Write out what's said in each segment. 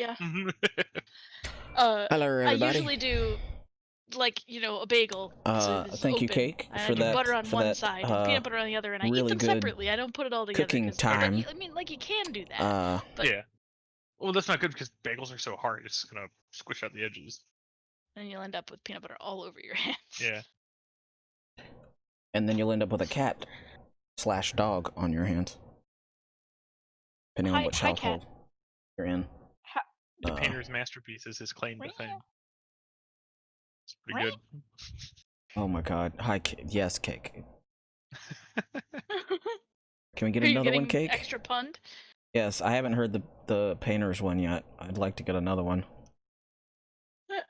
Yeah. Hello, I everybody. usually do, like, a bagel. So this is Thank you, open, Cake, and I for do that butter on one side and peanut butter on the other, and I eat really them good separately. I don't put it all together cooking because time. I mean, like, you can do that, but Yeah. Well, that's not good because bagels are so hard. It's gonna squish out the edges. then you'll end up with peanut butter all over your hands. Yeah. And then you'll end up with a cat/dog on your hands, depending on which household you're in. The painter's masterpiece is his claim to fame. It's pretty good. Oh my God! Hi, yes, Cake. Can we get Are you another one, getting Cake? extra punned? Yes, I haven't heard the painter's one yet. I'd like to get another one. Let's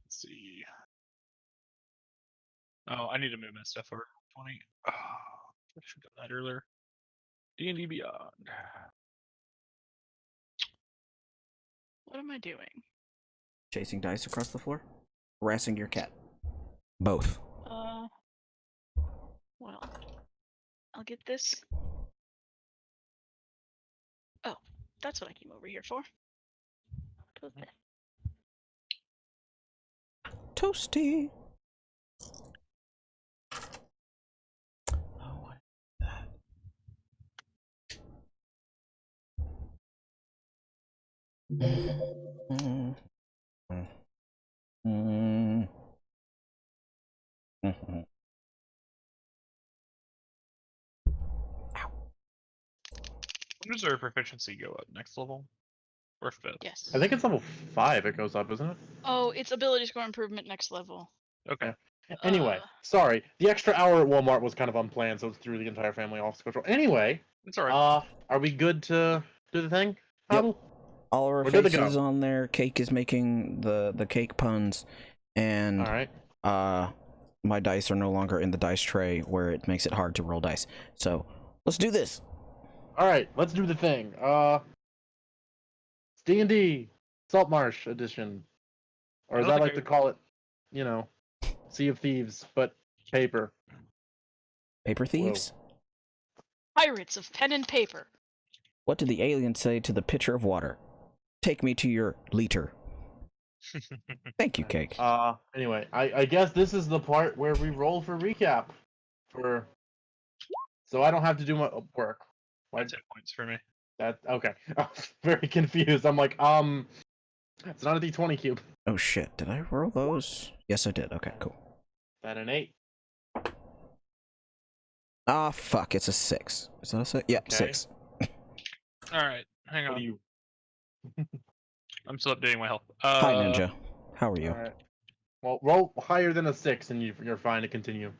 see. Oh, I need to move my stuff over 20. Oh, I should have done that earlier. D&D Beyond. What am I doing? Chasing dice across the floor? Harassing your cat? Both. Well, I'll get this. Oh, that's what I came over here for. Go there. Toasty. Oh, what is that? When does our proficiency go up? Next level? Or 5th? Yes. I think it's level 5 it goes up, isn't it? Oh, it's ability score improvement next level. Okay. Anyway, sorry. The extra hour at Walmart was kind of unplanned, so it's through the entire family office control. Anyway, it's alright. Are we good to do the thing? Yep. Hobble? All of our faces on there. Cake is making the cake puns, and all right. My dice are no longer in the dice tray where it makes it hard to roll dice. So let's do this. All right, let's do the thing. It's D&D Saltmarsh edition, or as I like to call it, Sea of Thieves, but paper. Paper thieves? Whoa. Pirates of pen and paper. What did the alien say to the pitcher of water? Take me to your liter. Thank you, Cake. Anyway, I guess this is the part where we roll for recap. So I don't have to do my work. That's 10 points for me. That okay. I was very confused. I'm like, it's not a D20 cube. Oh shit, did I roll those? Yes, I did. Okay, cool. That an 8. Ah, fuck, it's a 6. Is that a 6? Yep, okay. 6. Alright, hang on. What are you? I'm still updating my health. Hi, Ninja. How are you? All right. Well, roll higher than a 6 and you're fine to continue.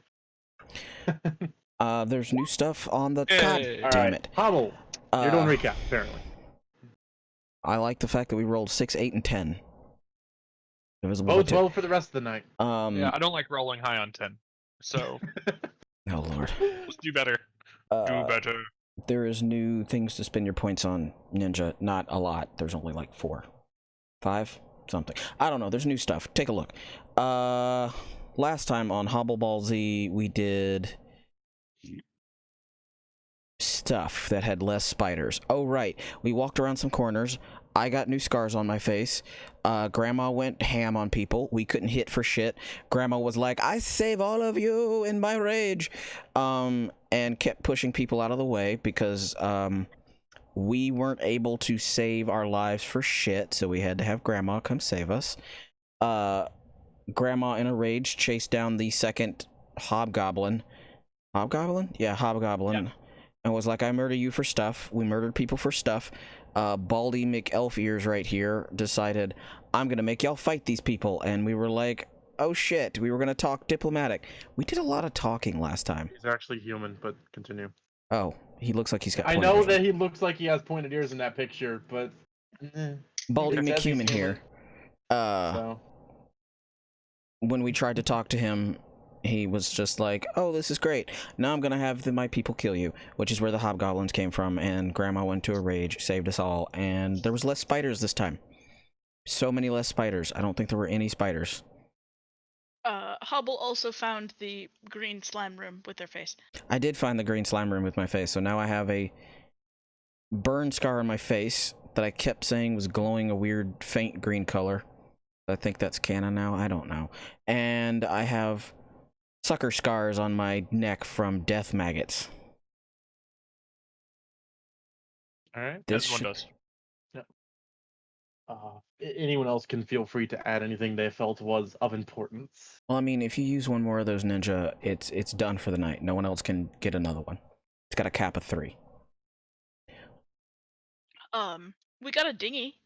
There's new stuff on the... Hey. God damn it. Hobble, you're doing recap, apparently. I like the fact that we rolled 6, 8, and 10. Bodes well for the rest of the night. Yeah, I don't like rolling high on 10. So... Oh, Lord. Let's do better. Do better. There is new things to spend your points on, Ninja. Not a lot. There's only like 4. 5? Something. I don't know. There's new stuff. Take a look. Last time on Hobble Ball Z, we did stuff that had less spiders. Oh, right. We walked around some corners. I got new scars on my face. Grandma went ham on people. We couldn't hit for shit. Grandma was like, I save all of you in my rage. And kept pushing people out of the way because we weren't able to save our lives for shit, so we had to have Grandma come save us. Grandma, in a rage, chased down the second hobgoblin. Hobgoblin? Yeah, hobgoblin. Yeah. And was like, I murder you for stuff. We murdered people for stuff. Baldy McElfears right here decided, I'm gonna make y'all fight these people. And we were like, oh shit, we were gonna talk diplomatic. We did a lot of talking last time. He's actually human, but continue. Oh, he looks like he's got I know that he looks like he has pointed ears in that picture, but... Baldy McHuman here. So. When we tried to talk to him, he was just like, oh, this is great. Now I'm gonna have my people kill you, which is where the hobgoblins came from, and Grandma went to a rage, saved us all, and there was less spiders this time. So many less spiders. I don't think there were any spiders. Hobble also found the green slime room with their face. I did find the green slime room with my face, so now I have a burn scar on my face that I kept saying was glowing a weird faint green color. I think that's canon now. I don't know. And I have sucker scars on my neck from death maggots. All right. This one does. Anyone else can feel free to add anything they felt was of importance. Well, I mean, if you use one more of those ninja, it's done for the night. No one else can get another one. It's got a cap of 3. We got a dinghy.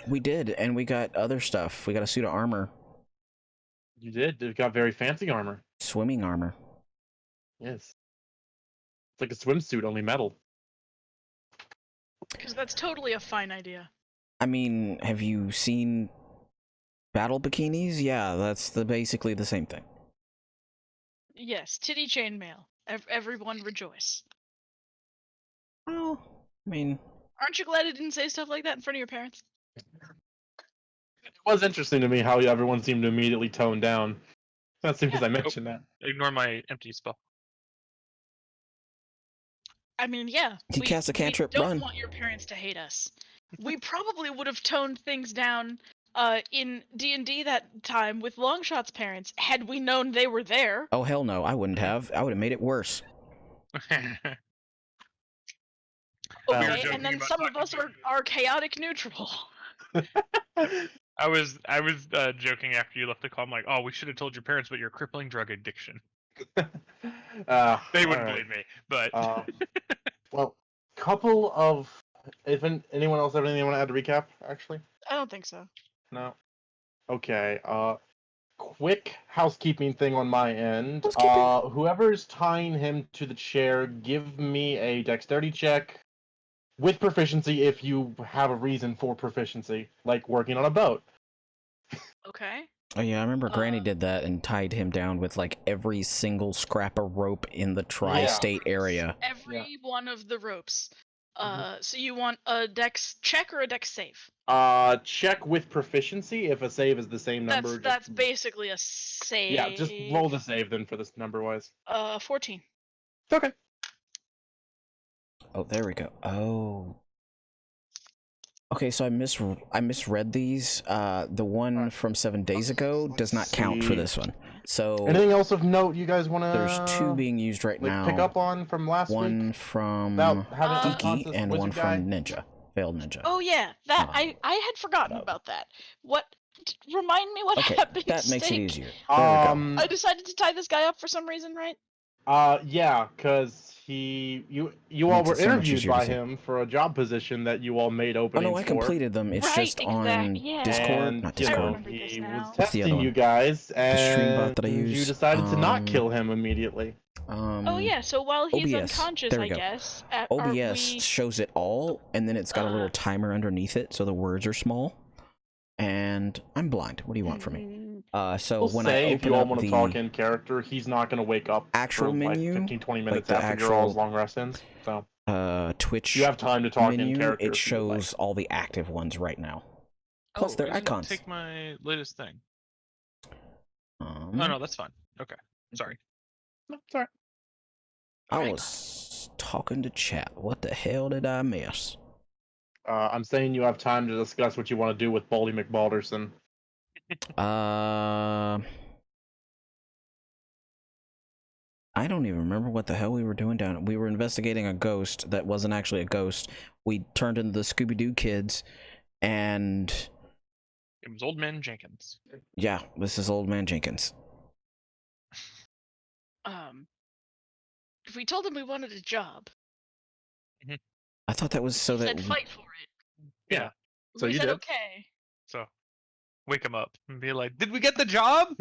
We did, and we got other stuff. We got a suit of armor. You did. They've got very fancy armor. Swimming armor. Yes. It's like a swimsuit, only metal. Because that's totally a fine idea. I mean, have you seen battle bikinis? Yeah, that's basically the same thing. Yes, titty chainmail. Everyone rejoice. Well, I mean... Aren't you glad I didn't say stuff like that in front of your parents? It was interesting to me how everyone seemed to immediately tone down. That's because I mentioned that. Ignore my empty spell. I mean, yeah. He cast a cantrip, we don't run. want your parents to hate us. We probably would have toned things down in D&D that time with Longshot's parents had we known they were there. Oh, hell no, I wouldn't have. I would have made it worse. Okay, and then some of us are chaotic neutral. I was joking after you left the call. I'm like, oh, we should have told your parents about your crippling drug addiction. They wouldn't believe me, but well, couple of if anyone else have anything they want to add to recap? Actually, I don't think so. No. Okay. Quick housekeeping thing on my end. Whoever's tying him to the chair, give me a dexterity check with proficiency if you have a reason for proficiency, like working on a boat. Okay. Oh yeah, I remember Granny did that and tied him down with like every single scrap of rope in the tri-state area. Every one of the ropes. So you want a dex check or a dex save? Check with proficiency if a save is the same number. That's basically a save. Yeah, just roll the save then for this number wise. 14. Okay. Oh, there we go. Oh. Okay, so I misread these. The one from 7 days ago does not count for this one. So anything else of note you guys want to? There's 2 being used right now. Pick up on from last week. One from Geeky and one from Ninja. Failed Ninja. Oh yeah, that I had forgotten about that. What? Remind me what happened. That makes it easier. There we go. I decided to tie this guy up for some reason, right? Yeah, because you all were interviewed by him for a job position that you all made openings for. Oh no, I completed them. It's just on Discord, and, not Discord. He was testing you guys, and that I used, you decided to not kill him immediately. Oh yeah, so while he's OBS. unconscious, There we I go. guess. OBS shows it all, and then it's got a little timer underneath it, so the words are small. And I'm blind. What do you want from me? So We'll when say I if open you all up want to the talk in character, he's not going to wake up actual for menu, like 15-20 minutes like after your all's long rest ends. So Twitch, you have time to talk menu, in character. it shows all the active ones right now. Plus their icons. Take my latest thing. Oh no, that's fine. Okay, sorry. No, sorry. I was talking to chat. What the hell did I miss? I'm saying you have time to discuss what you want to do with Baldy McBalderson. I don't even remember what the hell we were doing down. We were investigating a ghost that wasn't actually a ghost. We turned into the Scooby-Doo kids, and it was Old Man Jenkins. Yeah, this is Old Man Jenkins. If we told him we wanted a job, I thought that was so he that said fight for it. Yeah. So we you said did. Okay. So wake him up and be like, "Did we get the job?"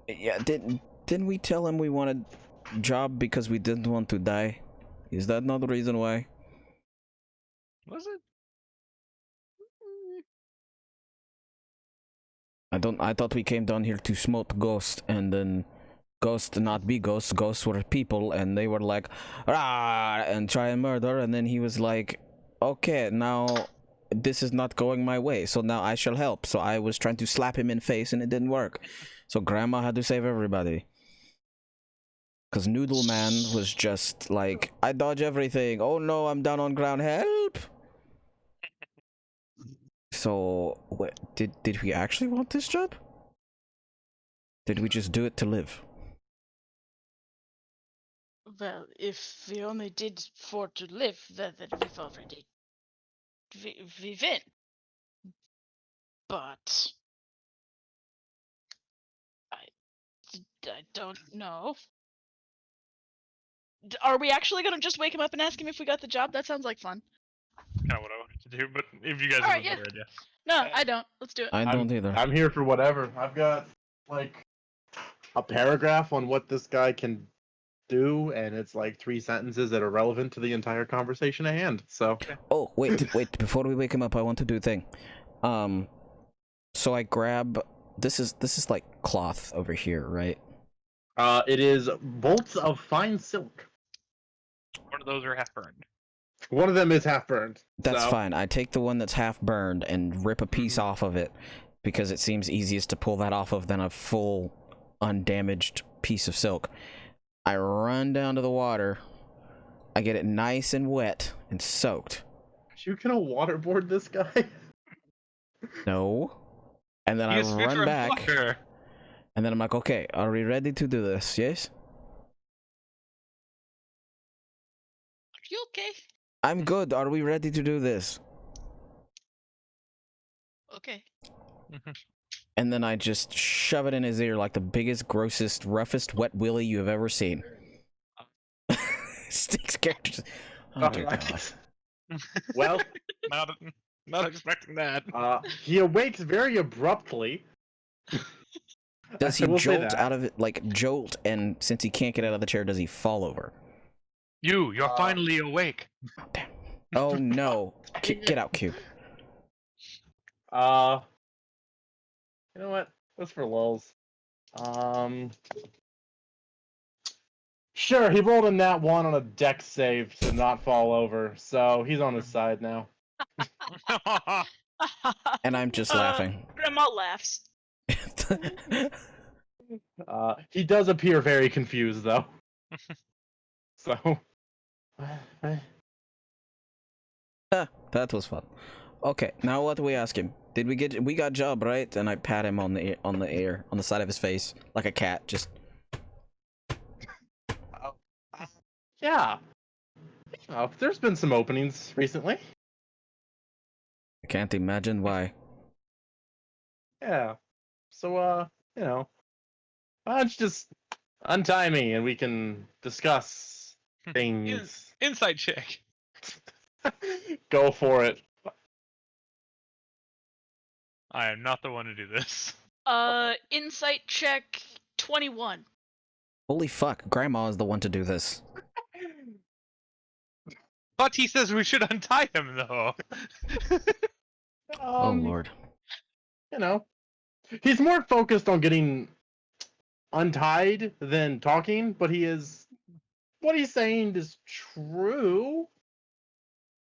Yeah, didn't we tell him we wanted a job because we didn't want to die? Is that not the reason why? Was it? I thought we came down here to smote ghosts, and then ghosts not be ghosts. Ghosts were people, and they were like, "Rah!" and try and murder. And then he was like, "Okay, now this is not going my way, so now I shall help. So I was trying to slap him in face and it didn't work. So Grandma had to save everybody. Because Noodle Man was just like, I dodge everything. Oh no, I'm down on ground. Help! So, what, did we actually want this job? Did we just do it to live? Well, if we only did for to live, then we've already we've in. But I don't know. Are we actually gonna just wake him up and ask him if we got the job? That sounds like fun. Kind of what I wanted to do, but if you guys All have right, a yeah. better idea. No, I don't. Let's do it. I don't either. I'm here for whatever. I've got like a paragraph on what this guy can do, and it's like 3 sentences that are relevant to the entire conversation at hand. So Oh, wait. Before we wake him up, I want to do a thing. So I grab... This is like cloth over here, right? it is bolts of fine silk. One of those are half burned. One of them is half burned. That's so. fine. I take the one that's half burned and rip a piece off of it because it seems easiest to pull that off of than a full undamaged piece of silk. I run down to the water. I get it nice and wet and soaked. You gonna waterboard this guy? No. And then I run back. Water. And then I'm like, okay, are we ready to do this? Yes? Are you okay? I'm good. Are we ready to do this? Okay. And then I just shove it in his ear like the biggest, grossest, roughest wet willy you have ever seen. Sticks characters. Oh, dear God. Well, not expecting that. he awakes very abruptly. Does he I will say jolt that. out of it, like jolt, and since he can't get out of the chair, does he fall over? You're finally awake. Oh, damn. Oh, no. Get out, Q. You know what? That's for lulz. Sure, he rolled in that one on a deck save to not fall over, so he's on his side now. And I'm just laughing. Grandma laughs. He does appear very confused, though. So. That was fun. Okay, now what do we ask him? We got job, right? And I pat him on the side of his face, like a cat, just... Yeah. There's been some openings recently. I can't imagine why. Yeah. So, why don't you just untie me and we can discuss things. Insight check. Go for it. I am not the one to do this. Insight check 21. Holy fuck, Grandma is the one to do this. But he says we should untie him, though. Oh, Lord. He's more focused on getting untied than talking, but what he's saying is true.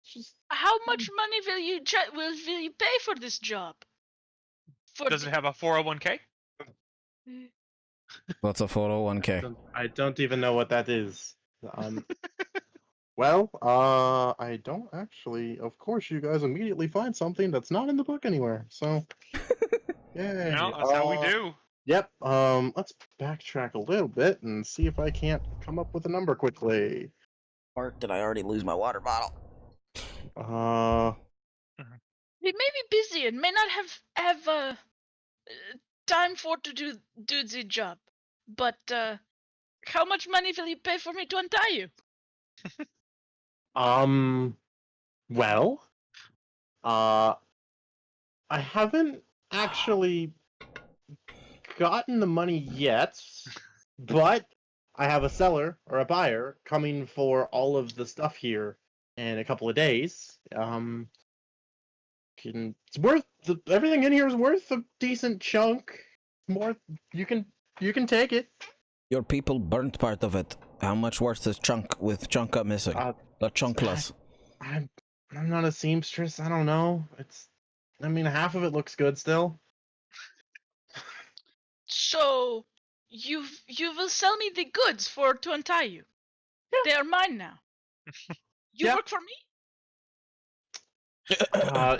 Just How much money will you pay for this job? Does it have a 401k? What's a 401k? I don't even know what that is. Well, I don't actually. Of course, you guys immediately find something that's not in the book anywhere. So, yeah. No, that's how we do. Yep. Let's backtrack a little bit and see if I can't come up with a number quickly. Or did I already lose my water bottle? He may be busy and may not have time for to do the job. But how much money will you pay for me to untie you? Well, I haven't actually gotten the money yet, but I have a seller or a buyer coming for all of the stuff here in a couple of days. It's worth everything in here is worth a decent chunk. More, you can take it. Your people burnt part of it. How much worth is chunk with chunk up missing? The chunkless. I'm I'm not a seamstress. I don't know. I mean, half of it looks good still. So you will sell me the goods to untie you. Yeah. They are mine now. You Yeah. work for me?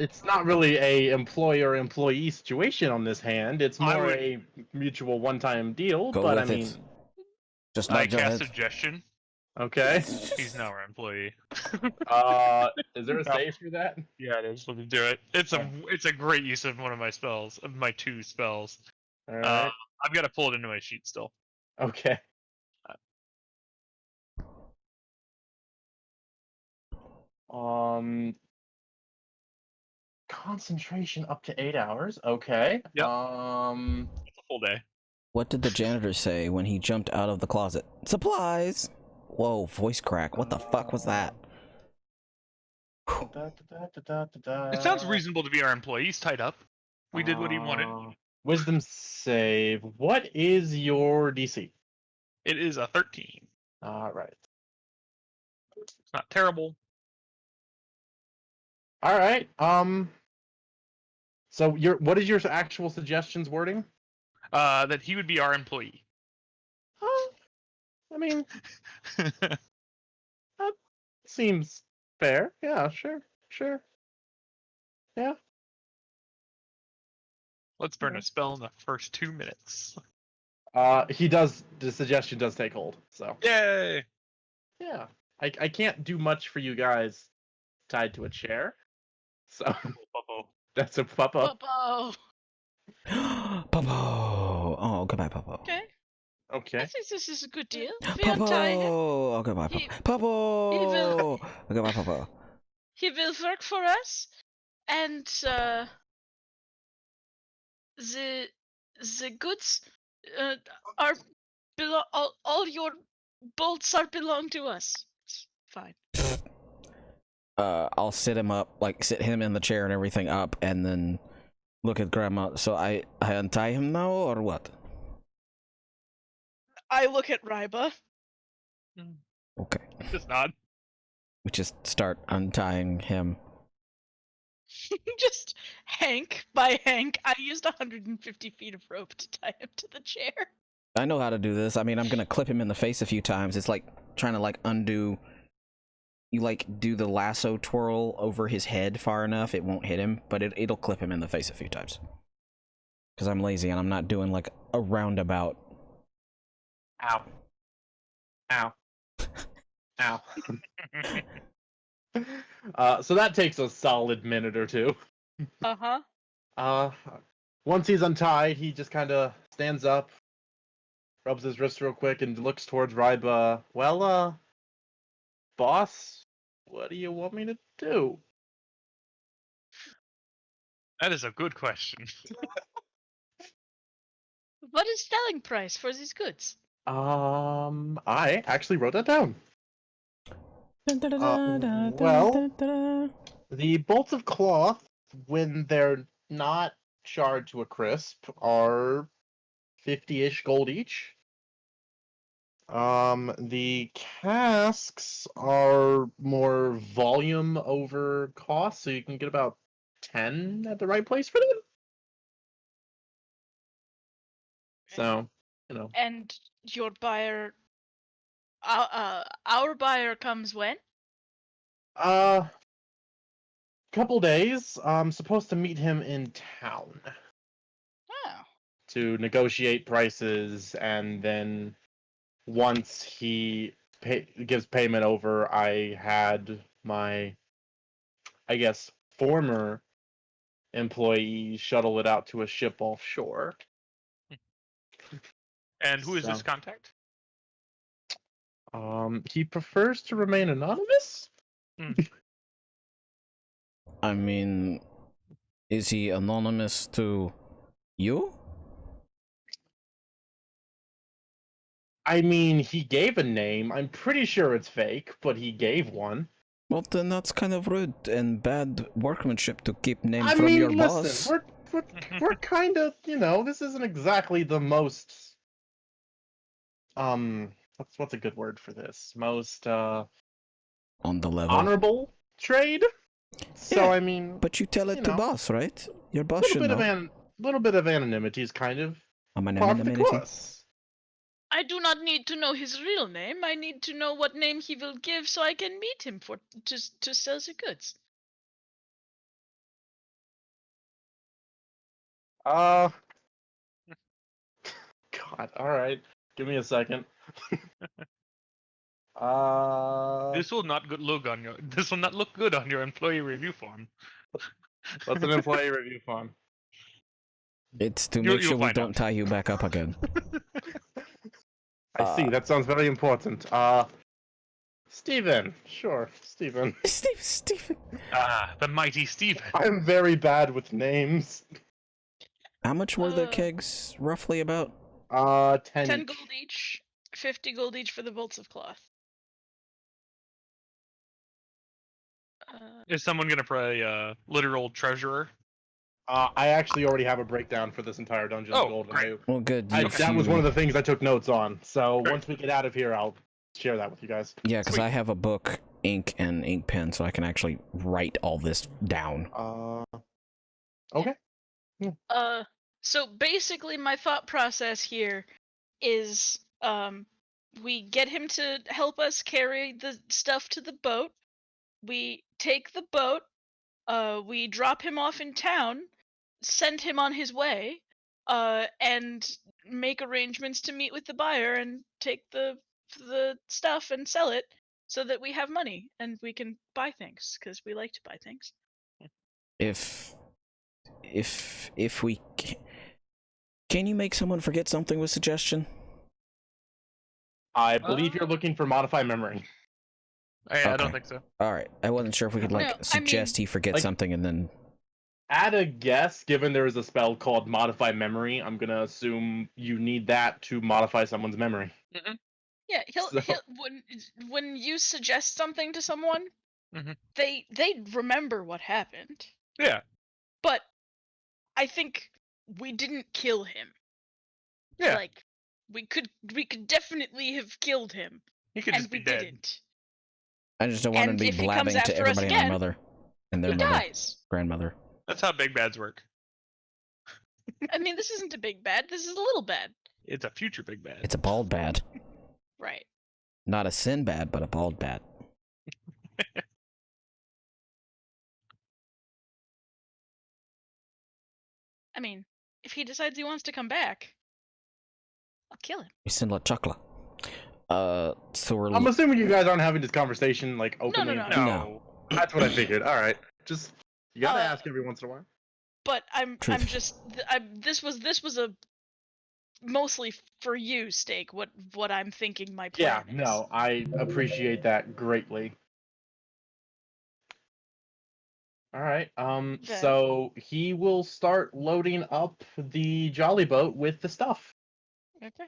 It's not really a employer-employee situation on this hand. It's I more would- a mutual one-time deal. Go but with I it. mean, Just I nudge your cast head. suggestion. okay. He's now our employee. Is there a No. save for that? Yeah, it is. Let me do it. It's a great use of one of my spells, of my 2 spells. All right. I've got to pull it into my sheet still. Okay. Concentration up to 8 hours. Okay. It's a full day. What did the janitor say when he jumped out of the closet? Supplies! Whoa, voice crack. What the fuck was that? It sounds reasonable to be our employees tied up. We did what he wanted. Wisdom save. What is your DC? It is a 13. All right. It's not terrible. All right. So what is your actual suggestions wording? That he would be our employee. I mean, that seems fair. Yeah, sure. Yeah. Let's burn a spell in the first 2 minutes. The suggestion does take hold. So Yay! yeah, I can't do much for you guys tied to a chair. So that's a puppo. Popo. Popo! Oh, goodbye, Popo. Okay. I Okay. think this is a good deal. We untie him. Popo! Oh, goodbye, He- Popo! he will- Popo! Oh, goodbye, Popo. He will work for us, and the goods are all your bolts are belong to us. It's fine. I'll sit him up, like sit him in the chair and everything up, and then look at Grandma. So I untie him now, or what? I look at Ryba. Okay. Just nod. We just start untying him. Just Hank by Hank. I used 150 feet of rope to tie him to the chair. I know how to do this. I mean, I'm gonna clip him in the face a few times. It's like trying to like undo. You like do the lasso twirl over his head far enough, it won't hit him, but it'll clip him in the face a few times. Because I'm lazy and I'm not doing like a roundabout. Ow. Ow. So that takes a solid minute or two. Uh-huh. Once he's untied, he just kind of stands up, rubs his wrist real quick, and looks towards Ryba. Well, boss, what do you want me to do? That is a good question. What is selling price for these goods? I actually wrote that down. The bolts of cloth, when they're not charred to a crisp, are 50-ish gold each. The casks are more volume over cost, so you can get about 10 at the right place for them. So, And your buyer, our buyer comes when? Couple days. I'm supposed to meet him in town Oh. to negotiate prices, and then once he gives payment over, I had my, I guess, former employee shuttle it out to a ship offshore. And who is So, this contact? he prefers to remain anonymous. I mean, is he anonymous to you? I mean, he gave a name. I'm pretty sure it's fake, but he gave one. Well, then that's kind of rude and bad workmanship to keep name I from mean, your listen, boss. we're kind of, this isn't exactly the most what's a good word for this? Most On the level. honorable trade. So Yeah, I mean, But you tell it you to know, boss, right? Your a boss little should bit of know. little bit of anonymity is kind of par for the Anonymity. course. I do not need to know his real name. I need to know what name he will give so I can meet him to sell the goods. Uh, God. All right. Give me a second. This will not look on your. This will not look good on your employee review form. What's an employee review form? It's to You'll make sure we find don't out. tie you back up again. I see. That sounds very important. Steven. Sure, Steven. Stephen. Ah, the mighty Steven. I'm very bad with names. How much were the kegs roughly about? 10 10 each. gold each, 50 gold each for the bolts of cloth. Is someone gonna play literal treasurer? I actually already have a breakdown for this entire dungeon's Oh, gold. great. Well, good. That was one of the things I took notes on. So Great. once we get out of here, I'll share that with you guys. Yeah, because Sweet. I have a book, ink, and ink pen, so I can actually write all this down. Okay. So basically my thought process here is we get him to help us carry the stuff to the boat. We take the boat, we drop him off in town, send him on his way, and make arrangements to meet with the buyer and take the stuff and sell it so that we have money and we can buy things because we like to buy things. If we can you make someone forget something with suggestion? I believe you're looking for modify memory. I don't think so. All right, I wasn't sure if we could like No, I suggest he forget like- something and then. At a guess, given there is a spell called modify memory, I'm gonna assume you need that to modify someone's memory. Yeah, he'll So- when you suggest something to someone, Mhm. they remember what happened. Yeah. But I think we didn't kill him. Yeah. Like we could definitely have killed him, He could and just we be dead. didn't. I just don't want him And to be if he comes blabbing to after us everybody and their again, mother and their He mother, dies. grandmother. That's how big bads work. I mean, this isn't a big bad. This is a little bad. It's a future big bad. It's a bald bad, Right. not a sin bad, but a bald bad. I mean, if he decides he wants to come back, I'll kill him. We send la chocla. So we're. I'm assuming you guys aren't having this conversation like openly. no. No. That's what I figured. All right, just you gotta Uh, ask every once in a while. But I'm Truth. just this was a mostly for you, Steak. What I'm thinking my Yeah, plan is. no, I appreciate that greatly. All right. Okay. So he will start loading up the jolly boat with the stuff. Okay.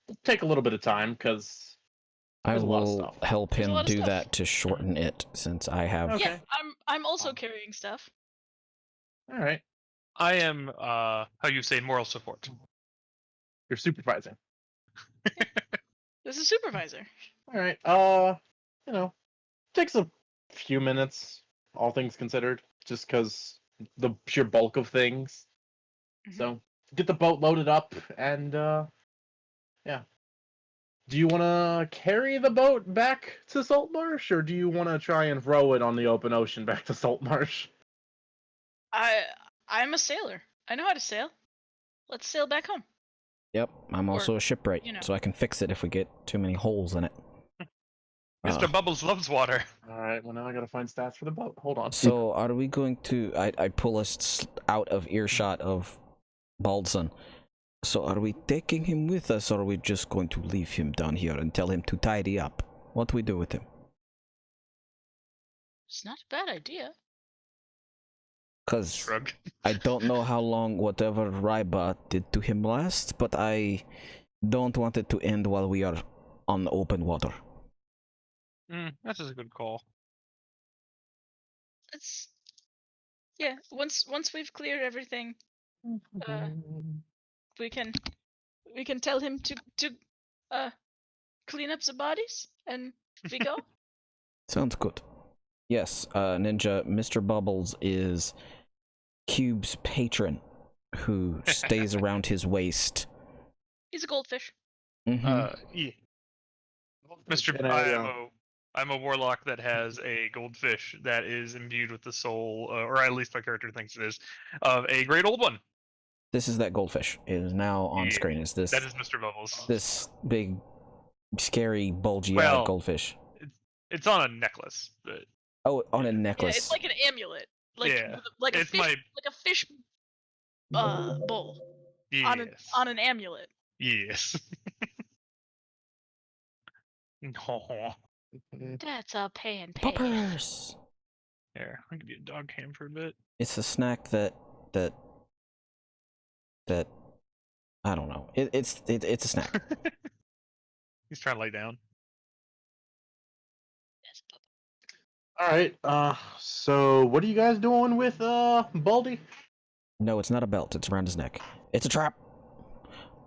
It'll take a little bit of time because I there's a lot of will stuff. help There's a him lot of do stuff. that to shorten it, since I have. Okay. Yeah, I'm also Um, carrying stuff. all right, I am how you say moral support. you're supervising. This is supervisor. All right. Takes a few minutes, all things considered, just because the sheer bulk of things. Mhm. So get the boat loaded up, and yeah. Do you want to carry the boat back to Saltmarsh, or do you want to try and row it on the open ocean back to Saltmarsh? I'm a sailor. I know how to sail. Let's sail back home. Yep, I'm also a shipwright, you know. so I can fix it if we get too many holes in it. Mr. Bubbles loves water. All right. Well, now I gotta find stats for the boat. Hold on. So, are we going to? I pull us out of earshot of Baldson. So, are we taking him with us, or are we just going to leave him down here and tell him to tidy up? What do we do with him? It's not a bad idea. Because Shrug. I don't know how long whatever Ryba did to him last, but I don't want it to end while we are on open water. That's just a good call. It's once we've cleared everything, we can tell him to clean up the bodies and we go. Sounds good. Yes, Ninja, Mr. Bubbles is Cube's patron who stays around his waist. He's a goldfish. Yeah. Mr. And I'm a warlock that has a goldfish that is imbued with the soul, or at least my character thinks it is, of a great old one. This is that goldfish. It is now on Yeah, screen. Is this That is Mr. Bubbles. this big, scary, bulgy-eyed Well, goldfish? It's on a necklace, but Oh, on a Yeah, necklace. it's like an amulet. Like Yeah, like a it's fish my- like a fish bowl yes, on an amulet. yes. No. That's a pan. Poppers. Here, I can be a dog cam for a bit. It's a snack that I don't know. It's a snack. He's trying to lay down. all right. So what are you guys doing with Baldy? No, it's not a belt. It's around his neck. It's a trap.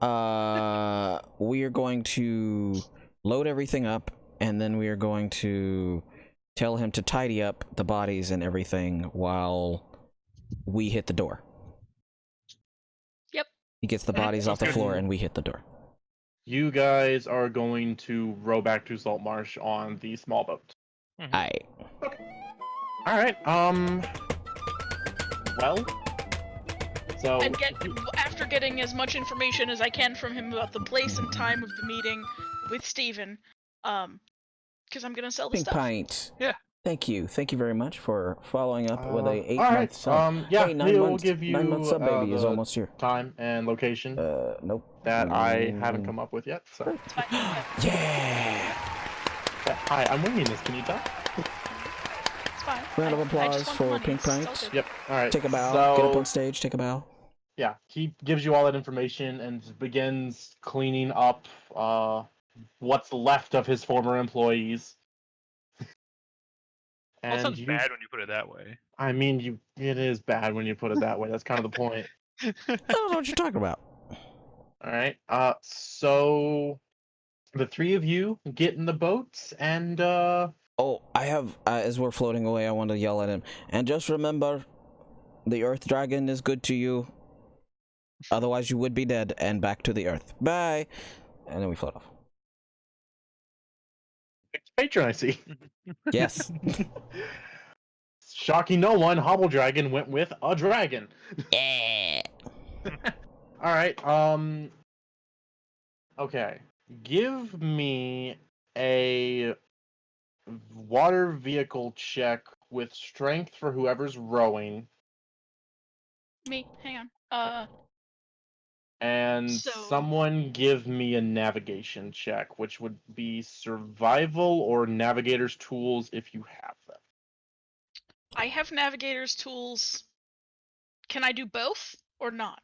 We are going to load everything up, and then we are going to tell him to tidy up the bodies and everything while we hit the door. Yep. He gets the bodies off the Okay. floor, and we hit the door. You guys are going to row back to Salt Marsh on the small boat. Aye. All right. Well. So. And after getting as much information as I can from him about the place and time of the meeting with Steven, because I'm gonna sell the Pink stuff. Pint. Yeah. Thank you very much for following up with a 8-month all right. sub. Yeah, hey, 9 we'll months. give you 9-month sub baby is the almost here. time and location Nope. that I haven't come up with yet. So. It's fine. Yeah. Hi, I'm winging this. Can you tell? It's fine. Round of I just applause want for the money. Pink It's all Pint. good. Yep. All right. Take a bow. So, Get up on stage. Take a bow. yeah, he gives you all that information and begins cleaning up what's left of his former employees. Well, it sounds bad when you put it that way. I mean, it is bad when you put it that way. That's kind of the point. I don't know what you're talking about. All right. So the three of you get in the boats and Oh, I have, as we're floating away, I want to yell at him. And just remember, the Earth Dragon is good to you. Otherwise, you would be dead and back to the Earth. Bye. And then we float off. patron, I see. Yes. Shocking no one, Hobble Dragon went with a dragon. Yeah. All right. Okay. Give me a water vehicle check with strength for whoever's rowing, Me. Hang on. and So- someone give me a navigation check, which would be survival or navigator's tools if you have them. I have navigator's tools. Can I do both or not?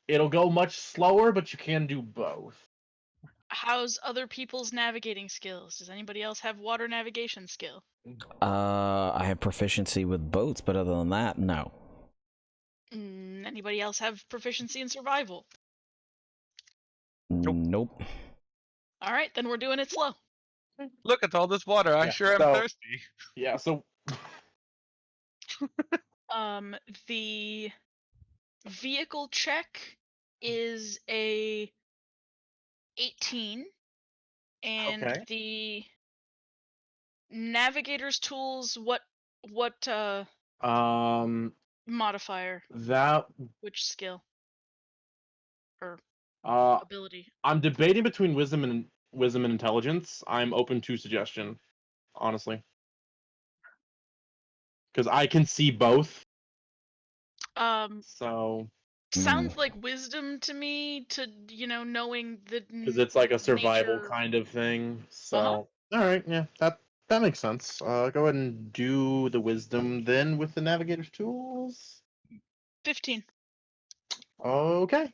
It'll go much slower, but you can do both. How's other people's navigating skills? Does anybody else have water navigation skill? I have proficiency with boats, but other than that, no. Anybody else have proficiency in survival? Nope. All right, then we're doing it slow. Look at all this water. I Yeah, sure am so- thirsty. Yeah, so The vehicle check is a 18, and Okay. the navigator's tools. What modifier? that Which skill or uh ability? I'm debating between wisdom and intelligence. I'm open to suggestion, honestly. Because I can see both. So Sounds like wisdom to me. To knowing the. because it's like a survival nature- kind of thing. So Uh-huh. all right, yeah, that makes sense. Go ahead and do the wisdom then with the navigator's tools. 15. Okay.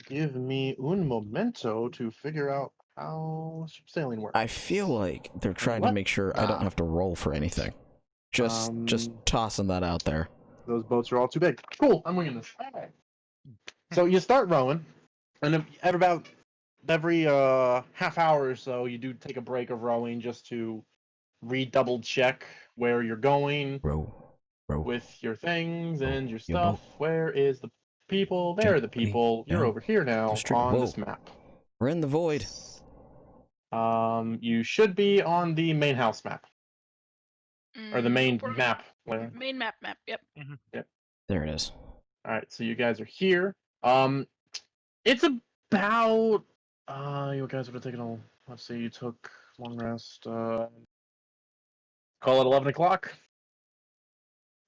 Give me un momento to figure out how sailing works. I feel like they're trying to What? make sure I don't have to roll for anything. Just tossing that out there. Those boats are all too big. Cool, I'm winging this. Alright. So you start rowing, and at about every half hour or so, you do take a break of rowing just to double check where you're going Row. with your things and your Your boat. stuff. Where is the people? There are the Gently people. You're down over here now street. on Whoa. this map. We're in the void. You should be on the main house map. Or the main Nope, map. Main map. Yep. There it is. Alright, so you guys are here. It's about you guys would have taken a let's see, you took long rest. Call it 11 o'clock.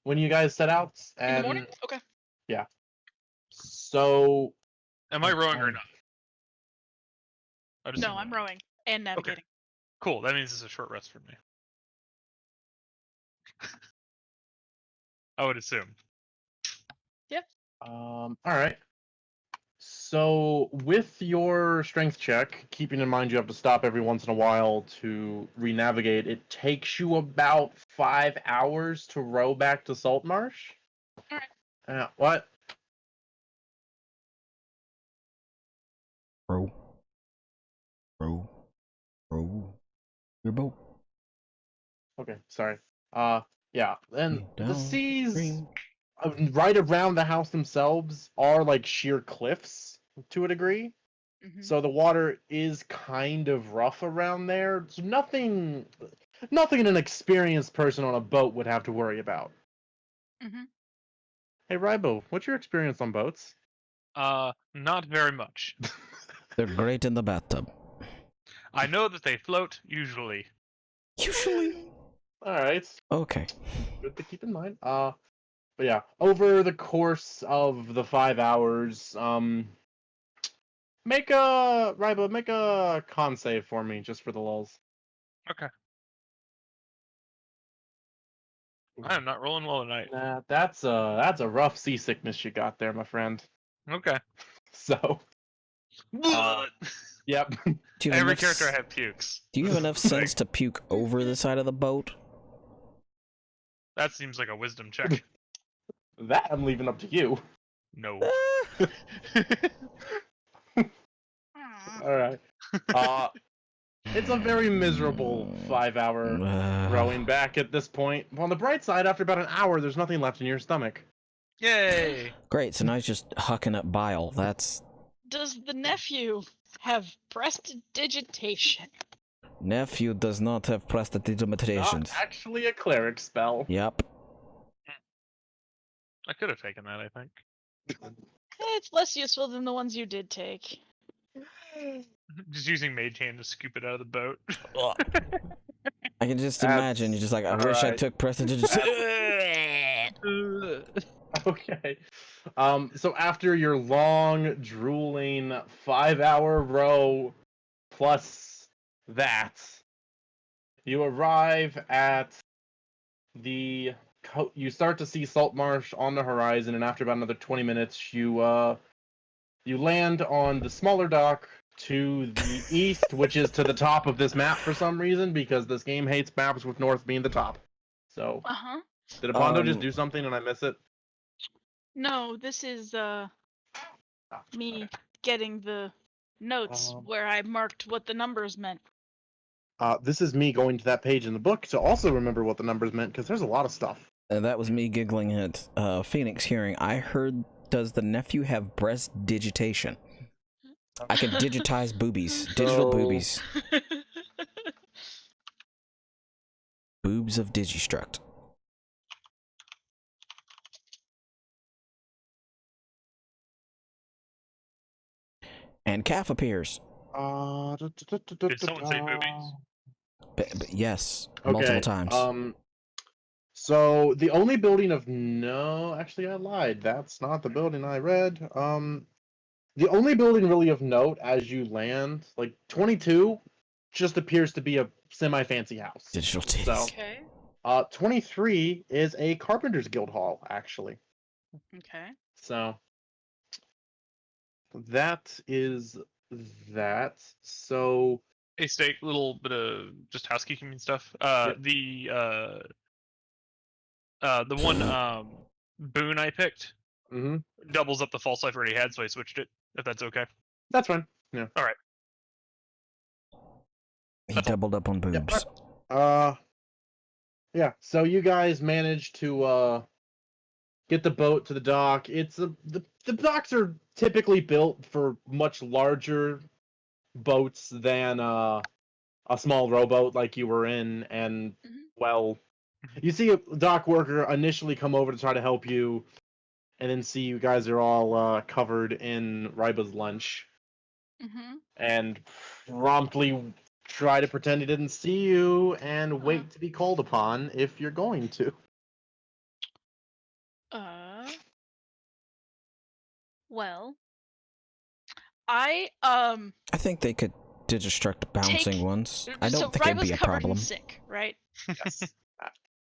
When you guys set out and In the morning? Okay. yeah. So Am I rowing or not? I just No, didn't I'm know. rowing and navigating. Cool. That means it's a short rest for me. I would assume. alright. So with your strength check, keeping in mind you have to stop every once in a while to re-navigate, it takes you about 5 hours to row back to Saltmarsh. Alright. What? Row. Row. Row. Your boat. Okay, sorry. Yeah, and the Down seas stream. right around the house themselves are like sheer cliffs to a degree. Mhm. So the water is kind of rough around there. So nothing an experienced person on a boat would have to worry about. Mhm. Hey Rybo, what's your experience on boats? Not very much. They're great in the bathtub. I know that they float usually. Usually. Alright. Okay. Good to keep in mind. But yeah, over the course of the 5 hours, make a con save for me, just for the lulz. Okay. I am not rolling well tonight. That's a rough seasickness you got there, my friend. Okay. So, yep. Do you have Every enough character I have pukes. Do you have enough sense to puke over the side of the boat? That seems like a wisdom check. That I'm leaving up to you. No. All right. It's a very miserable 5-hour rowing back at this point. On the bright side, after about an hour, there's nothing left in your stomach. Yay! Great, so now he's just hucking up bile. That's... Does the nephew have prestidigitation? Nephew does not have Not prestidigitations. actually a cleric spell. Yep. I could have taken that, I think. It's less useful than the ones you did take. Just using Mage Hand to scoop it out of the boat. I can just That's- imagine, you're just like, I wish I alright. took prestidigitation. Okay. So after your long, drooling 5-hour row plus that, you arrive at you start to see Saltmarsh on the horizon, and after about another 20 minutes, you land on the smaller dock to the east, which is to the top of this map for some reason, because this game hates maps with north being the top. So, Uh-huh. did Apondo just do something and I miss it? No, this is Oh, me getting the notes Um, where I marked what the numbers meant. This is me going to that page in the book to also remember what the numbers meant, because there's a lot of stuff. That was me giggling at Phoenix hearing, I heard, does the nephew have breast digitation? I can digitize boobies. Digital So- boobies. Boobs of Digistruct. And calf appears. Did someone say boobies? Yes, Okay, multiple times. So the only building of no, actually I lied. That's not the building I read. The only building really of note as you land, like 22, just appears to be a semi-fancy house. Digital titties. So, Okay. 23 is a Carpenter's Guild Hall, actually. Okay. So that is that. So Hey, Steak, little bit of just housekeeping stuff. Yep. The one boon I picked mhm, doubles up the false life I already had, so I switched it. If that's okay. that's fine. Yeah. All right. He doubled up on boobs. Yeah. So you guys managed to get the boat to the dock. It's the docks are typically built for much larger boats than a small rowboat like you were in, and Mhm. well, you see a dock worker initially come over to try to help you, and then see you guys are all covered in Ryba's lunch, Mhm. and promptly try to pretend he didn't see you and Uh, wait to be called upon if you're going to. uh. Well, I I think they could destruct bouncing take. ones. I So don't think it'd Ryba's be a covered in problem. sick, right? Yes.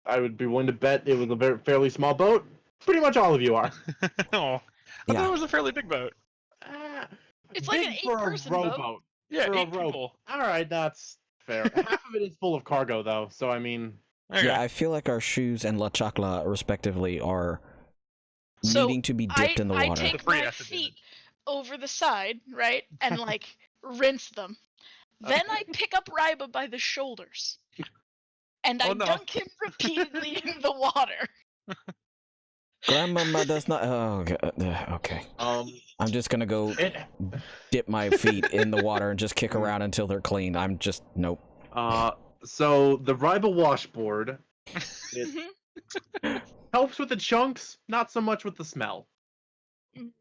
I would be willing to bet it was a very fairly small boat. Pretty much all of you are. Oh, I thought Yeah. it was a fairly big boat. Uh, It's like an Big for a 8-person boat. rowboat. Yeah, For a 8 row. people. All right, that's fair. Half of it is full of cargo, though. So I mean, Okay. Yeah, I feel like our shoes and La Chacla, respectively, are So needing to be dipped in the I water. The take free my acid feet damage. over the side, right, and like rinse them. Then I pick up Ryba by the shoulders, and I Oh no. dunk him repeatedly in the water. Grandmama does not. Oh, okay. I'm just gonna go it. dip my feet in the water and just kick around until they're clean. I'm just nope. So the rival washboard, it Mhm. helps with the chunks, not so much with the smell. Mm.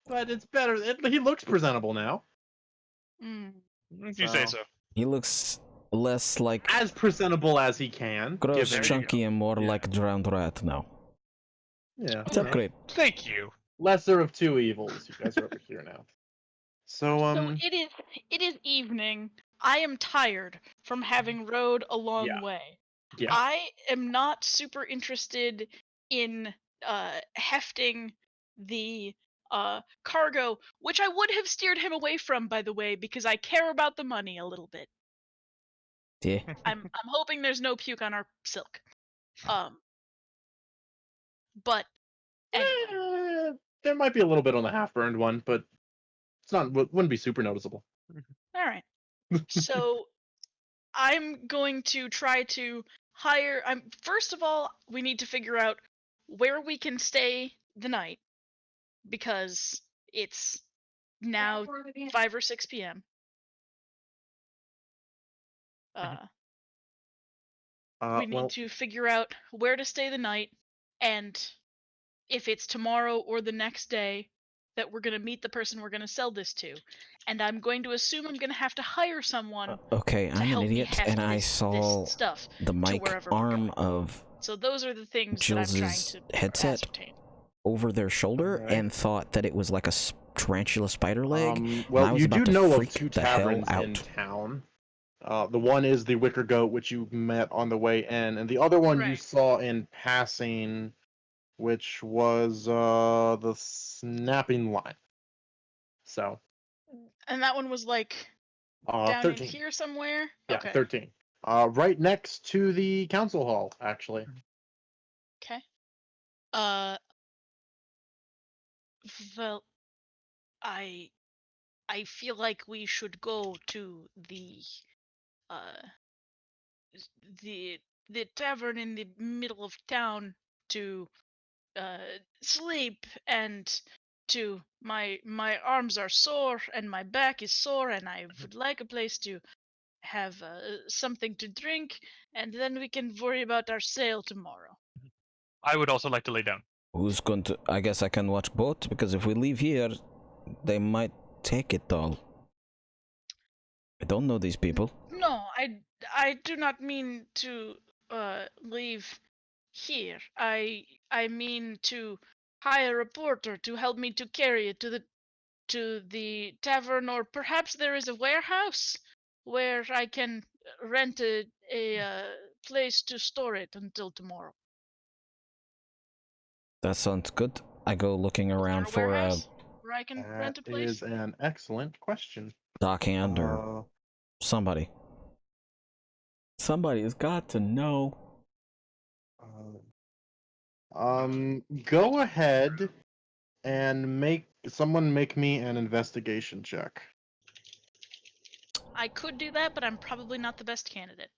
But it's better. He looks presentable now. Mm. If you say so. He looks less like As presentable as he can. gross, There you chunky, go. and more Yeah. like drowned rat now. Yeah. It's you know. upgrade. Thank you. Lesser of two evils. You guys are over here now. So So it is evening. I am tired from having rode a long Yeah. way. yeah. I am not super interested in hefting the cargo, which I would have steered him away from, by the way, because I care about the money a little bit. Yeah. I'm hoping there's no puke on our silk. But anyway, There might be a little bit on the half-burned one, but it's not. Wouldn't be super noticeable. all right. So I'm going to try to hire. First of all, we need to figure out where we can stay the night because it's now 5 or 6 p.m. We need Well, to figure out where to stay the night and if it's tomorrow or the next day that we're going to meet the person we're going to sell this to. And I'm going to assume I'm going to have to hire someone Okay, to I'm an help me idiot, heft and I this saw stuff the to mic wherever we're arm going. of So those are the things that I'm trying Jill's to headset ascertain. over their shoulder Alright. and thought that it was like a tarantula spider leg. and I well, was you about do to know of freak two the hell taverns out. in town. The one is the Wicker Goat, which you met on the way in, and the other one you Right. saw in passing, which was the Snapping Line. So, And that one was like down in 13. here somewhere. Yeah, Okay. 13. Right next to the council hall, actually. Okay. Uh. Well, I feel like we should go to uh the the tavern in the middle of town to sleep and to my arms are sore and my back is sore and I would like a place to have something to drink and then we can worry about our sale tomorrow. I would also like to lay down. Who's going to? I guess I can watch boat because if we leave here, they might take it all. I don't know these people. No, I do not mean to leave here. I mean to hire a porter to help me to carry it to the tavern, or perhaps there is a warehouse where I can rent a place to store it until tomorrow. That sounds good. I go looking Is there around a for a warehouse where I can That rent a place? is an excellent question. dockhand or somebody. Somebody has got to know. Go ahead and make me an investigation check. I could do that, but I'm probably not the best candidate.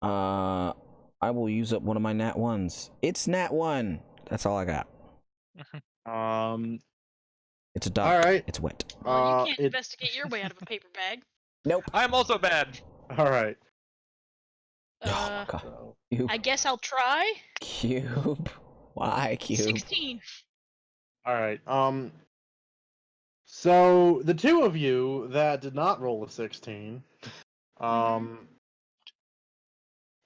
I will use up one of my nat ones. It's nat 1. That's all I got. Um. It's a duck. All right. It's wet. Well, you can't investigate your way out of a paper bag. Nope. I'm also bad. All right. Oh my god. So, Cube. I guess I'll try. Cube. Why cube? 16. all right. So the two of you that did not roll a 16,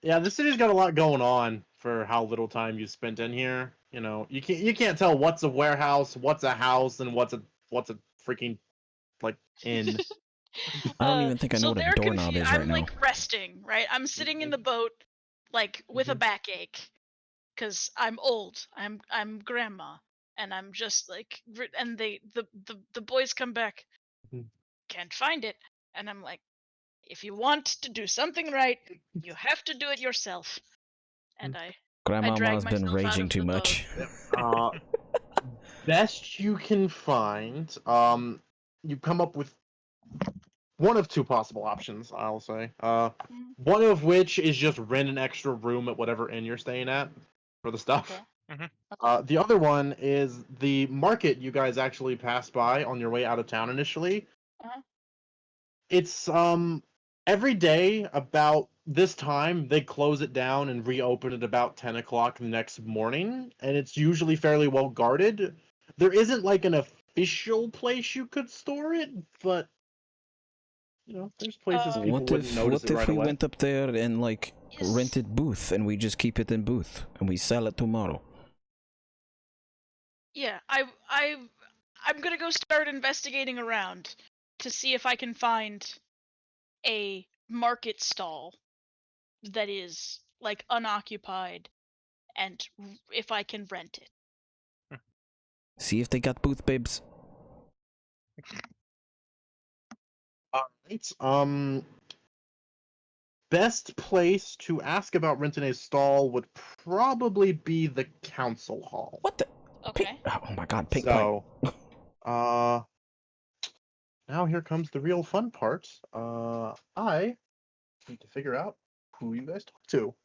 yeah, the city's got a lot going on for how little time you spent in here. You know, you can't tell what's a warehouse, what's a house, and what's a freaking like inn. I don't even think I know So what a they're doorknob confused. is right I'm now. like resting, right? I'm sitting in the boat, like with a Mhm. backache, because I'm old. I'm grandma, and I'm just like, and the boys come back, Mhm. can't find it, and I'm like, if you want to do something right, you have to do it yourself. And I drag Grandmama's been myself out raging of too the boat. much. Uh, best you can find. You come up with one of two possible options. I'll say. Mm, One of which is just rent an extra room at whatever inn you're staying at for the stuff. Okay. Mhm. Okay. The other one is the market you guys actually passed by on your way out of town initially. Uh-huh. It's every day about this time they close it down and reopen it about 10 o'clock the next morning, and it's usually fairly well guarded. There isn't like an official place you could store it, but you know, there's places people wouldn't notice What it if right we away. went up there and like Is rented booth and we just keep it in booth and we sell it tomorrow? yeah, I'm gonna go start investigating around to see if I can find a market stall that is like unoccupied and if I can rent it. See if they got booth babes. Alright. Best place to ask about renting a stall would probably be the council hall. What the? Okay. Oh my god, pink pipe. So, uh, now here comes the real fun part. I need to figure out who you guys talk to.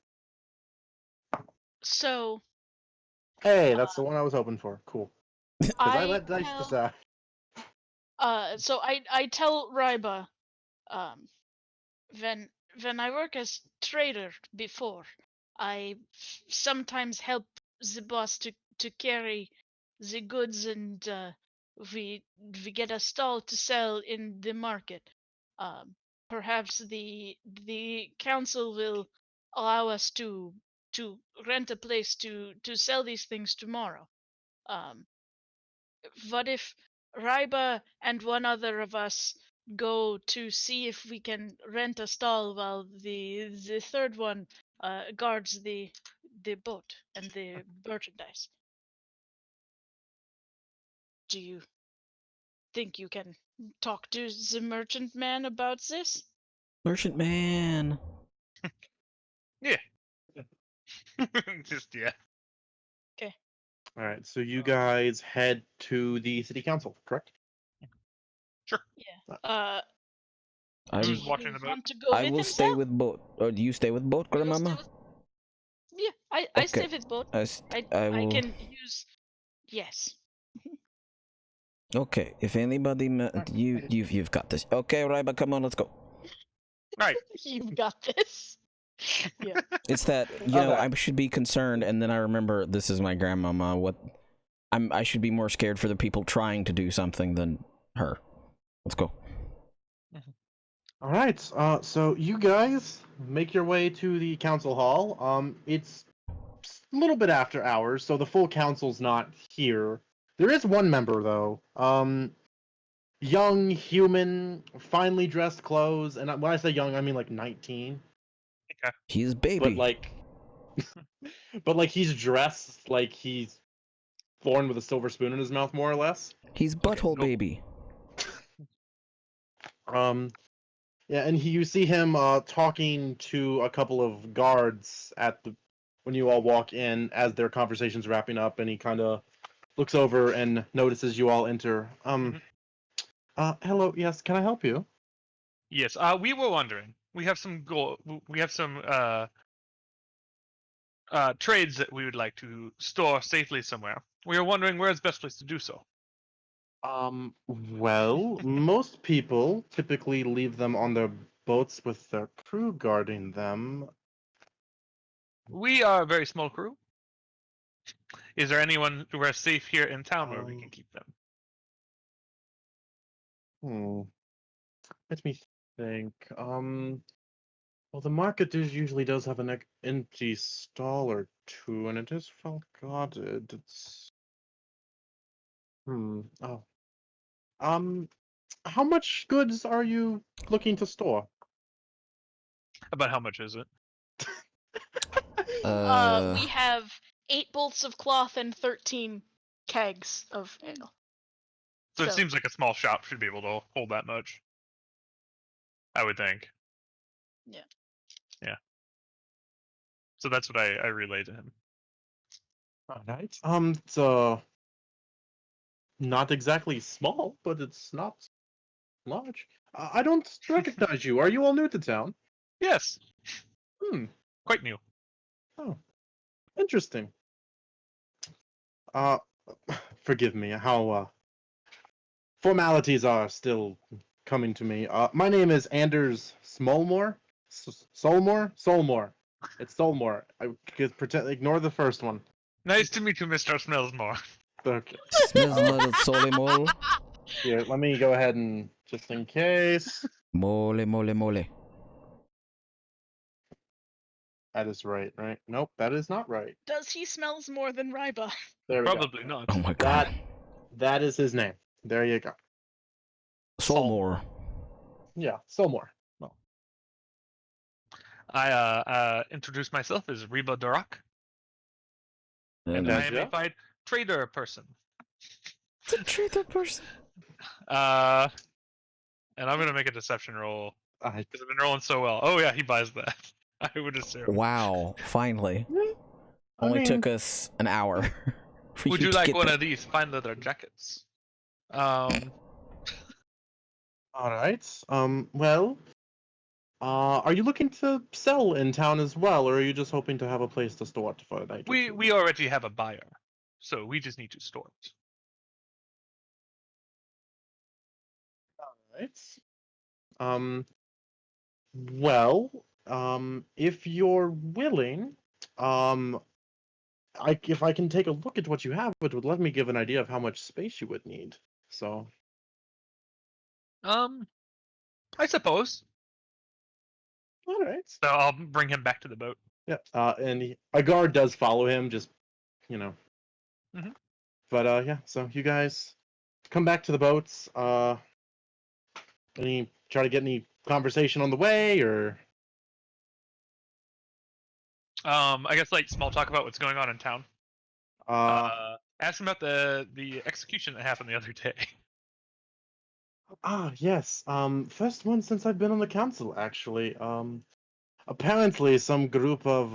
So Hey, that's the one I was hoping for. Cool. Because I I let dice tell decide. so I tell Ryba, um when I work as trader before, I sometimes help the boss to carry the goods, and we get a stall to sell in the market. Um, Perhaps the council will allow us to rent a place to sell these things tomorrow. Um, what if Ryba and one other of us go to see if we can rent a stall while the third one guards the boat and the merchandise? Do you think you can talk to the merchant man about this? Merchant man. Yeah. Just yeah. Okay. All right, so you guys head to the city council, correct? Sure. Yeah. I Do Who's you watching the boat? want to go with will stay himself? with boat. Or do you stay with boat, You'll stay grandmama? with. Yeah, I stay Okay. with boat. I I I will. can use. Yes. Okay. If anybody, you've got this. Okay, Ryba, come on, let's go. Right. You've got this. Yeah. It's that Okay. I should be concerned, and then I remember this is my grandmama. I should be more scared for the people trying to do something than her. Let's go. All right. So you guys make your way to the council hall. It's a little bit after hours, so the full council's not here. There is one member though. Young human, finely dressed clothes, and when I say young, I mean like 19. He's But baby. like, but like he's dressed like he's born with a silver spoon in his mouth, more or less. He's Okay, butthole noble. baby. Yeah, and you see him talking to a couple of guards at the when you all walk in as their conversation's wrapping up, and he kind of looks over and notices you all enter. Mhm. Hello, yes, can I help you? Yes. We were wondering. We have some We have some trades that we would like to store safely somewhere. We were wondering where's the best place to do so. Well, most people typically leave them on their boats with their crew guarding them. We are a very small crew. Is there anyone who are safe here in town where we Um, can keep them? Hmm. Let me think. Well, the market usually does have an empty stall or two, and it is well guarded. It's Oh. Um. How much goods are you looking to store? About how much is it? We have 8 bolts of cloth and 13 kegs of ale. So it So- seems like a small shop should be able to hold that much. I would think. Yeah. Yeah. So that's what I relayed to him. All right. It's not exactly small, but it's not large. I don't recognize you. Are you all new to town? Yes. Hmm. Quite new. Oh, interesting. Uh, Forgive me. How formalities are still coming to me. My name is Anders Smolmore. Solmore. Solmore. It's Solmore. I could pretend. Ignore the first one. Nice to meet you, Mr. Smellsmore. Okay. Smells little soly mole. Here, let me go ahead and just in case. Mole, mole, mole. That is right, right? Nope, that is not right. Does he smells more than Ryba? There we Probably go. not. Oh my That god. that is his name. There you go. Solmore. Yeah, Solmore. Well, I introduced myself as Reba Durak, and I am a Gotcha. fine trader person. It's a traitor person. Uh, and I'm gonna make a deception roll I, because I've been rolling so well. Oh yeah, he buys that. I would assume. Wow, finally. I Only mean, took us an hour for Would you you to like get one there. of these fine leather jackets? all right. Well, are you looking to sell in town as well, or are you just hoping to have a place to store it for a night or two? we already have a buyer, so we just need to store it. All right. Um, well, if you're willing, um, if I can take a look at what you have, it would let me give an idea of how much space you would need. So, I suppose. all right. So I'll bring him back to the boat. Yeah. A guard does follow him, just you know. Mhm. But yeah. So you guys come back to the boats. Any try to get any conversation on the way, or I guess like small talk about what's going on in town. uh, Ask him about the execution that happened the other day. yes. First one since I've been on the council, actually. Apparently some group of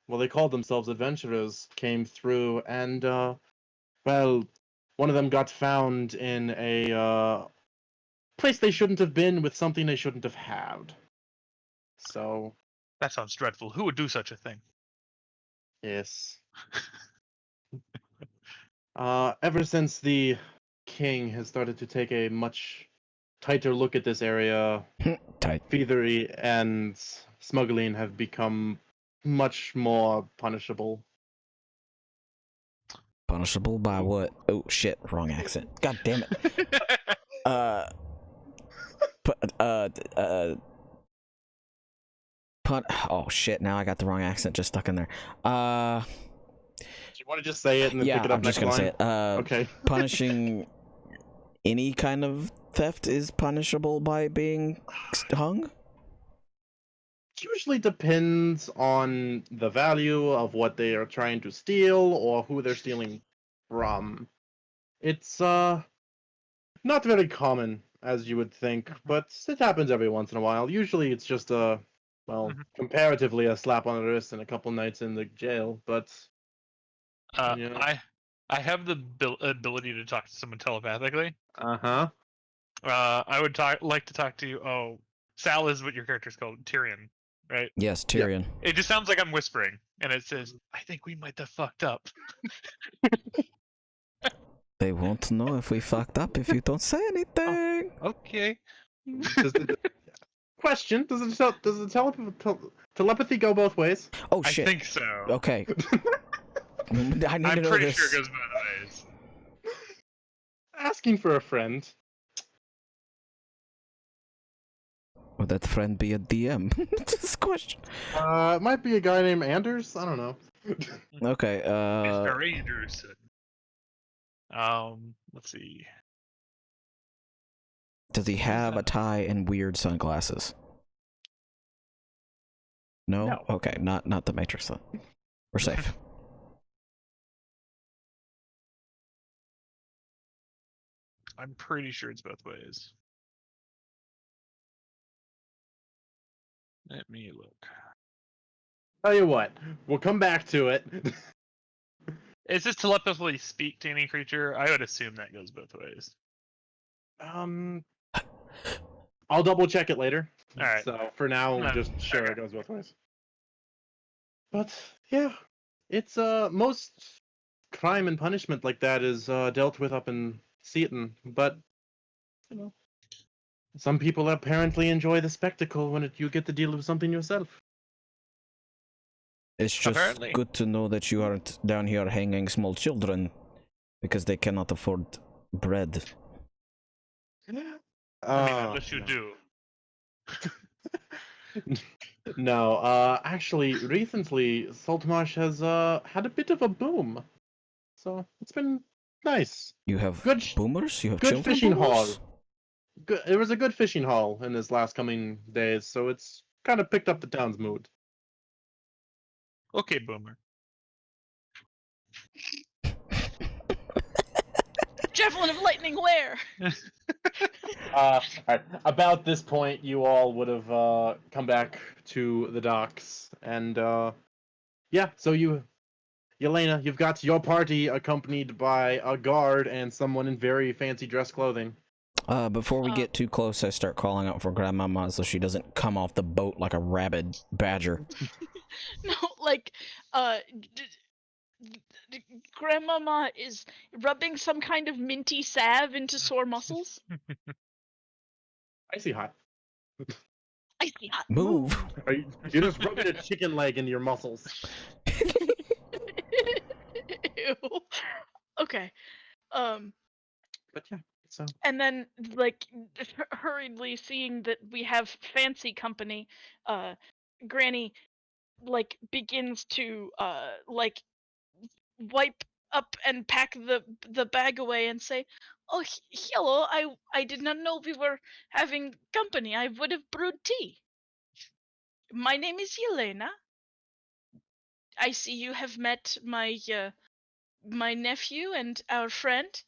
well, they called themselves adventurers, came through, and well, one of them got found in a place they shouldn't have been with something they shouldn't have had. So, That sounds dreadful. Who would do such a thing? yes. Ever since the king has started to take a much tighter look at this area, Tight. thievery and smuggling have become much more punishable. Punishable by what? Oh shit, wrong accent. God damn it. Uh, oh shit, now I got the wrong accent just stuck in there. Do you want to just say it and then Yeah, pick it up I'm next just gonna say line? it. Okay. Punishing any kind of theft is punishable by being hung? Usually depends on the value of what they are trying to steal or who they're stealing from. It's not very common as you would think, but it happens every once in a while. Usually it's just a well, Mhm. comparatively a slap on the wrist and a couple nights in the jail, but yeah. I have the ability to talk to someone telepathically. Uh-huh. I would like to talk to you. Oh, Sal is what your character's called, Tyrion, right? Yes, Tyrion. It just sounds like I'm whispering, and it says, "I think we might have fucked up." They won't know if we fucked up if you don't say anything. Okay. Does the, question: does the telepathy go both ways? Oh I shit. think so. Okay. I need to I'm know pretty this. sure it goes both ways. Asking for a friend. Would that friend be a DM? This question. It might be a guy named Anders. I don't know. Okay. Mr. Anderson. Let's see. Does he have a tie and weird sunglasses? No? No. Okay, not the Matrix then. We're safe. I'm pretty sure it's both ways. Let me look. Tell you what, we'll come back to it. Is this telepathically speak to any creature? I would assume that goes both ways. I'll double check it later. All right. So for now, just sure okay. it goes both ways. But yeah, it's most crime and punishment like that is dealt with up in Seaton, but you know, some people apparently enjoy the spectacle when you get to deal with something yourself. It's just Apparently. good to know that you aren't down here hanging small children because they cannot afford bread. I mean, unless you do. No, actually, recently Saltmarsh has had a bit of a boom, so it's been nice. You have Good boomers? You have good children fishing haul. boomers? Good, it was a good fishing haul in his last coming days, so it's kind of picked up the town's mood. Okay, boomer. Javelin of lightning, where? Alright. About this point, you all would have come back to the docks, and yeah. So Yelena, you've got your party accompanied by a guard and someone in very fancy dress clothing. Before we get too close, I start calling out for Grandmama so she doesn't come off the boat like a rabid badger. No, like, Grandmama is rubbing some kind of minty salve into sore muscles. I see hot. I see hot. Move! You're just rubbing a chicken leg into your muscles. Ew. Okay. But yeah, so And then, like, hurriedly seeing that we have fancy company, Granny, like, begins to, like, wipe up and pack the bag away and say, "Oh, hello! I did not know we were having company. I would have brewed tea. My name is Yelena. I see you have met my nephew and our friend."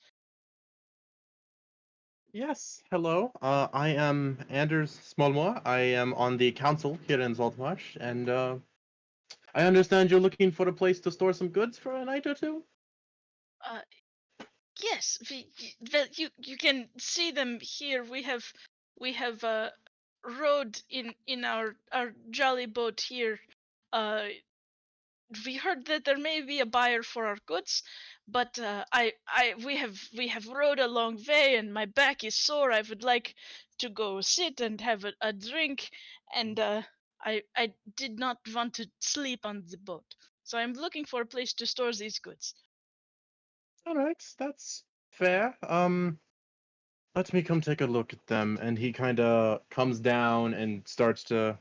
yes, hello. I am Anders Smallmore. I am on the council here in Saltmarsh, and I understand you're looking for a place to store some goods for a night or two. Yes, you can see them here. We have rowed in our jolly boat here. Uh, we heard that there may be a buyer for our goods, but we have rowed a long way, and my back is sore. I would like to go sit and have a drink, and I did not want to sleep on the boat, so I'm looking for a place to store these goods. All right, that's fair. Let me come take a look at them. And he kind of comes down and starts to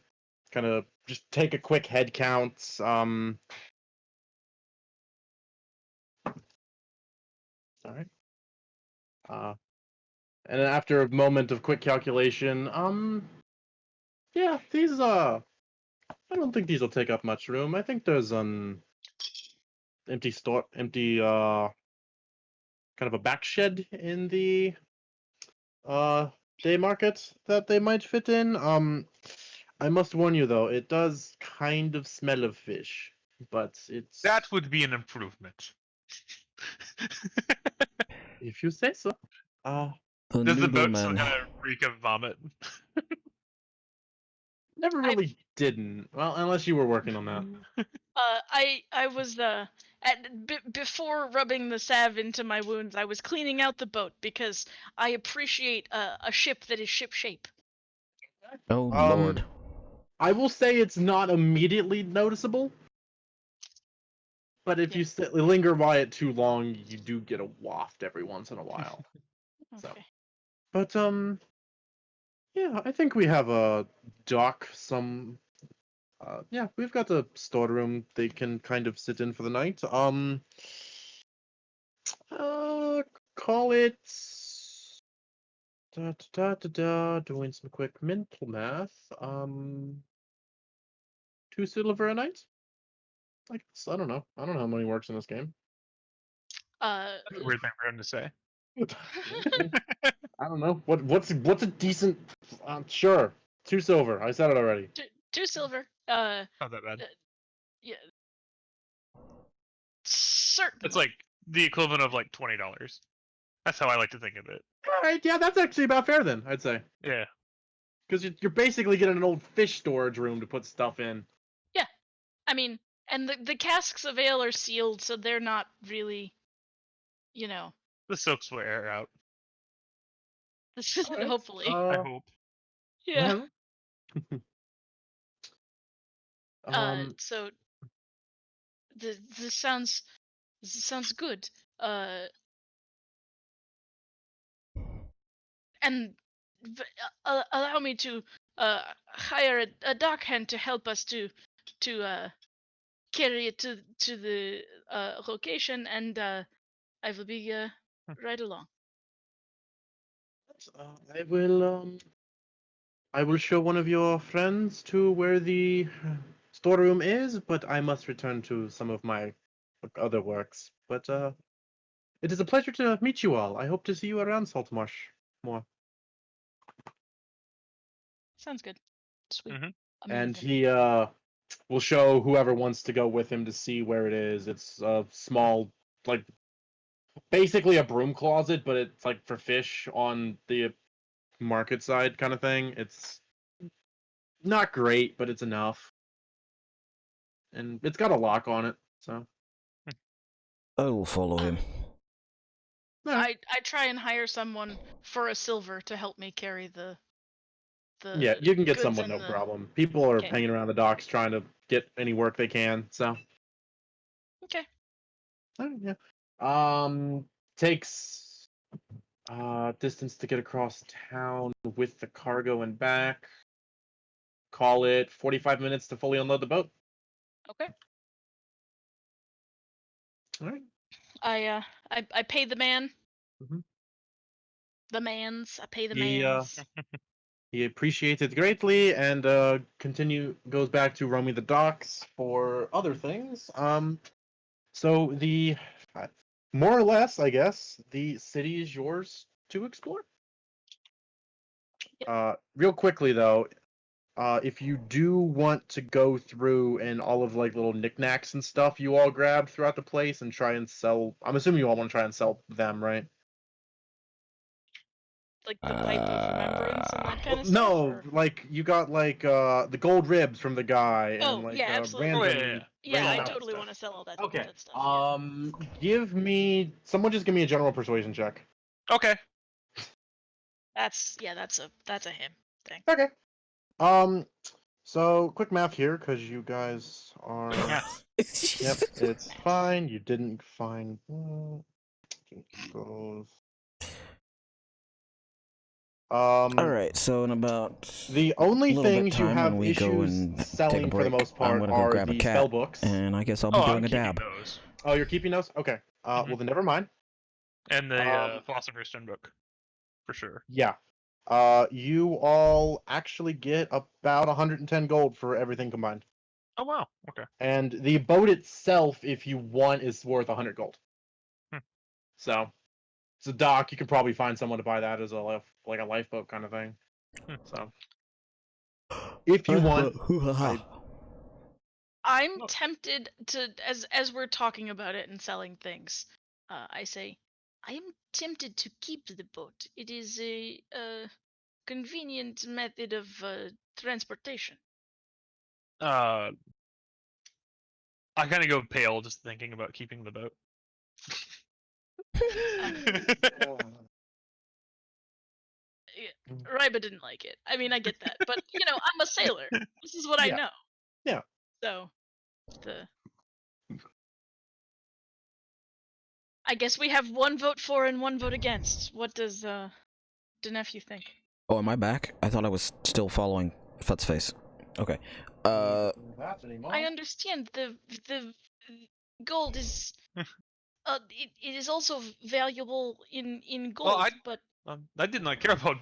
kind of just take a quick head count. All right. And then after a moment of quick calculation, yeah, these I don't think these will take up much room. I think there's empty kind of a back shed in the day market that they might fit in. I must warn you though, it does kind of smell of fish, but it's That would be an improvement. if you say so. The Does the boat still Noobleman. kind of reek of vomit? Never really didn't. Well, unless you were working on that. I was before rubbing the salve into my wounds, I was cleaning out the boat because I appreciate a ship that is ship shape. Oh Lord. I will say it's not immediately noticeable, but if you linger by it too long, you do get a waft every once in a while. So, Okay. but yeah, I think we have a dock. Yeah, we've got a storeroom they can kind of sit in for the night. Uh, call it. Doing some quick mental math. 2 silver a night. I guess I don't know. I don't know how money works in this game. That's a weird thing for him to say. I don't know. What's a decent? Sure, 2 silver. I said it already. two silver. Not that bad. Yeah. Certainly. It's like the equivalent of like $20. That's how I like to think of it. All right, yeah, that's actually about fair then. I'd say Yeah. because you're basically getting an old fish storage room to put stuff in. Yeah, I mean, and the casks of ale are sealed, so they're not really, you know. The soaks will air out. All right. Hopefully. I hope. Yeah. Um, So this sounds good. And allow me to hire a dock hand to help us to carry it to the location, and I will be right along. I will show one of your friends to where the storeroom is, but I must return to some of my other works. But it is a pleasure to meet you all. I hope to see you around Saltmarsh more. Sounds good. Sweet. Mhm. And Amazing. he will show whoever wants to go with him to see where it is. It's a small, like, basically a broom closet, but it's like for fish on the market side kind of thing. It's not great, but it's enough. And it's got a lock on it, so. I will follow him. I try and hire someone for a silver to help me carry the Yeah, you can get goods someone, and no the. problem. People are Okay. hanging around the docks trying to get any work they can, so. Okay. Yeah. Takes distance to get across town with the cargo and back. Call it 45 minutes to fully unload the boat. Okay. All right. I pay the man. Mhm. The man's. I pay the He man's. he appreciates it greatly and goes back to roaming the docks for other things. So the more or less, I guess, the city is yours to explore. Real quickly though, if you do want to go through and all of like little knickknacks and stuff you all grabbed throughout the place and try and sell, I'm assuming you all want to try and sell them, right? Like the pipe of remembrance and that kind of stuff. No, Or... like you got like the gold ribs from the guy and Oh like yeah, absolutely. Oh, random. Yeah, I random totally stuff. want to sell all that. Okay. That stuff. Yeah. Give me someone just give me a general persuasion check. Okay. That's a him thing. Okay. So quick math here, because you guys are. Yes. Yep, it's fine. You didn't find. Goes. All right, so in about The only a little bit things you time when have we go issues and take a selling for the break, most I'm part gonna go are grab a the cat, spell books. and I guess I'll be Oh, doing I'm a keeping dab. those. Oh, you're keeping those? Okay. Well then never mind. And the Philosopher's Stone book, for sure. Yeah. You all actually get about 110 gold for everything combined. Oh wow. Okay. And the boat itself, if you want, is worth 100 gold. So it's a dock. You could probably find someone to buy that as a lifeboat kind of thing. So if you want, I'm tempted to, as we're talking about it and selling things, I say, I am tempted to keep the boat. It is a convenient method of transportation. I kind of go pale just thinking about keeping the boat. Ryba didn't like it. I mean, I get that, but I'm a sailor. This is what I Yeah. know. Yeah. So, I guess we have one vote for and one vote against. What does the nephew think? Oh, am I back? I thought I was still following Fut's face. Okay. I understand the gold is it is also valuable in gold, Well, but I did not care about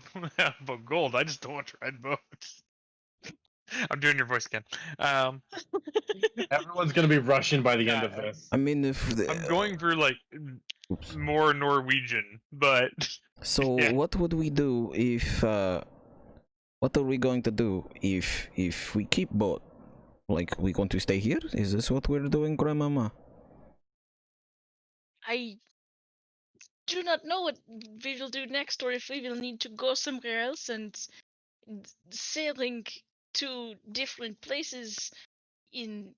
about gold. I just don't want to ride boats. I'm doing your voice again. Everyone's gonna be Russian by the end Yeah, of this. I mean, if I'm going for like Oops. more Norwegian, but So yeah. what would we do if what are we going to do if we keep boat? Like, we going to stay here? Is this what we're doing, Grandmama? I do not know what we will do next, or if we will need to go somewhere else. And sailing to different places in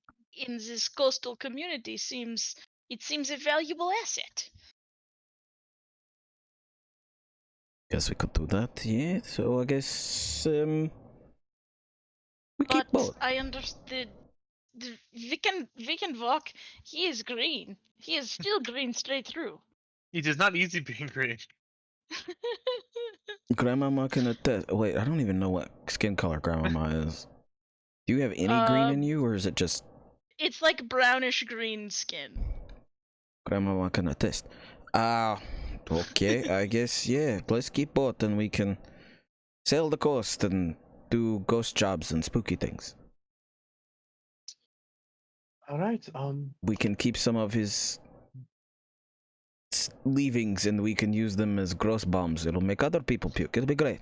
this coastal community seems a valuable asset. Guess we could do that, yeah. So I guess we keep But boat. I understood. We can walk. He is green. He is still green straight through. It is not easy being green. Grandmama can attest. Wait, I don't even know what skin color Grandmama is. Do you have any green in you, or is it just It's like brownish green skin. Grandmama can attest? Okay, I guess, yeah. Let's keep boat and we can sail the coast and do ghost jobs and spooky things. All right. We can keep some of his leavings and we can use them as gross bombs. It'll make other people puke. It'll be great.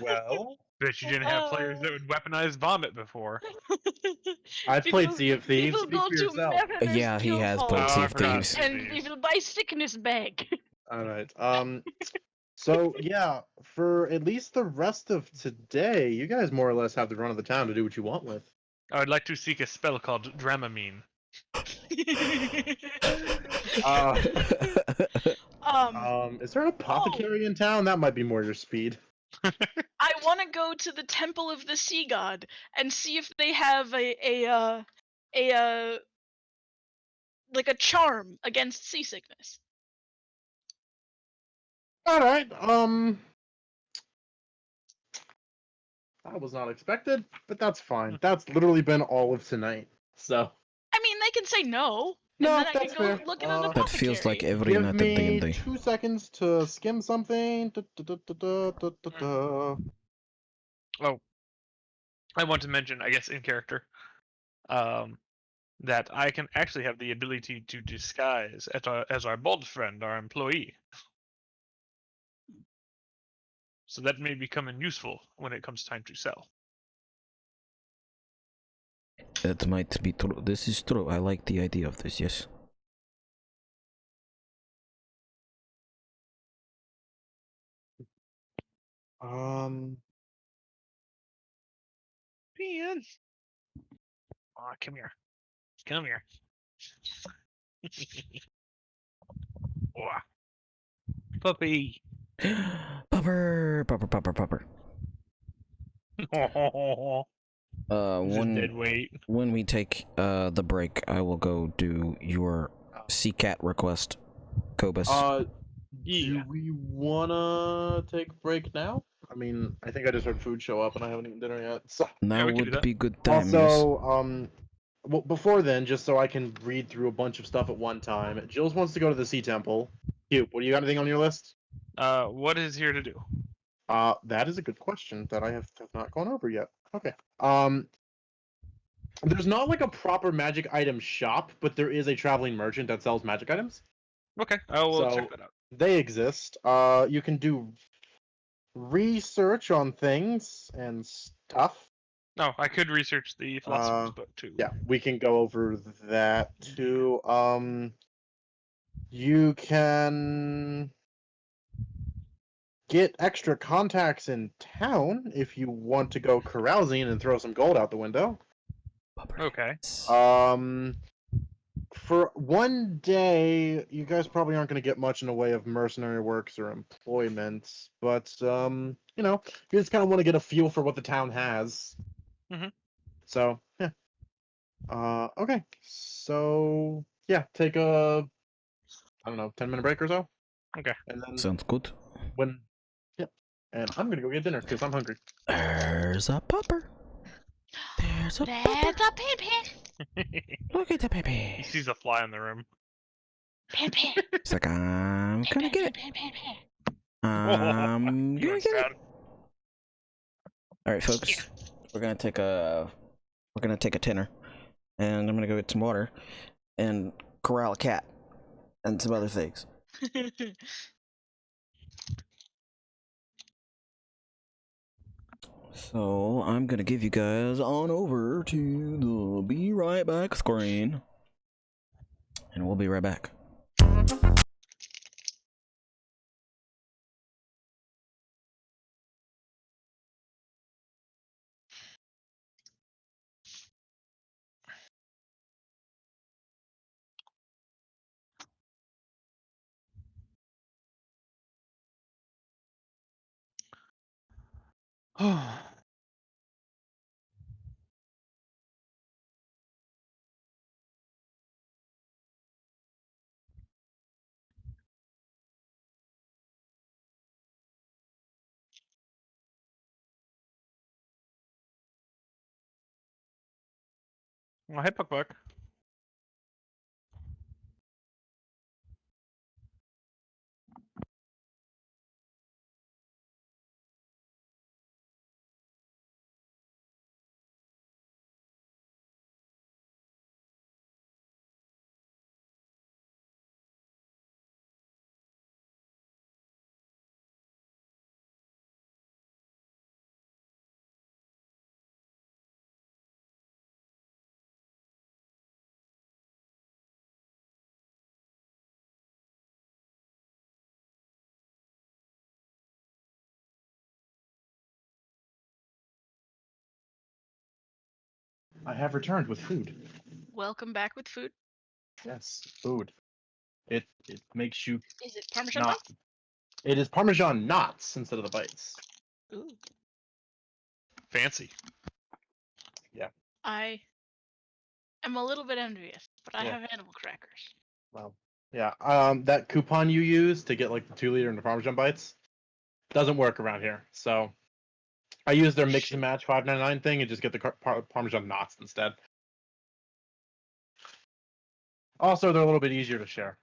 Well, Bet you didn't have players that would weaponize vomit before. I've played Sea of We Thieves. will Speak go for to yourself. Mariner's Yeah, he Guild has Hall played Oh, Sea I of forgot Thieves. Sea of and we Thieves. will buy sickness bag. All right. So yeah, for at least the rest of today, you guys more or less have the run of the town to do what you want with. I would like to seek a spell called Dramamine. Uh, um, is there an apothecary in town? That might be more your speed. I want to go to the Temple of the Sea God and see if they have a like a charm against seasickness. All right. That was not expected, but that's fine. That's literally been all of tonight. So I mean, they can say no, and no, then I can that's go fair. look at an That feels like apothecary. every Give night at me D&D. 2 seconds to skim something. Oh, I want to mention, I guess, in character, that I can actually have the ability to disguise as our bald friend, our employee. So that may become useful when it comes time to sell. That might be true. This is true. I like the idea of this, yes. Ben, oh, come here, come here. Oh, puppy. Pupper, pupper, pupper, pupper. Dead weight. When we take the break, I will go do your sea cat request, Cobus. Yeah. Do we wanna take a break now? I mean, I think I just heard food show up and I haven't eaten dinner yet. So Now we can do would that. be good time, yes. also, well, before then, just so I can read through a bunch of stuff at one time, Jules wants to go to the Sea Temple. Cute. What do you got? Anything on your list? What is here to do? That is a good question that I have not gone over yet. Okay. There's not like a proper magic item shop, but there is a traveling merchant that sells magic items. Okay, I will So check that out. they exist. You can do research on things and stuff. No, I could research the philosopher's book too. Yeah, we can go over that too. You can get extra contacts in town if you want to go carousing and throw some gold out the window. Okay. For one day, you guys probably aren't going to get much in the way of mercenary works or employments, but you just kind of want to get a feel for what the town has. Mhm. So yeah. Okay. So yeah, take a 10-minute break or so. Okay. And then Sounds good. when and I'm gonna go get dinner because I'm hungry. There's a pupper. There's a That's pupper. a pin. Look at the He baby. sees a fly in the room. Pin. He's like, I'm gonna get it. Pin. I'm You gonna went get it. sad. All right, folks. We're gonna take a tenner, and I'm gonna go get some water, and corral a cat, and some other things. So I'm gonna give you guys on over to the be right back screen, and we'll be right back. Well, hey, Puck. I have returned with food. Welcome back with food. Yes, food. It makes you Is it Parmesan not. bites? It is Parmesan knots instead of the bites. Ooh. Fancy. I am a little bit envious, but I Yeah. have animal crackers. Well, yeah. That coupon you use to get like the 2 liter and the Parmesan bites doesn't work around here. So I use their mix and match $5.99 thing and just get the Parmesan knots instead. Also, they're a little bit easier to share.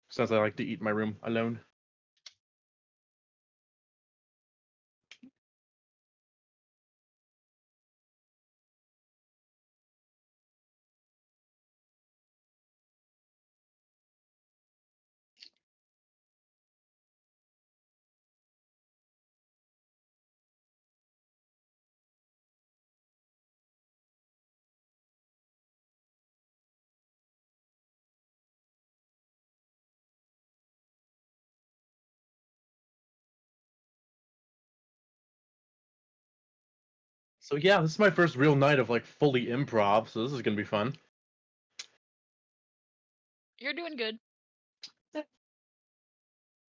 Since I like to eat in my room alone. So yeah, this is my first real night of like fully improv, so this is gonna be fun. You're doing good.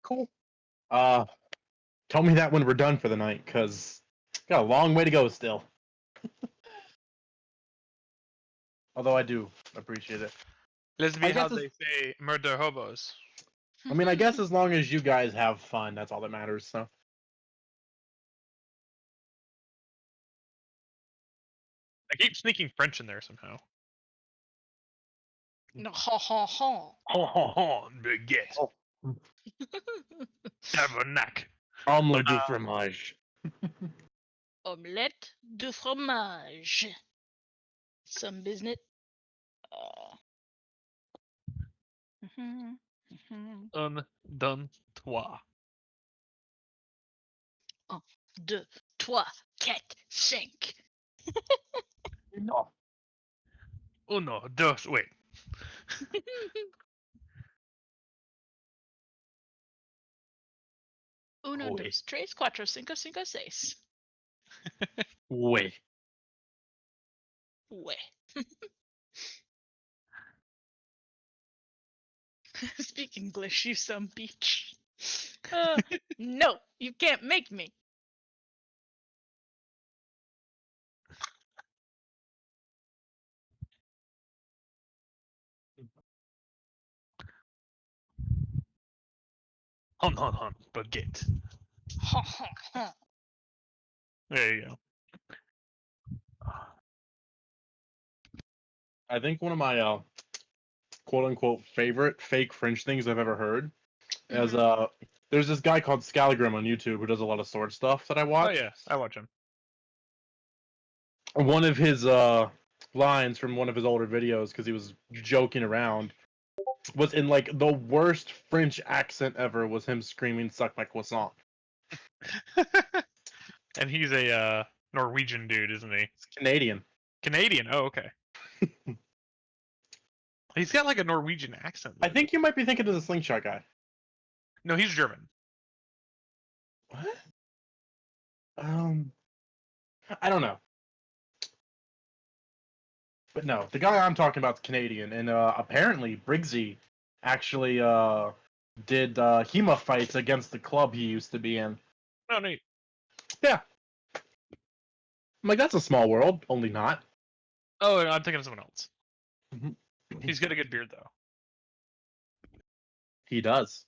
Cool. Uh, tell me that when we're done for the night, cause got a long way to go still. Although I do appreciate it. Let's I be how guess they say murder hobos. I mean, I guess as long as you guys have fun, that's all that matters. So I keep sneaking French in there somehow. No, ha ha ha. Ha ha ha, baguette. Oh. Tabernacle. omelette du fromage. Omelette de fromage. Some business. Un, dun, trois. Un, deux, trois, quatre, cinq. No. Uno, dos, wait. Uno, Wait. dos, tres, cuatro, cinco, cinco, seis. Wait. Ouais. Speak English, you some bitch. No, you can't make me. Hon, baguette. Ha ha ha. There you go. I think one of my quote unquote favorite fake French things I've ever heard is there's this guy called Scalagrim on YouTube who does a lot of sword stuff that I Oh watch. yeah, I watch him. One of his lines from one of his older videos, because he was joking around, was in like the worst French accent ever, was him screaming "suck my croissant." And he's a Norwegian dude, isn't he? It's Canadian. Canadian. Oh, okay. He's got like a Norwegian accent. I Though. think you might be thinking of the slingshot guy. No, he's German. What? I don't know. But no, the guy I'm talking about is Canadian, and apparently Briggsy actually did HEMA fights against the club he used to be in. Oh, neat. Yeah. I'm like, that's a small world, only not. Oh, I'm thinking of someone else. Mhm. He's got a good beard though. He does.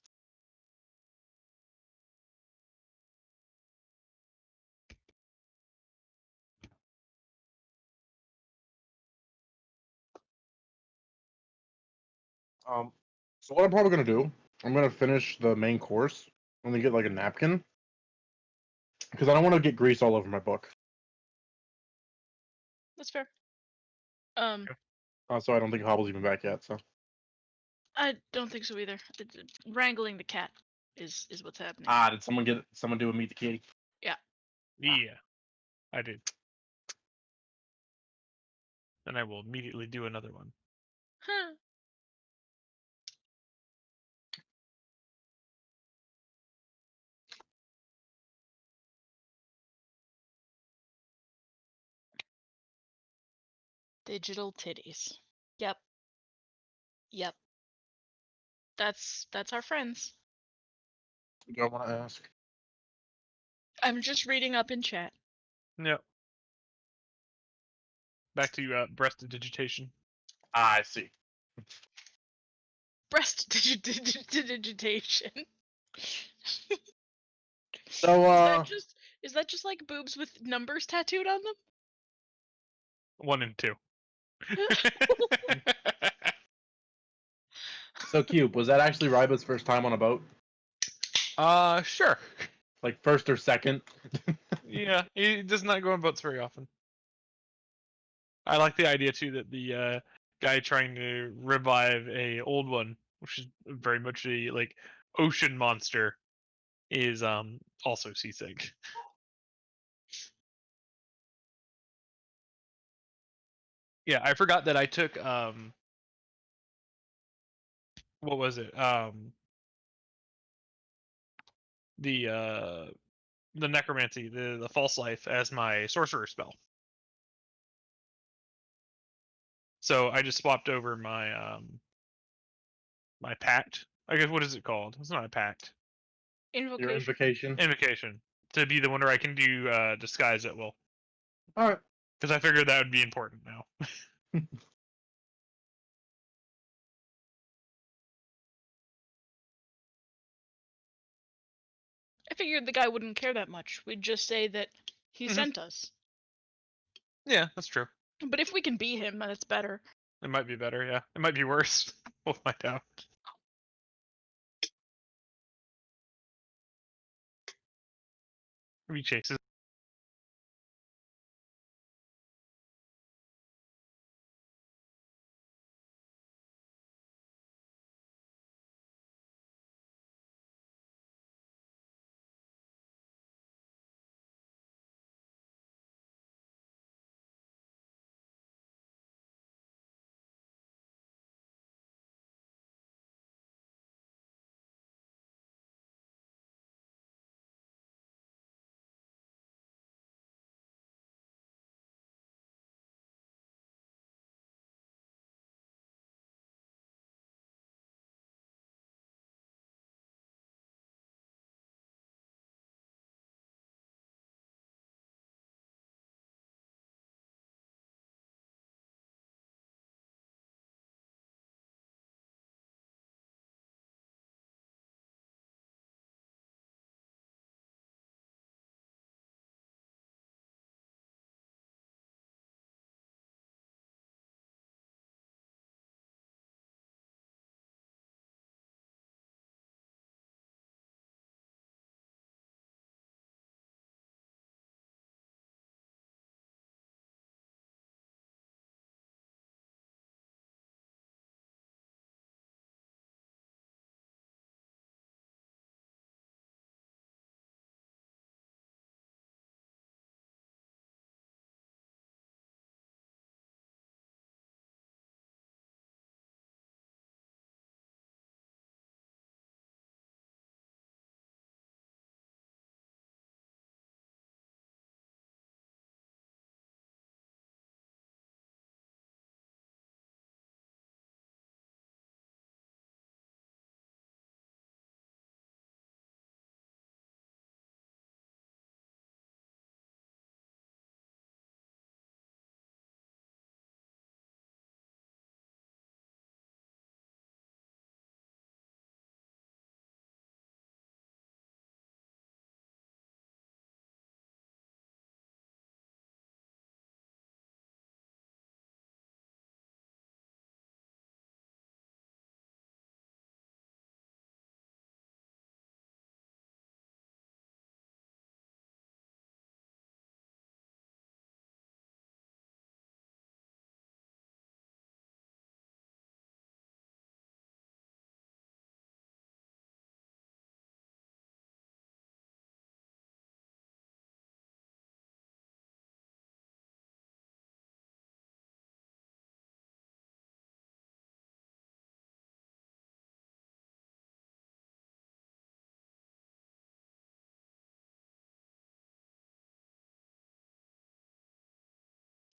So what I'm probably gonna do, I'm gonna finish the main course and then get like a napkin because I don't want to get grease all over my book. That's fair. So I don't think Hobble's even back yet. So I don't think so either. Wrangling the cat is what's happening. did someone do a meet the kitty? Yeah. Yeah, I did. And I will immediately do another one. Huh. Digital titties. Yep. Yep. That's our friends. Do I want to ask? I'm just reading up in chat. Yep. Back to breast digitation. I see. Breast digitation. So is that just like boobs with numbers tattooed on them? 1 and 2. so Cube, was that actually Ryba's first time on a boat? Sure. Like first or second? Yeah, he does not go on boats very often. I like the idea too that the guy trying to revive a old one, which is very much a like ocean monster, is also seasick. Yeah, I forgot that I took what was it? The necromancy, the false life as my sorcerer spell. So I just swapped over my pact. I guess what is it called? It's not a pact. Your Invocation. invocation. Invocation. To be the one where I can do disguise at will. All right. Because I figured that would be important now. I figured the guy wouldn't care that much. We'd just say that he sent us. Yeah, that's true. But if we can beat him, that's better. It might be better, yeah. It might be worse. We'll find out. Maybe chases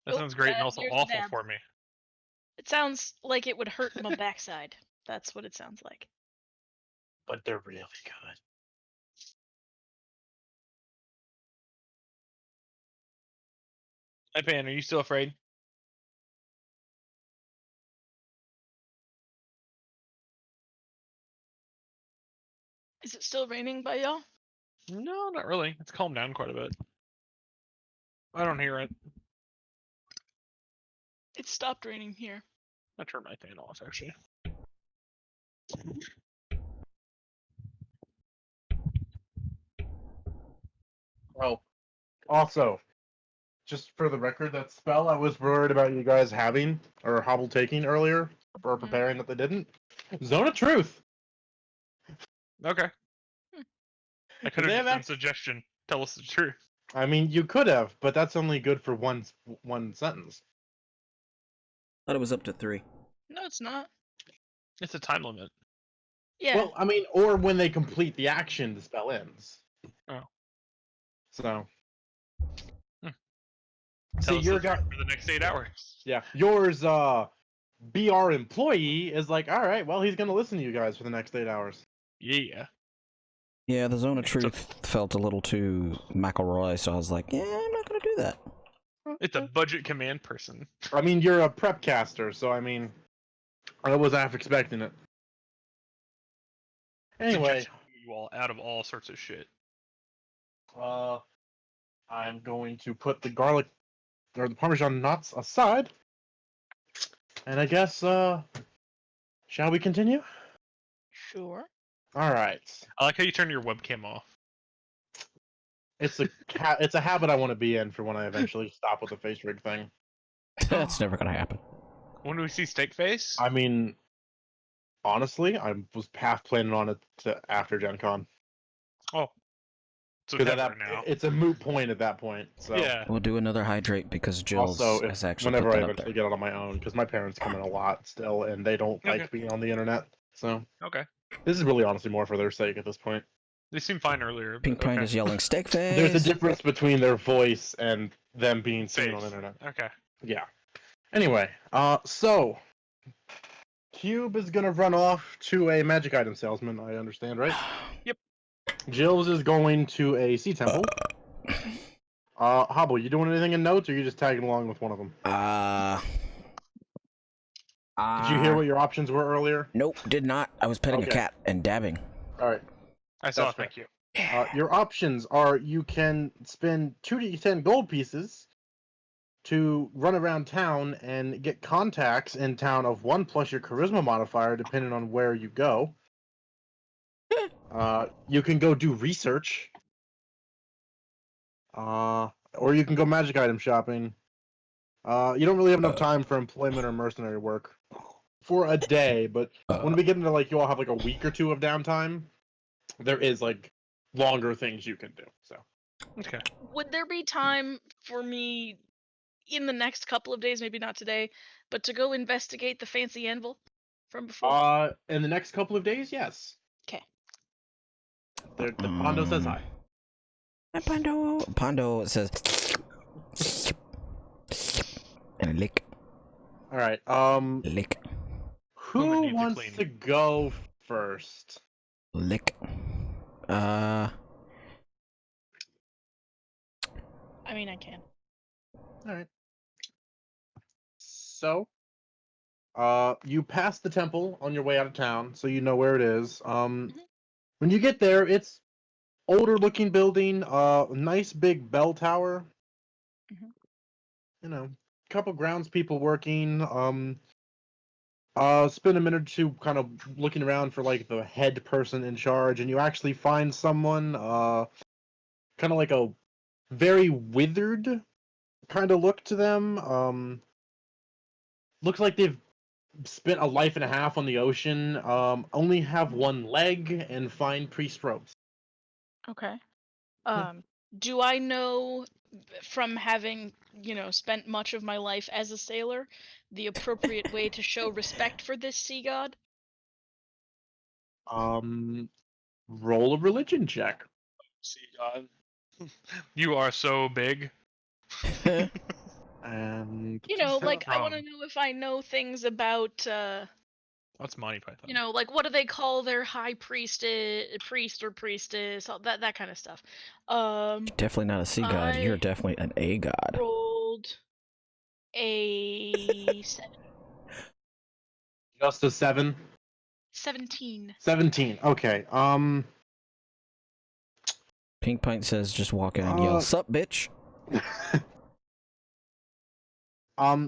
That Oh, sounds great and also there's a awful dab. for me. It sounds like it would hurt my backside. That's what it sounds like. But they're really good. Hi, Pan, are you still afraid? Is it still raining by y'all? No, not really. It's calmed down quite a bit. I don't hear it. It stopped raining here. I turned my fan off, actually. Oh, also, just for the record, that spell I was worried about you guys having or Hobble taking earlier or preparing that they didn't. Zone of Truth. Okay. Hmm. I could They have have just been suggestion. Tell us the truth. I mean, you could have, but that's only good for one sentence. Thought it was up to 3. No, it's not. It's a time limit. Yeah. Well, I mean, or when they complete the action, the spell ends. Oh. So. Tell See, us your the guy. truth for the next 8 hours. Yeah, yours. BR employee is like, all right, well, he's gonna listen to you guys for the next 8 hours. Yeah. Yeah, the Zone of It's a- Truth felt a little too McElroy, so I was like, yeah, I'm not gonna do that. It's a budget command person. I mean, you're a prep caster, so I mean, I was half expecting it. Anyway, Suggestion you all out of all sorts of shit. I'm going to put the garlic or the Parmesan nuts aside, and I guess, shall we continue? Sure. All right. I like how you turn your webcam off. It's a habit I want to be in for when I eventually stop with the face rig thing. That's never gonna happen. When do we see Steak Face? I mean, honestly, I was half planning on it to after Gen Con. Oh. So Because never now. it's a moot point at that point. So. Yeah. We'll do another hydrate because Jill's Also, has actually whenever put I that up eventually there. get out on my own, because my parents come in a lot still, and they don't Okay. like being on the internet. So Okay. this is really honestly more for their sake at this point. They seemed fine earlier. Pink but Pint okay. is yelling steak face. There's a difference between their voice and them being seen on the Face. internet. Okay. Yeah. Anyway, so Cube is gonna run off to a magic item salesman. I understand, right? Yep. Jill's is going to a sea temple. Hobble, you doing anything in notes, or you just tagging along with one of them? Did you hear what your options were earlier? Nope, did not. I was petting a Okay. cat and dabbing. All right. I saw. That's Thank you. Your options are you can spend 2d10 gold pieces to run around town and get contacts in town of 1 plus your charisma modifier, depending on where you go. You can go do research. Or you can go magic item shopping. You don't really have enough time for employment or mercenary work for a day, but when we get into like you all have like a week or 2 of downtime, there is like longer things you can do. So Okay. Would there be time for me in the next couple of days, maybe not today, but to go investigate the fancy anvil from before? in the next couple of days, yes. 'Kay. The Pondo says hi. Hi, Pondo. Pondo says, and a lick, All right. lick, Woman Who needs a wants clean. to go first? lick. I mean, I can. All right. So, you pass the temple on your way out of town, so you know where it is. When you get there, it's older looking building, nice big bell tower. Mhm. You know, couple groundspeople working. Spend a minute or two kind of looking around for like the head person in charge, and you actually find someone, kind of like a very withered kind of look to them. Looks like they've spent a life and a half on the ocean. Only have 1 leg and find priest robes. Okay. Do I know from having, spent much of my life as a sailor, the appropriate way to show respect for this sea god? Roll a religion check. See, God. You are so big. And You know, like I want to From- know if I know things about What's Monty Python? you know, like what do they call their high priest or priestess, all that kind of stuff. Definitely not a sea god. You're I definitely an A god. rolled a just a 7. 17. 17. Okay. Pink Pint says just walk in and yell, "Sup, bitch!"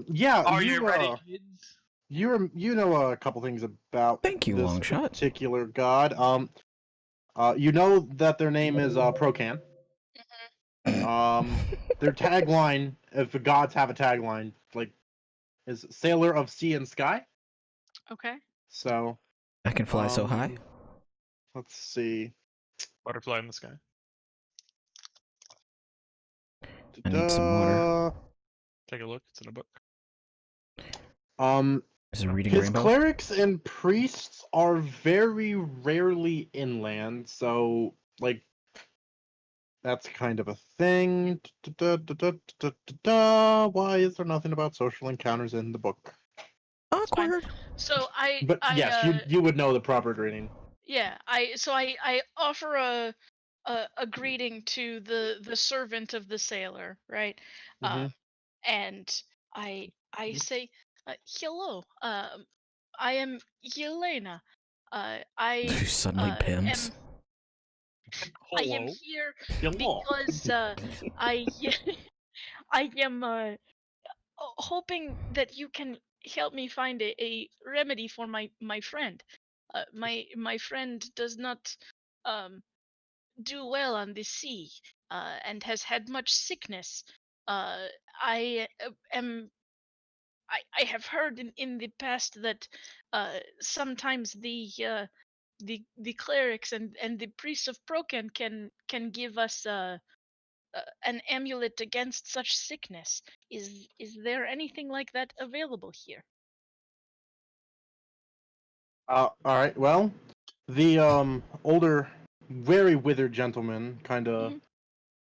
Yeah. Are you ready, kids? You know a couple things about Thank you, this Longshot. particular god. You know that their name is Procan. Their tagline, if the gods have a tagline, like, is Sailor of Sea and Sky. Okay. So, I can fly so high. let's see. Butterfly in the sky. I need some water. Take a look. It's in a book. Is it reading His rainbow? clerics and priests are very rarely inland, so like that's kind of a thing. Why is there nothing about social encounters in the book? fine. Awkward. So But yes, you would know the proper greeting. yeah, I offer a greeting to the servant of the sailor, right? Mhm. And I say, hello. I am Yelena. I Who suddenly pims? I am Hello. here Hello. because I I am hoping that you can help me find a remedy for my friend. My friend does not um do well on the sea and has had much sickness. I am I have heard in the past that sometimes the clerics and the priests of Procan can give us an amulet against such sickness. Is there anything like that available here? All right. Well, the older, very withered gentleman kind of Mhm.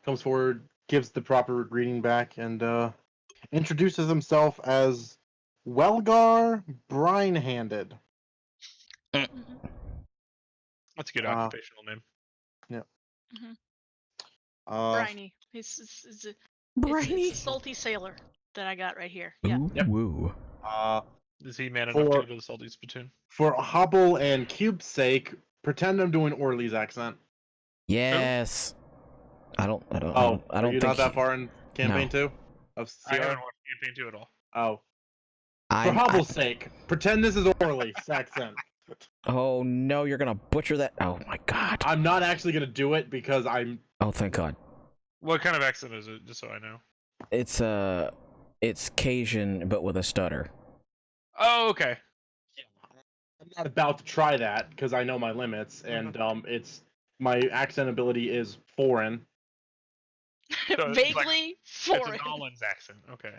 comes forward, gives the proper greeting back, and introduces himself as Welgar Brine-handed. Mhm. That's a good Uh, occupational name. yeah. Mhm. Uh, Briny. It's a Briny. salty sailor that I got right here. Yeah. Ooh, Yep. woo. uh, Is he man enough to for go to the Salty Spittoon? for Hobble and Cube's sake, pretend I'm doing Orly's accent. Yes. I don't Oh, are don't you think not that far in campaign No. 2 of I CR? haven't watched campaign 2 at all. Oh, for I Hobble's sake, pretend this is Orly's accent. Oh no, you're gonna butcher that. Oh my god. I'm not actually gonna do it because I'm. Oh thank god. What kind of accent is it? Just so I know. It's Cajun but with a stutter. Oh, okay. I'm not about to try that because I know my limits, and it's my accent ability is foreign. So it's like Vaguely it's foreign. a Nolan's accent. Okay.